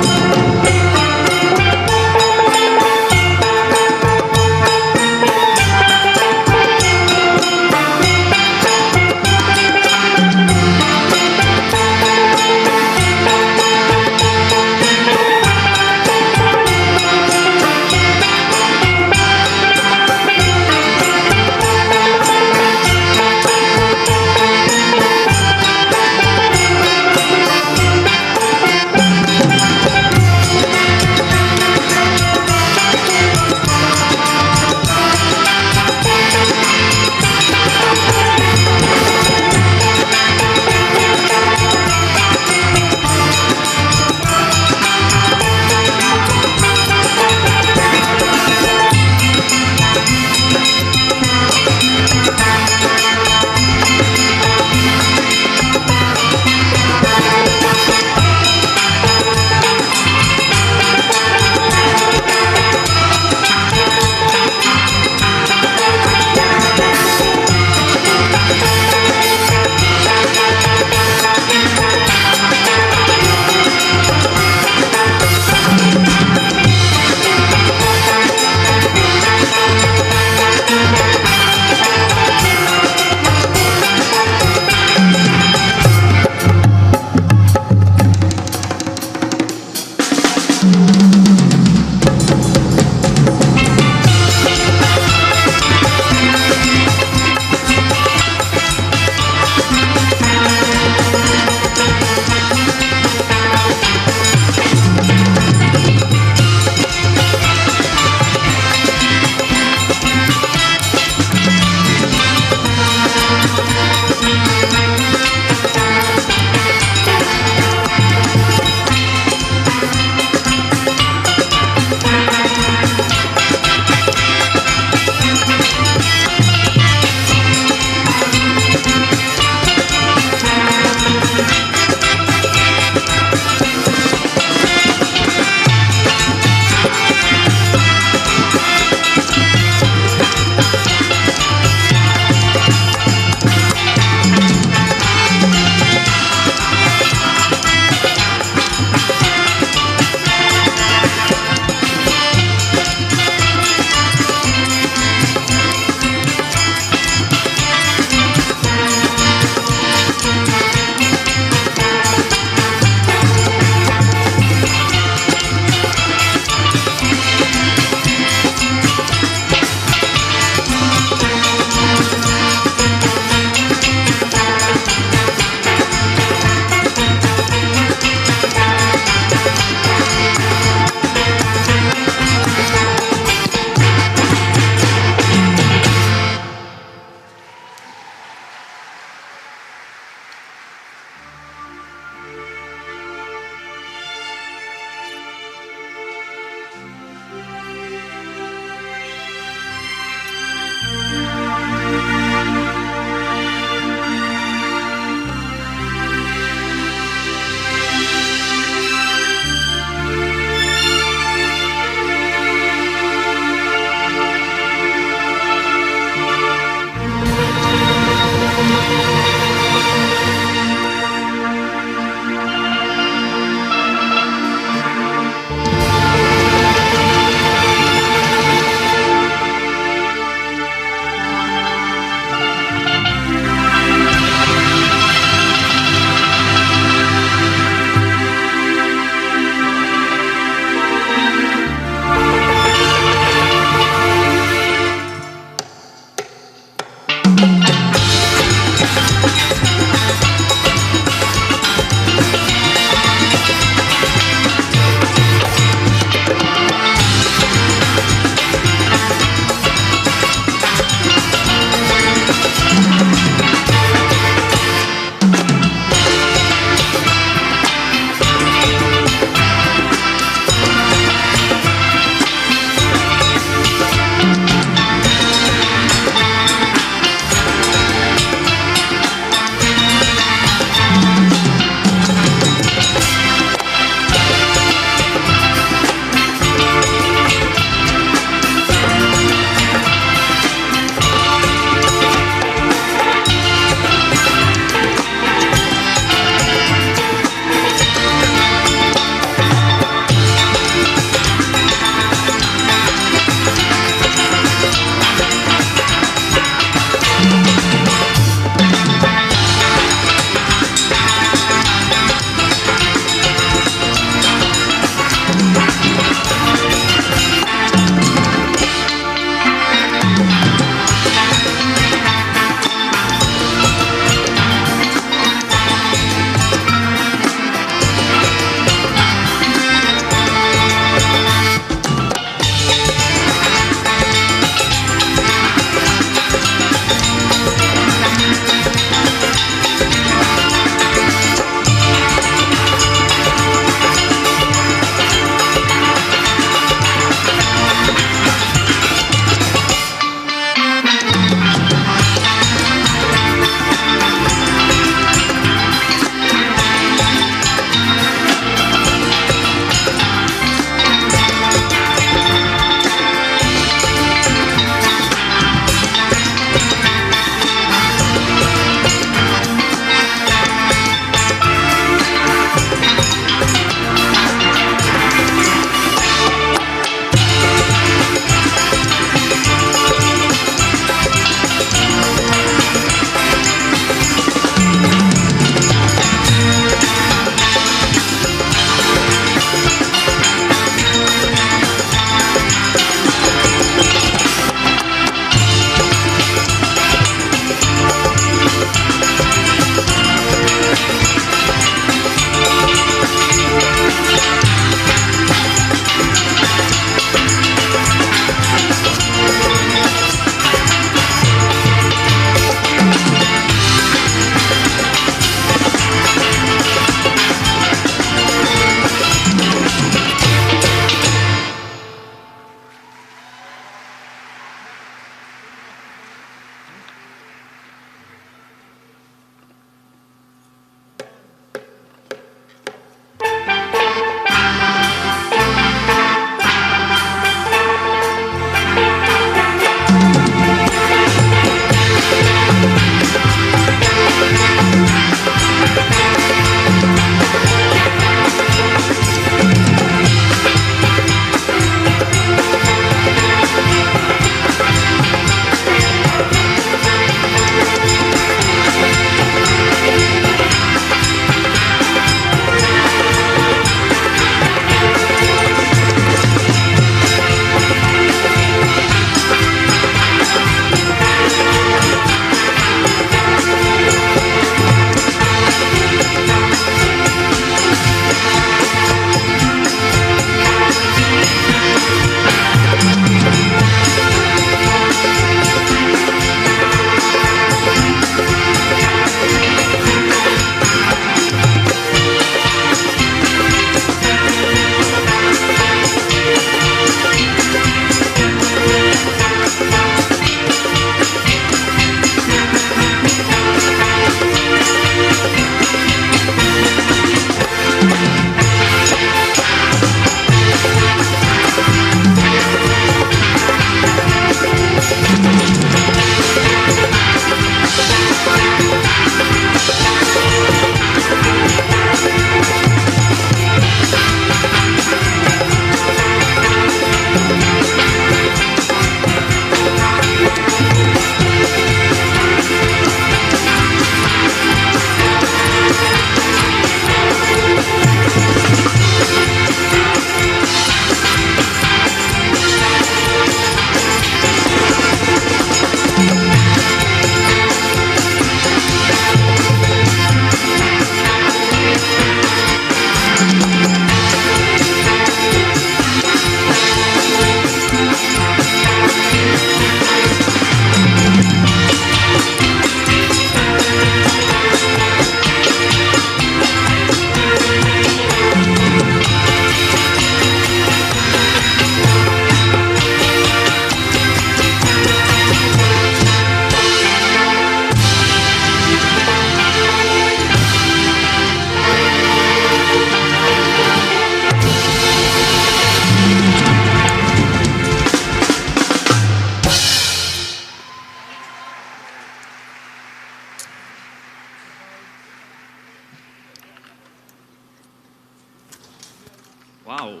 Wow.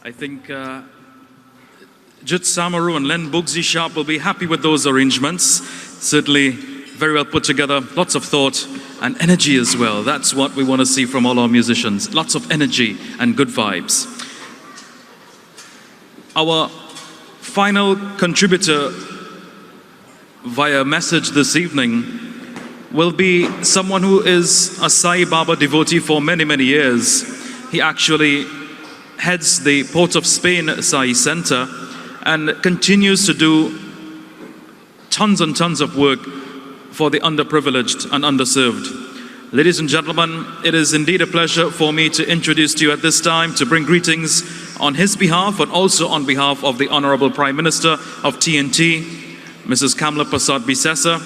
I think Jut Samaru and Len Bugsy Sharp will be happy with those arrangements. Certainly very well put together, lots of thought and energy as well. That's what we want to see from all our musicians. Lots of energy and good vibes. Our final contributor via message this evening will be someone who is a Sai Baba devotee for many, many years. He actually heads the Port of Spain Sai Center and continues to do tons and tons of work for the underprivileged and underserved. Ladies and gentlemen, it is indeed a pleasure for me to introduce to you at this time, to bring greetings on his behalf, but also on behalf of the Honorable Prime Minister of TNT, Mrs. Kamla Prasad Bisesa.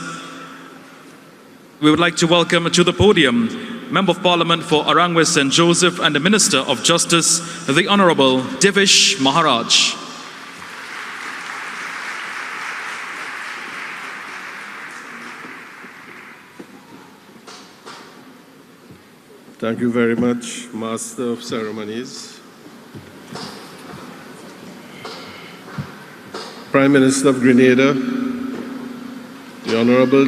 We would like to welcome to the podium Member of Parliament for Arangwe St. Joseph and the Minister of Justice, the Honorable Devish Maharaj. Thank you very much, Master of Ceremonies. Prime Minister of Grenada, the Honorable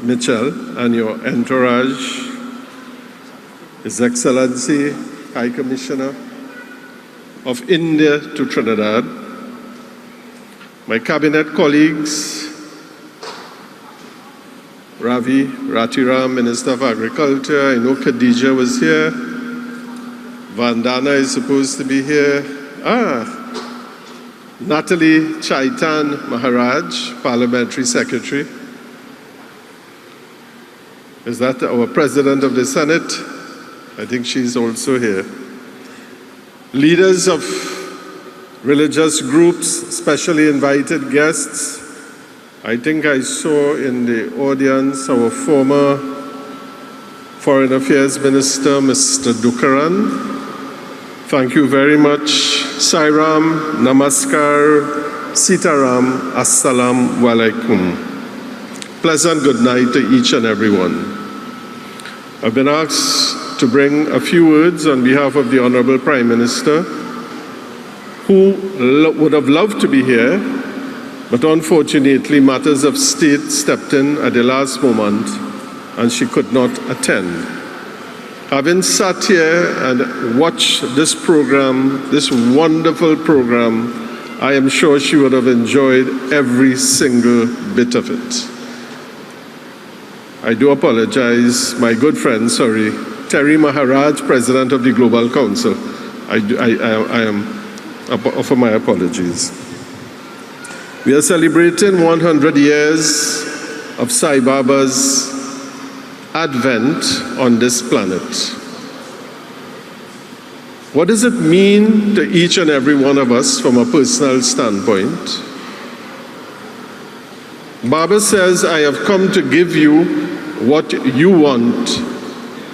Mitchell, and your entourage, His Excellency, High Commissioner of India to Trinidad, my cabinet colleagues, Ravi Ratiram, Minister of Agriculture. I know Khadija was here. Vandana is supposed to be here. Natalie Chaitan Maharaj, Parliamentary Secretary. Is that our President of the Senate? I think she's also here. Leaders of religious groups, specially invited guests. I think I saw in the audience our former Foreign Affairs Minister, Mr. Dukaran. Thank you very much. Sairam, Namaskar, Sitaram, Assalam Walaikum. Pleasant good night to each and everyone. I've been asked to bring a few words on behalf of the Honorable Prime Minister, who would have loved to be here, but unfortunately, matters of state stepped in at the last moment and she could not attend. Having sat here and watched this program, this wonderful program, I am sure she would have enjoyed every single bit of it. I do apologize, my good friend, Terry Maharaj, President of the Global Council. I offer my apologies. We are celebrating 100 years of Sai Baba's advent on this planet. What does it mean to each and every one of us from a personal standpoint? Baba says, I have come to give you what you want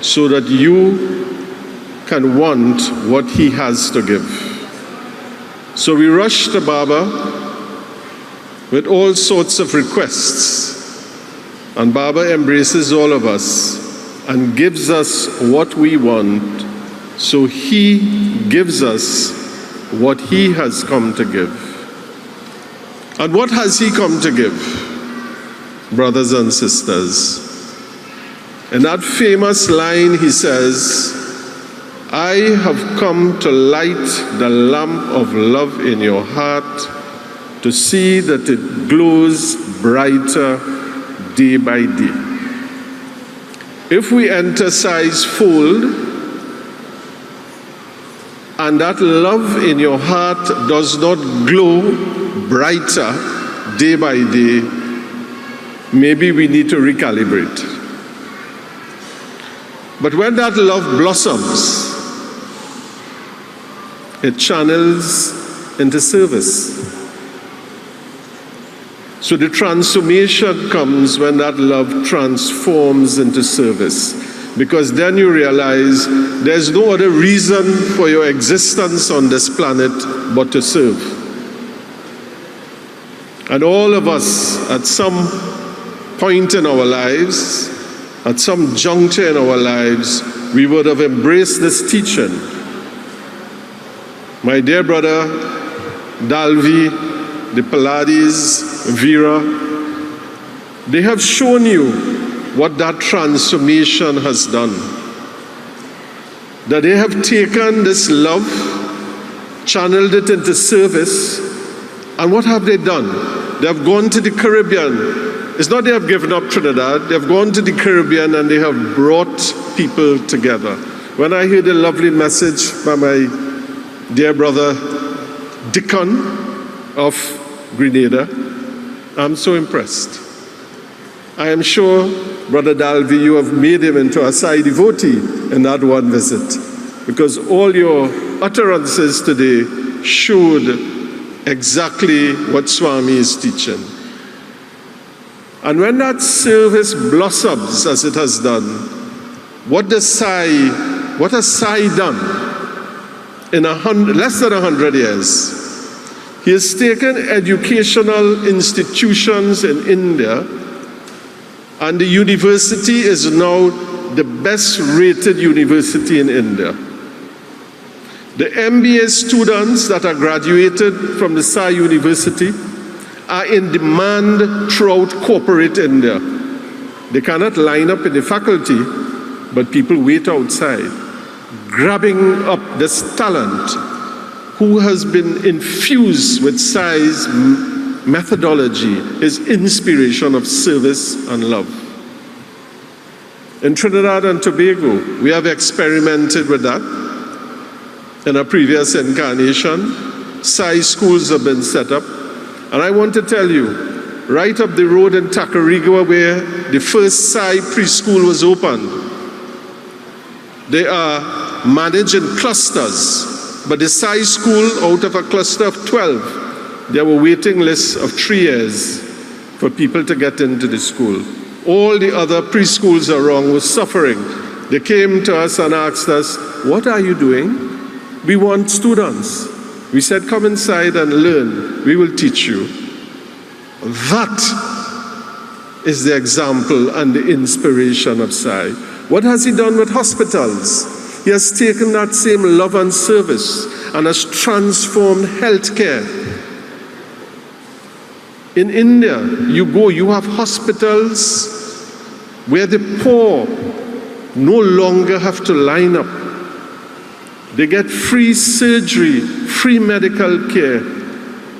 so that you can want what he has to give. So we rush to Baba with all sorts of requests. And Baba embraces all of us and gives us what we want, so he gives us what he has come to give. And what has he come to give, brothers and sisters? In that famous line he says, I have come to light the lamp of love in your heart, to see that it glows brighter day by day. If we enter Sai's fold, and that love in your heart does not glow brighter day by day, maybe we need to recalibrate. But when that love blossoms, it channels into service. So the transformation comes when that love transforms into service. Because then you realize there's no other reason for your existence on this planet but to serve. And all of us, at some point in our lives, at some juncture in our lives, we would have embraced this teaching. My dear brother, Dalvi, the Pallades, Vera, they have shown you what that transformation has done. That they have taken this love, channeled it into service, and what have they done? They have gone to the Caribbean. It's not they have given up Trinidad, they have gone to the Caribbean and they have brought people together. When I heard a lovely message by my dear brother Deacon of Grenada, I'm so impressed. I am sure, Brother Dalvi, you have made him into a Sai devotee in that one visit, because all your utterances today showed exactly what Swami is teaching. And when that service blossoms as it has done, what has Sai done in less than 100 years? He has taken educational institutions in India, and the university is now the best rated university in India. The MBA students that are graduated from the Sai University are in demand throughout corporate India. They cannot line up in the faculty, but people wait outside, grabbing up this talent who has been infused with Sai's methodology, his inspiration of service and love. In Trinidad and Tobago, we have experimented with that. In a previous incarnation, Sai schools have been set up. And I want to tell you, right up the road in Tacarigua, where the first Sai preschool was opened, they are managed in clusters. But the Sai school, out of a cluster of 12, there were waiting lists of 3 years for people to get into the school. All the other preschools around were suffering. They came to us and asked us, what are you doing? We want students. We said, come inside and learn. We will teach you. That is the example and the inspiration of Sai. What has he done with hospitals? He has taken that same love and service and has transformed healthcare. In India, you have hospitals where the poor no longer have to line up. They get free surgery, free medical care.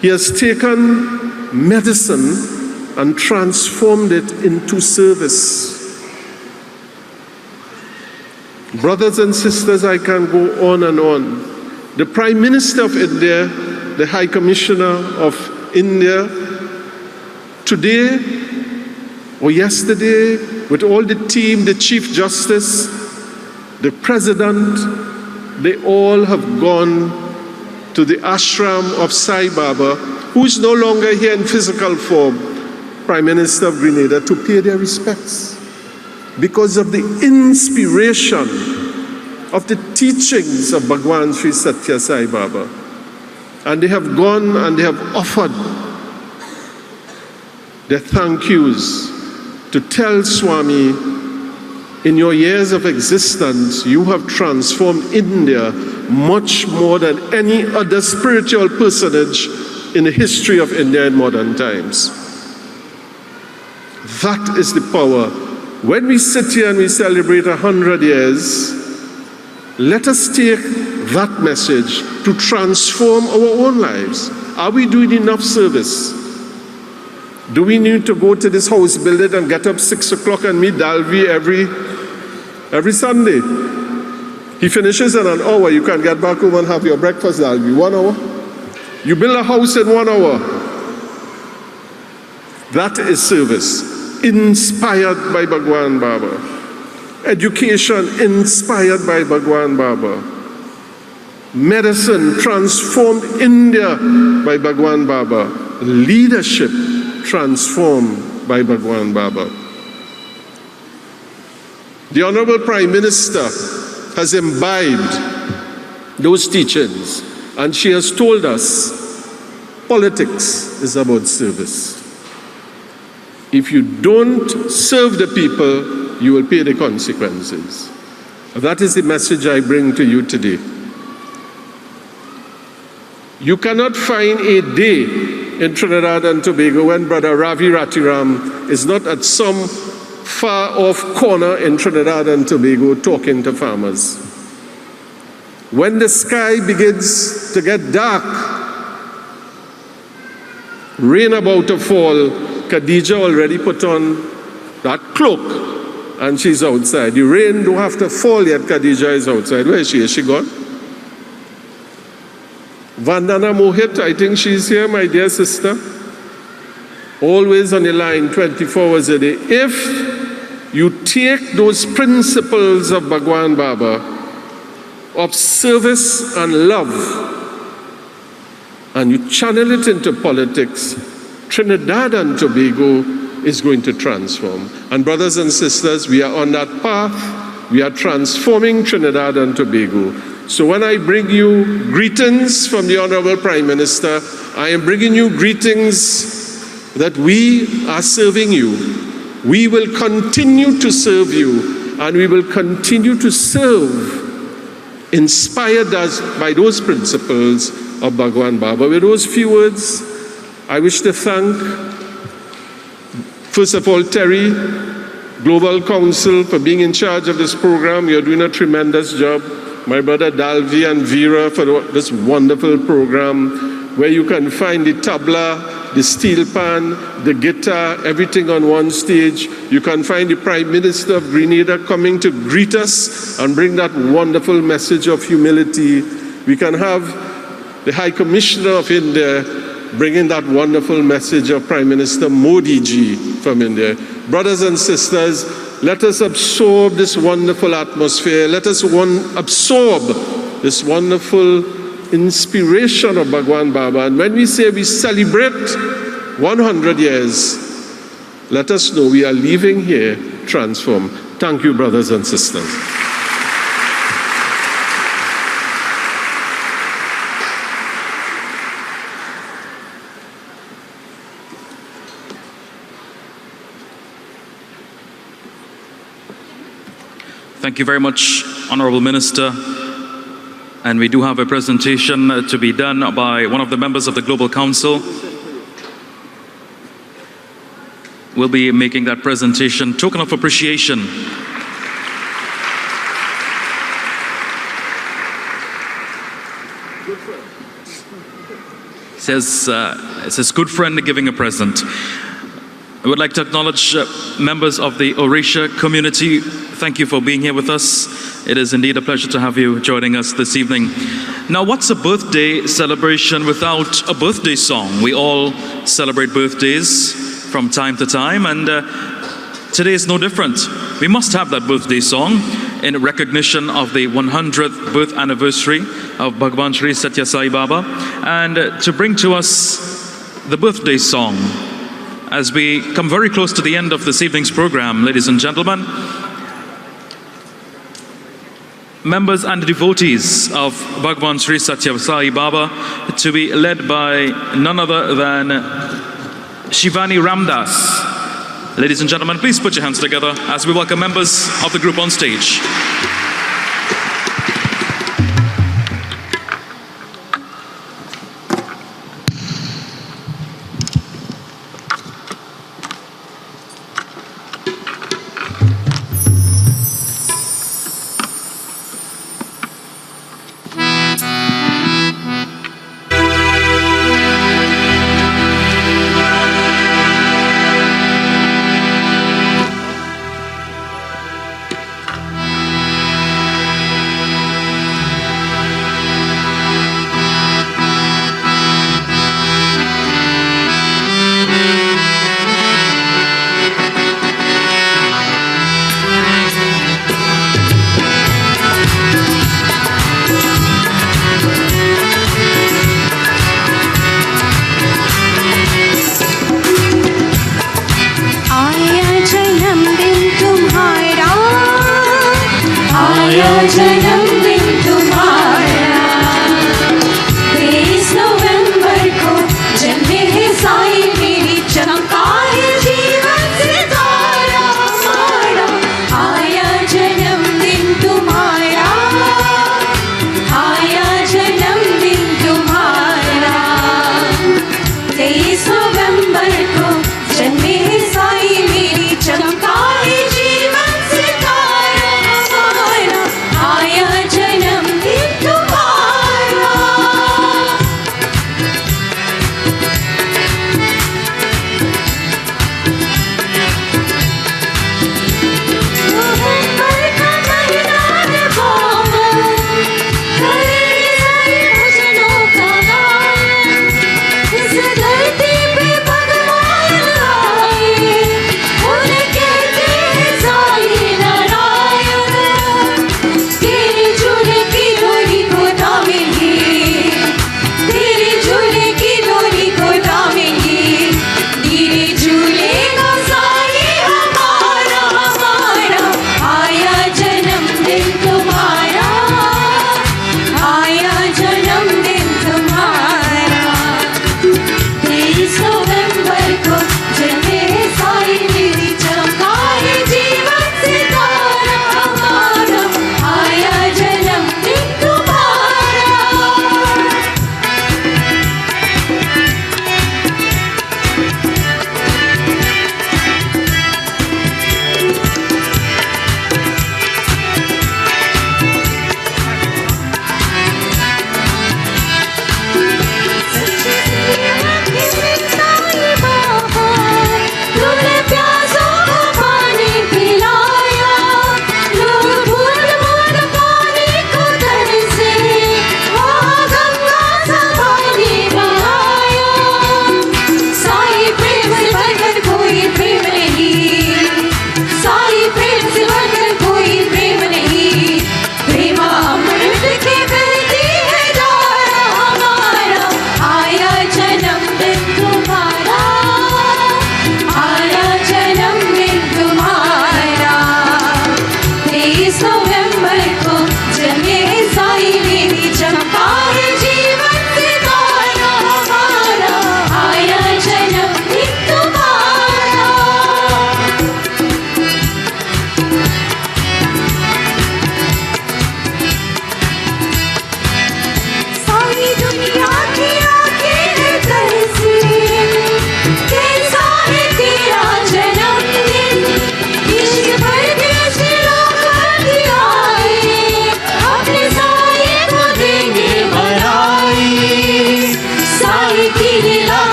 He has taken medicine and transformed it into service. Brothers and sisters, I can go on and on. The Prime Minister of India, the High Commissioner of India, today or yesterday, with all the team, the Chief Justice, the President, they all have gone to the ashram of Sai Baba, who is no longer here in physical form, Prime Minister of Grenada, to pay their respects because of the inspiration of the teachings of Bhagawan Sri Sathya Sai Baba. And they have gone and they have offered their thank yous to tell Swami, in your years of existence, you have transformed India much more than any other spiritual personage in the history of India in modern times. That is the power. When we sit here and we celebrate 100 years, let us take that message to transform our own lives. Are we doing enough service? Do we need to go to this house building and get up 6 o'clock and meet Dalvi every Sunday? He finishes in an hour. You can get back home and have your breakfast, Dalvi. 1 hour. You build a house in 1 hour. That is service, inspired by Bhagawan Baba. Education inspired by Bhagawan Baba. Medicine transformed India by Bhagawan Baba. Leadership transformed by Bhagawan Baba. The Honorable Prime Minister has imbibed those teachings, and she has told us politics is about service. If you don't serve the people, you will pay the consequences. That is the message I bring to you today. You cannot find a day in Trinidad and Tobago when Brother Ravi Ratiram is not at some far-off corner in Trinidad and Tobago talking to farmers. When the sky begins to get dark, rain about to fall, Khadija already put on that cloak and she's outside. The rain don't have to fall yet, Khadija is outside. Where is she? Is she gone? Vandana Mohit, I think she's here, my dear sister. Always on the line, 24 hours a day. If you take those principles of Bhagawan Baba, of service and love, and you channel it into politics, Trinidad and Tobago is going to transform. And brothers and sisters, we are on that path. We are transforming Trinidad and Tobago. So when I bring you greetings from the Honorable Prime Minister, I am bringing you greetings that we are serving you. We will continue to serve you, and we will continue to serve inspired by those principles of Bhagawan Baba. With those few words, I wish to thank, first of all, Terry, Global Council, for being in charge of this program. You're doing a tremendous job. My brother Dalvi and Vera for this wonderful program where you can find the tabla, the steel pan, the guitar, everything on one stage. You can find the Prime Minister of Grenada coming to greet us and bring that wonderful message of humility. We can have the High Commissioner of India bringing that wonderful message of Prime Minister Modi ji from India. Brothers and sisters, let us absorb this wonderful atmosphere. Let us absorb this wonderful inspiration of Bhagawan Baba. And when we say we celebrate 100 years, let us know we are leaving here transformed. Thank you, brothers and sisters. Thank you very much, Honorable Minister. And we do have a presentation to be done by one of the members of the Global Council. We'll be making that presentation, token of appreciation. It says good friend giving a present. I would like to acknowledge members of the Orisha community. Thank you for being here with us. It is indeed a pleasure to have you joining us this evening. Now, what's a birthday celebration without a birthday song? We all celebrate birthdays from time to time, and today is no different. We must have that birthday song in recognition of the 100th birth anniversary of Bhagawan Sri Sathya Sai Baba, and to bring to us the birthday song. As we come very close to the end of this evening's program, ladies and gentlemen, members and devotees of Bhagawan Sri Sathya Sai Baba, to be led by none other than Shivani Ramdas. Ladies and gentlemen, please put your hands together as we welcome members of the group on stage. तुम्हारा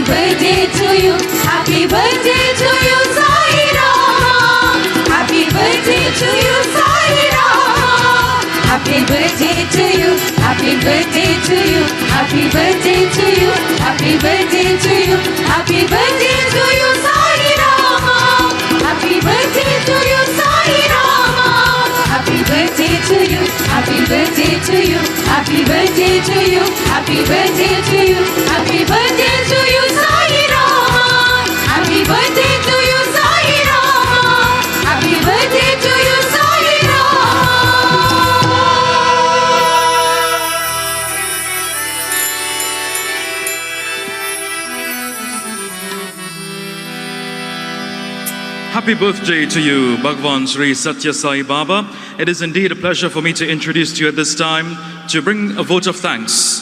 birthday to you. Happy birthday to you, Sai Rama. Happy birthday to you, Sai Rama. Happy birthday to you. Happy birthday to you. Happy birthday to you. Happy birthday to you. Happy birthday to you, Sai Rama. Happy birthday to you, Sai Rama. Happy birthday to you. Happy birthday to you. Happy birthday to you. Happy birthday to you. Happy birthday to you, Sai Rama. Happy birthday to you, Sai Rama. Happy birthday to you, Sai Rama. Happy birthday to you, Bhagawan Sri Sathya Sai Baba. It is indeed a pleasure for me to introduce to you at this time to bring a vote of thanks,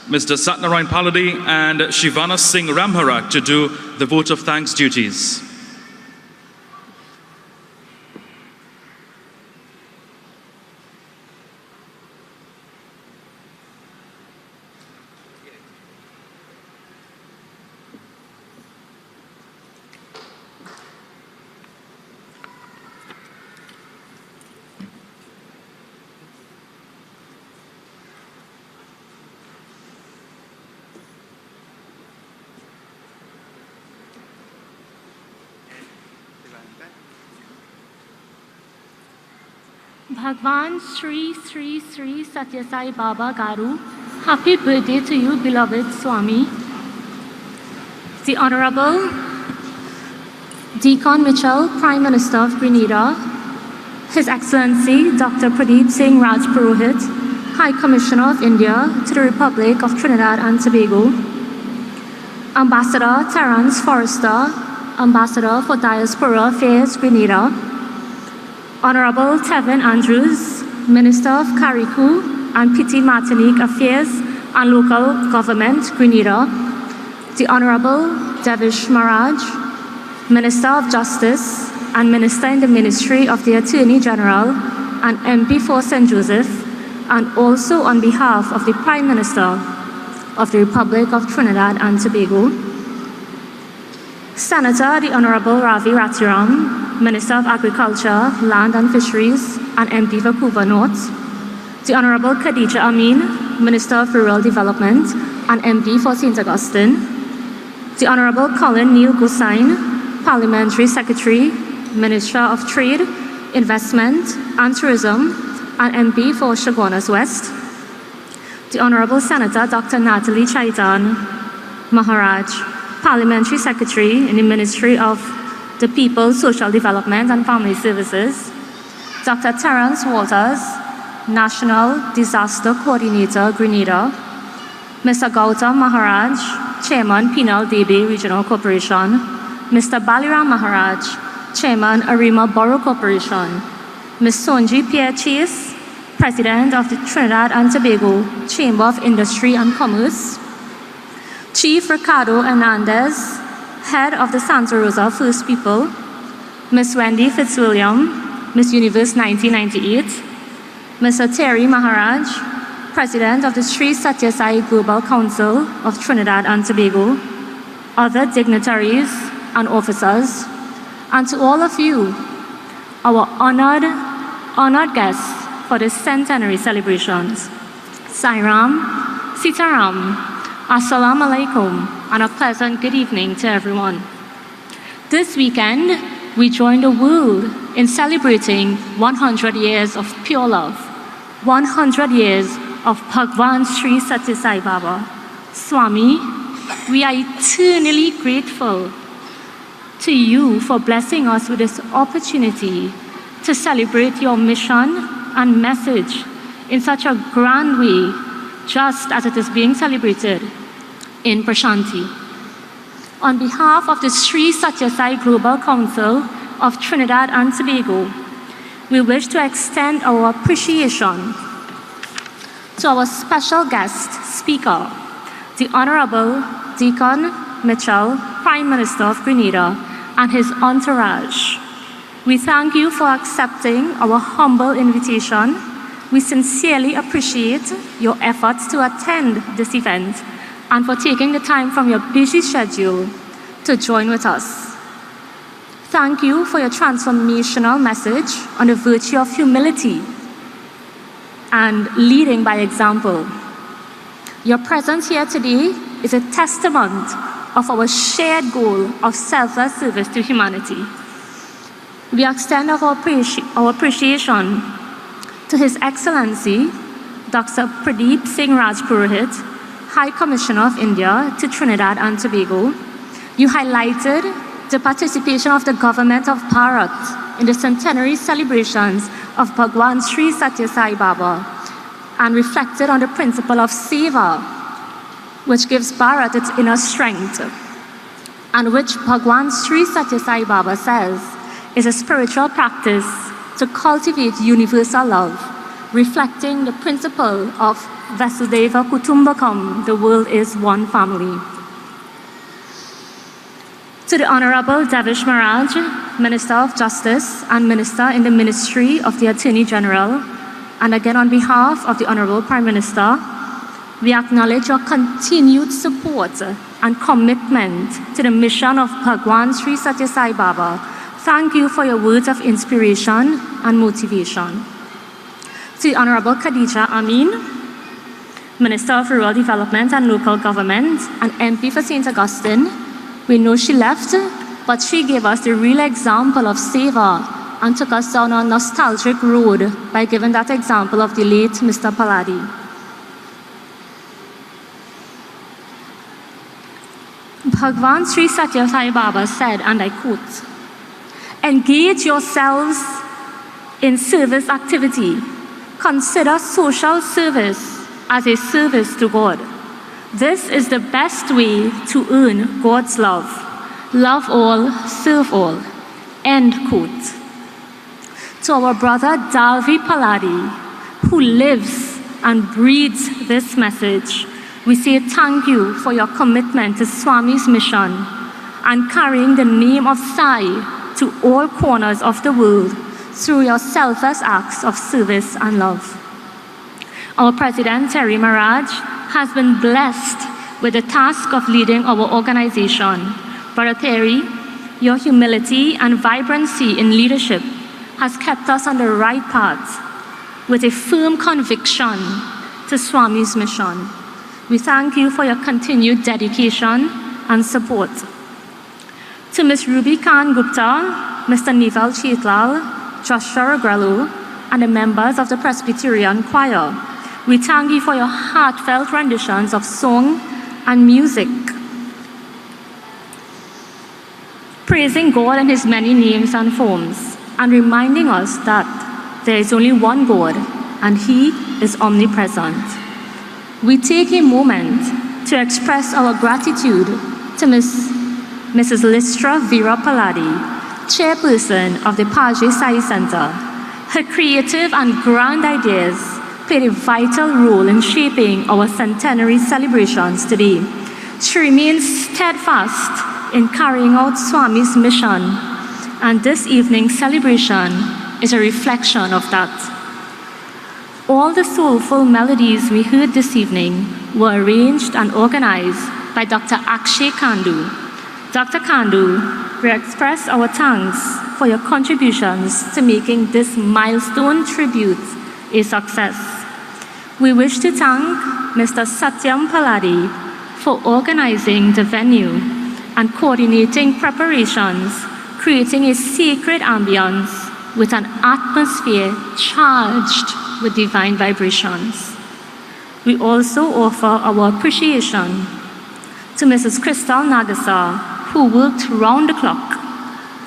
Mr. Satnarayan Paladi and Shivana Singh Ramharak to do the vote of thanks duties. Bhagawan Sri Sri Sri Sathya Sai Baba Garu, happy birthday to you, beloved Swami. The Honorable Deacon Mitchell, Prime Minister of Grenada, His Excellency Dr. Pradeep Singh Raj Purohit, High Commissioner of India to the Republic of Trinidad and Tobago, Ambassador Terence Forrester, Ambassador for Diaspora Affairs, Grenada, Honorable Tevin Andrews, Minister of Carriacou and Petite Martinique Affairs and Local Government, Grenada, the Honorable Devish Maharaj, Minister of Justice and Minister in the Ministry of the Attorney General and MP for St. Joseph, and also on behalf of the Prime Minister of the Republic of Trinidad and Tobago, Senator the Honorable Ravi Ratiram, Minister of Agriculture, Land and Fisheries, and MP for Couva North, the Honorable Khadija Amin, Minister of Rural Development and MP for St. Augustine, the Honorable Colin Neil Gosain, Parliamentary Secretary, Minister of Trade, Investment and Tourism, and MP for Chaguanas West, the Honorable Senator Dr. Natalie Chaitan Maharaj, Parliamentary Secretary in the Ministry of the People, Social Development and Family Services, Dr. Terence Walters, National Disaster Coordinator, Grenada, Mr. Gautam Maharaj, Chairman, Penal Debe Regional Corporation, Mr. Baliram Maharaj, Chairman, Arima Borough Corporation, Ms. Sonji Pierre Chase, President of the Trinidad and Tobago Chamber of Industry and Commerce, Chief Ricardo Hernandez, Head of the Santa Rosa First People, Ms. Wendy Fitzwilliam, Miss Universe 1998, Mr. Terry Maharaj, President of the Sri Sathya Sai Global Council of Trinidad and Tobago, other dignitaries and officers, and to all of you, our honored guests for the centenary celebrations. Sairam, Sitaram, Assalamu alaikum, and a pleasant good evening to everyone. This weekend, we join the world in celebrating 100 years of pure love, 100 years of Bhagawan Sri Sathya Sai Baba. Swami, we are eternally grateful to you for blessing us with this opportunity to celebrate your mission and message in such a grand way, just as it is being celebrated in Prashanti. On behalf of the Sri Sathya Sai Global Council of Trinidad and Tobago, we wish to extend our appreciation to our special guest speaker, the Honorable Deacon Mitchell, Prime Minister of Grenada, and his entourage. We thank you for accepting our humble invitation. We sincerely appreciate your efforts to attend this event and for taking the time from your busy schedule to join with us. Thank you for your transformational message on the virtue of humility and leading by example. Your presence here today is a testament of our shared goal of selfless service to humanity. We extend our appreciation to His Excellency, Dr. Pradeep Singh Rajpurohit, High Commissioner of India to Trinidad and Tobago. You highlighted the participation of the government of Bharat in the centenary celebrations of Bhagawan Sri Sathya Sai Baba and reflected on the principle of seva, which gives Bharat its inner strength, and which Bhagawan Sri Sathya Sai Baba says is a spiritual practice to cultivate universal love, reflecting the principle of Vasudhaiva Kutumbakam, the world is one family. To the Honorable Devish Maharaj, Minister of Justice and Minister in the Ministry of the Attorney General, and again on behalf of the Honorable Prime Minister, we acknowledge your continued support and commitment to the mission of Bhagawan Sri Sathya Sai Baba. Thank you for your words of inspiration and motivation. To the Honorable Khadija Amin, Minister of Rural Development and Local Government and MP for St. Augustine, we know she left, but she gave us the real example of seva and took us down a nostalgic road by giving that example of the late Mr. Palladi. Bhagawan Sri Sathya Sai Baba said, and I quote, "Engage yourselves in service activity. Consider social service as a service to God. This is the best way to earn God's love. Love all, serve all." End quote. To our brother Dalvi Palladi, who lives and breathes this message, we say thank you for your commitment to Swami's mission and carrying the name of Sai to all corners of the world through your selfless acts of service and love. Our President, Terry Maharaj, has been blessed with the task of leading our organization. Brother Terry, your humility and vibrancy in leadership has kept us on the right path with a firm conviction to Swami's mission. We thank you for your continued dedication and support. To Ms. Ruby Khan Gupta, Mr. Nival Chetlal, Joshua Agrello, and the members of the Presbyterian Choir, we thank you for your heartfelt renditions of song and music, praising God in His many names and forms, and reminding us that there is only one God, and He is omnipresent. We take a moment to express our gratitude to Mrs. Listra Vera Palladi, chairperson of the Page Sai Center. Her creative and grand ideas played a vital role in shaping our centenary celebrations today. She remains steadfast in carrying out Swami's mission, and this evening's celebration is a reflection of that. All the soulful melodies we heard this evening were arranged and organized by Dr. Akshay Kandu. Dr. Kandu, we express our thanks for your contributions to making this milestone tribute a success. We wish to thank Mr. Satyam Palladi for organizing the venue and coordinating preparations, creating a sacred ambience with an atmosphere charged with divine vibrations. We also offer our appreciation to Mrs. Crystal Nagasa, who worked round the clock,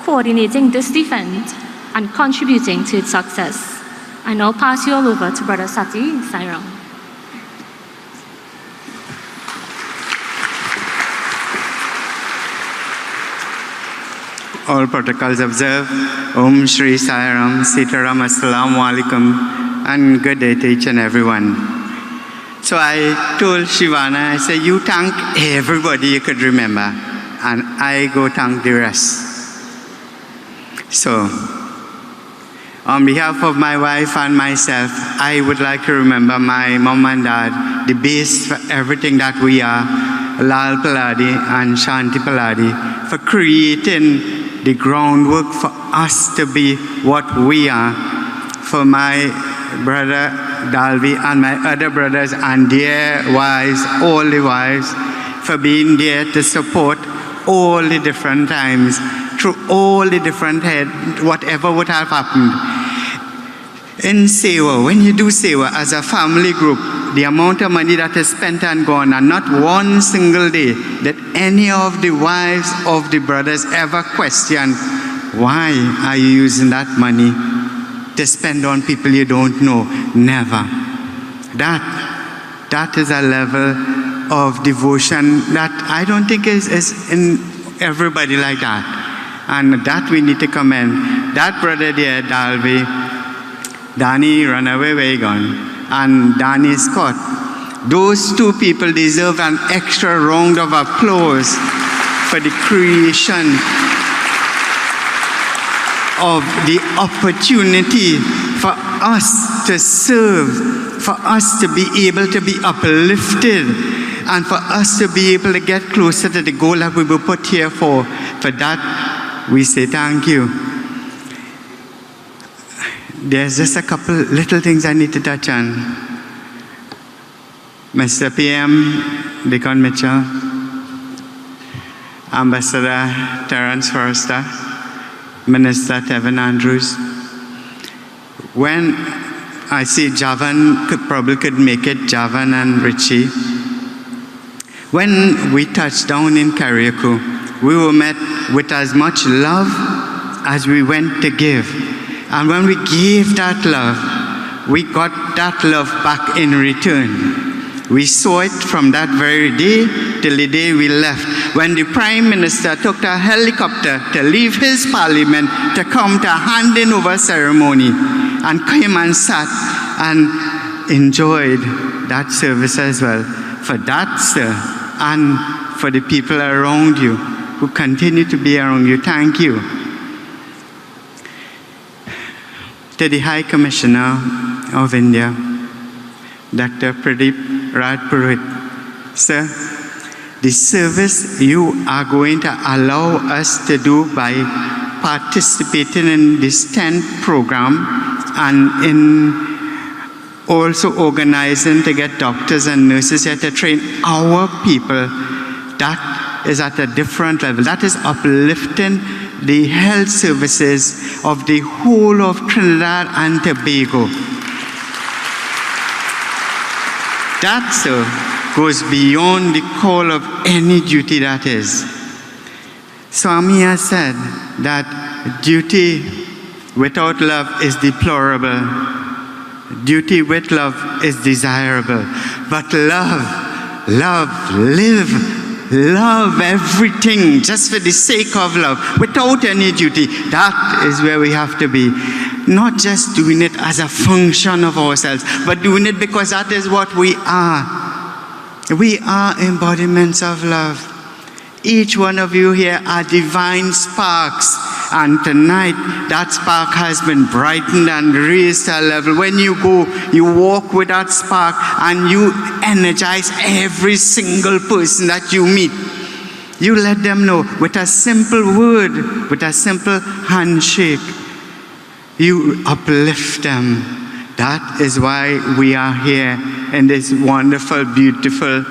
coordinating this event and contributing to its success. I now pass you all over to Brother Sati Sairam. All protocols observed. Om Shri Sai Ram, Sitaram, Assalamu Alaikum, and good day to each and everyone. So I told Shivana, I said, you thank everybody you could remember, and I go thank the rest. So, on behalf of my wife and myself, I would like to remember my mom and dad the base for everything that we are, Lal Paladi and Shanti Paladi, for creating the groundwork for us to be what we are, for my brother Dalvi and my other brothers and their wives, all the wives, for being there to support all the different times, through all the different heads, whatever would have happened. In Sewa, when you do Sewa as a family group, the amount of money that is spent and gone, and not one single day that any of the wives of the brothers ever question, why are you using that money to spend on people you don't know? Never. That is a level of devotion that I don't think is in everybody like that. And that we need to commend. That brother there, Dalvi, Danny Runaway Wagon, and Danny Scott, those two people deserve an extra round of applause for the creation of the opportunity for us to serve, for us to be able to be uplifted, and for us to be able to get closer to the goal that we were put here for. For that, we say thank you. There's just a couple little things I need to touch on. Mr. PM, Deacon Mitchell, Ambassador Terence Forrester, Minister Tevin Andrews. When I see Javan probably could make it, Javan and Richie. When we touched down in Kariakou, we were met with as much love as we went to give. And when we gave that love, we got that love back in return. We saw it from that very day till the day we left, when the Prime Minister took a helicopter to leave his parliament to come to a handing over ceremony, and came and sat and enjoyed that service as well. For that, sir, and for the people around you who continue to be around you, thank you. To the High Commissioner of India, Dr. Pradeep Radpurohit, sir, the service you are going to allow us to do by participating in this 10th program and in also organizing to get doctors and nurses here to train our people, that is at a different level. That is uplifting the health services of the whole of Trinidad and Tobago. That, sir, goes beyond the call of any duty that is. Swami has said that duty without love is deplorable. Duty with love is desirable. But love, love everything just for the sake of love, without any duty. That is where we have to be. Not just doing it as a function of ourselves, but doing it because that is what we are. We are embodiments of love. Each one of you here are divine sparks. And tonight, that spark has been brightened and raised to a level. When you go, you walk with that spark and you energize every single person that you meet. You let them know with a simple word, with a simple handshake, you uplift them. That is why we are here in this wonderful, beautiful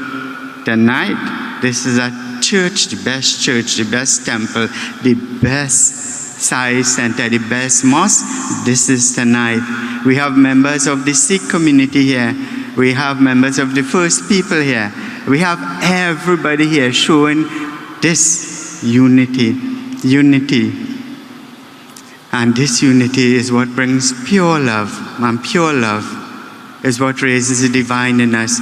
tonight. This is a church, the best temple, the best size center, the best mosque. This is tonight. We have members of the Sikh community here. We have members of the First People here. We have everybody here showing this unity. And this unity is what brings pure love. And pure love is what raises the divine in us.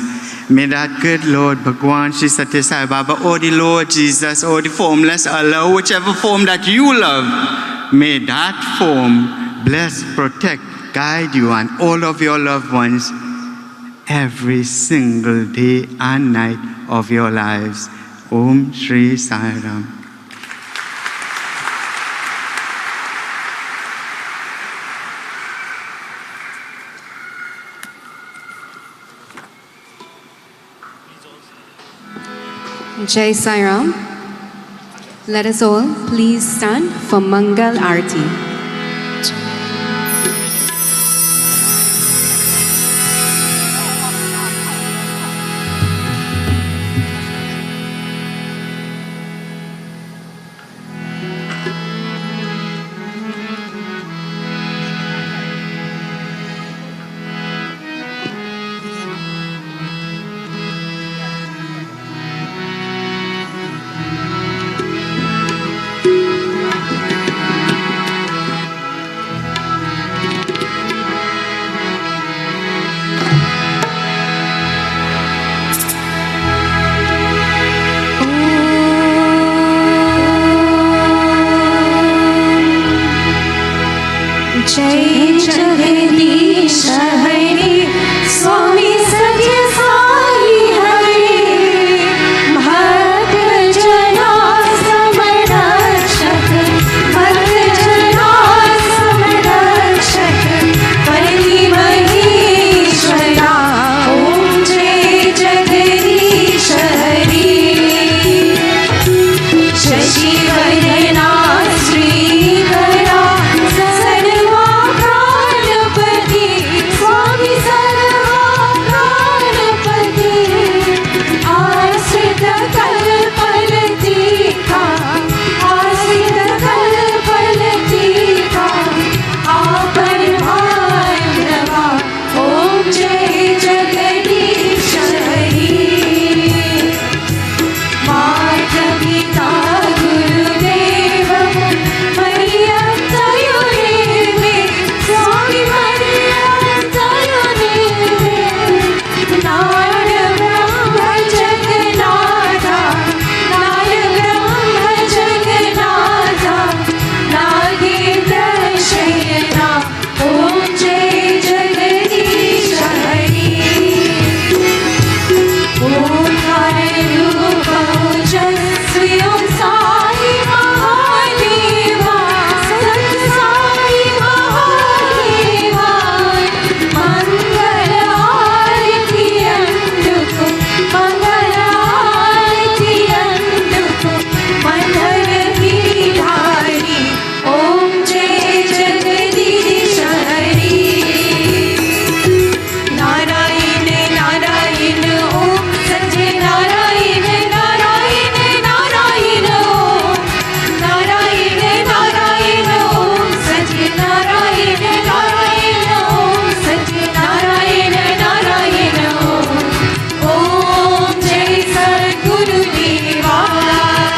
May that good Lord Bhagawan, Sri Sathya Sai Baba, or the Lord Jesus, or the formless Allah, whichever form that you love, may that form bless, protect, guide you and all of your loved ones every single day and night of your lives. Om Shri Sai Ram. Jai Sai Ram. Let us all please stand for Mangal Arati. जय जगदीश हरे स्वामी सत्य साई हरे भक्त जना समरक्षक भक्त जना समरक्षक परि महेश्वरा ओम जय जगदीश हरे शशि वदना श्रीकरा स्वामी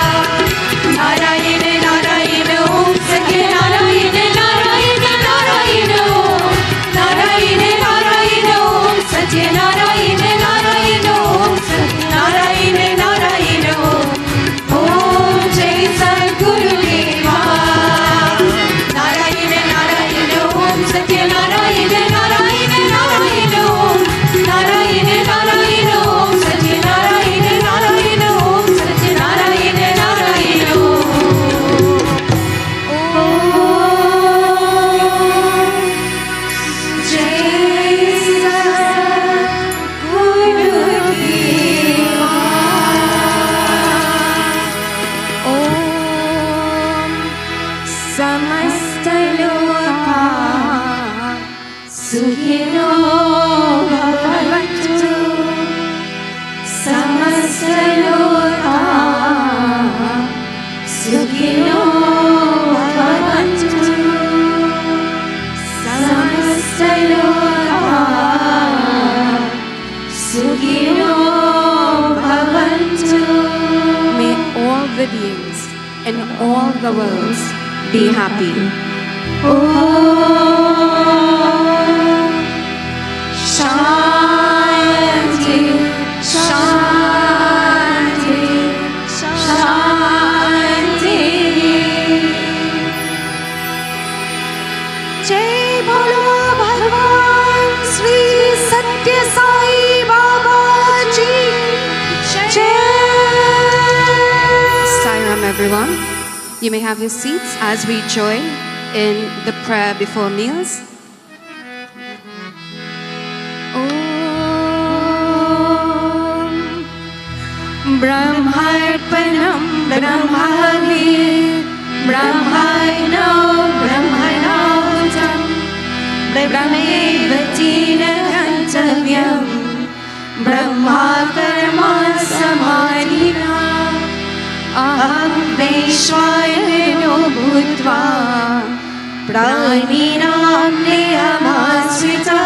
the beings in all the worlds be happy. Shanti, Shanti, Shanti. Jai Bolo Bhagawan Sri Sathya Sai Baba Ji. Jai. Sairam everyone. You may have your seats as we join in the prayer before meals. ब्रह्मार्पणं ब्रह्माग्नि ब्रह्माणो ब्रह्मणाहुतं ब्रह्मैव तेन गन्तव्यं ब्रह्मा कर्मा समाधिना अहं वैश्वानरो भूत्वा प्राणिनां देहमाश्रितः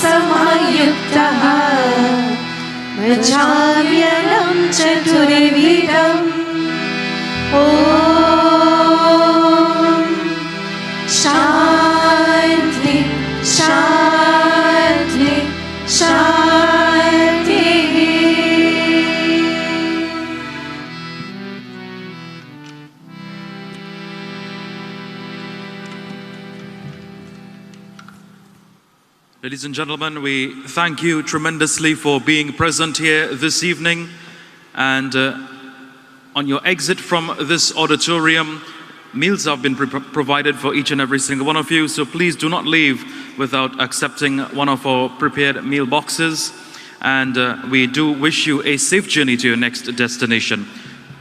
प्राणापानसमयुक्तः मज्जाव्यलं चतुर्विधम् ॐ शान्ति शान्ति शान्तिः Ladies and gentlemen, we thank you tremendously for being present here this evening. And on your exit from this auditorium, meals have been provided for each and every single one of you. So please do not leave without accepting one of our prepared meal boxes. And we do wish you a safe journey to your next destination.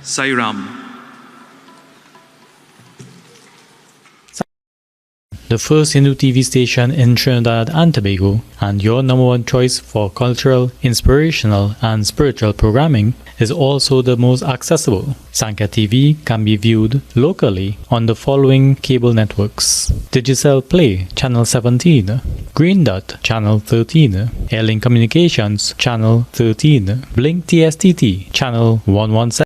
Sai Ram. The first Hindu TV station in Trinidad and Tobago, and your number one choice for cultural, inspirational, and spiritual programming, is also the most accessible. Sankhya TV can be viewed locally on the following cable networks: Digicel Play, Channel 17, Green Dot, Channel 13, Airlink Communications, Channel 13, Blink TSTT, Channel 117.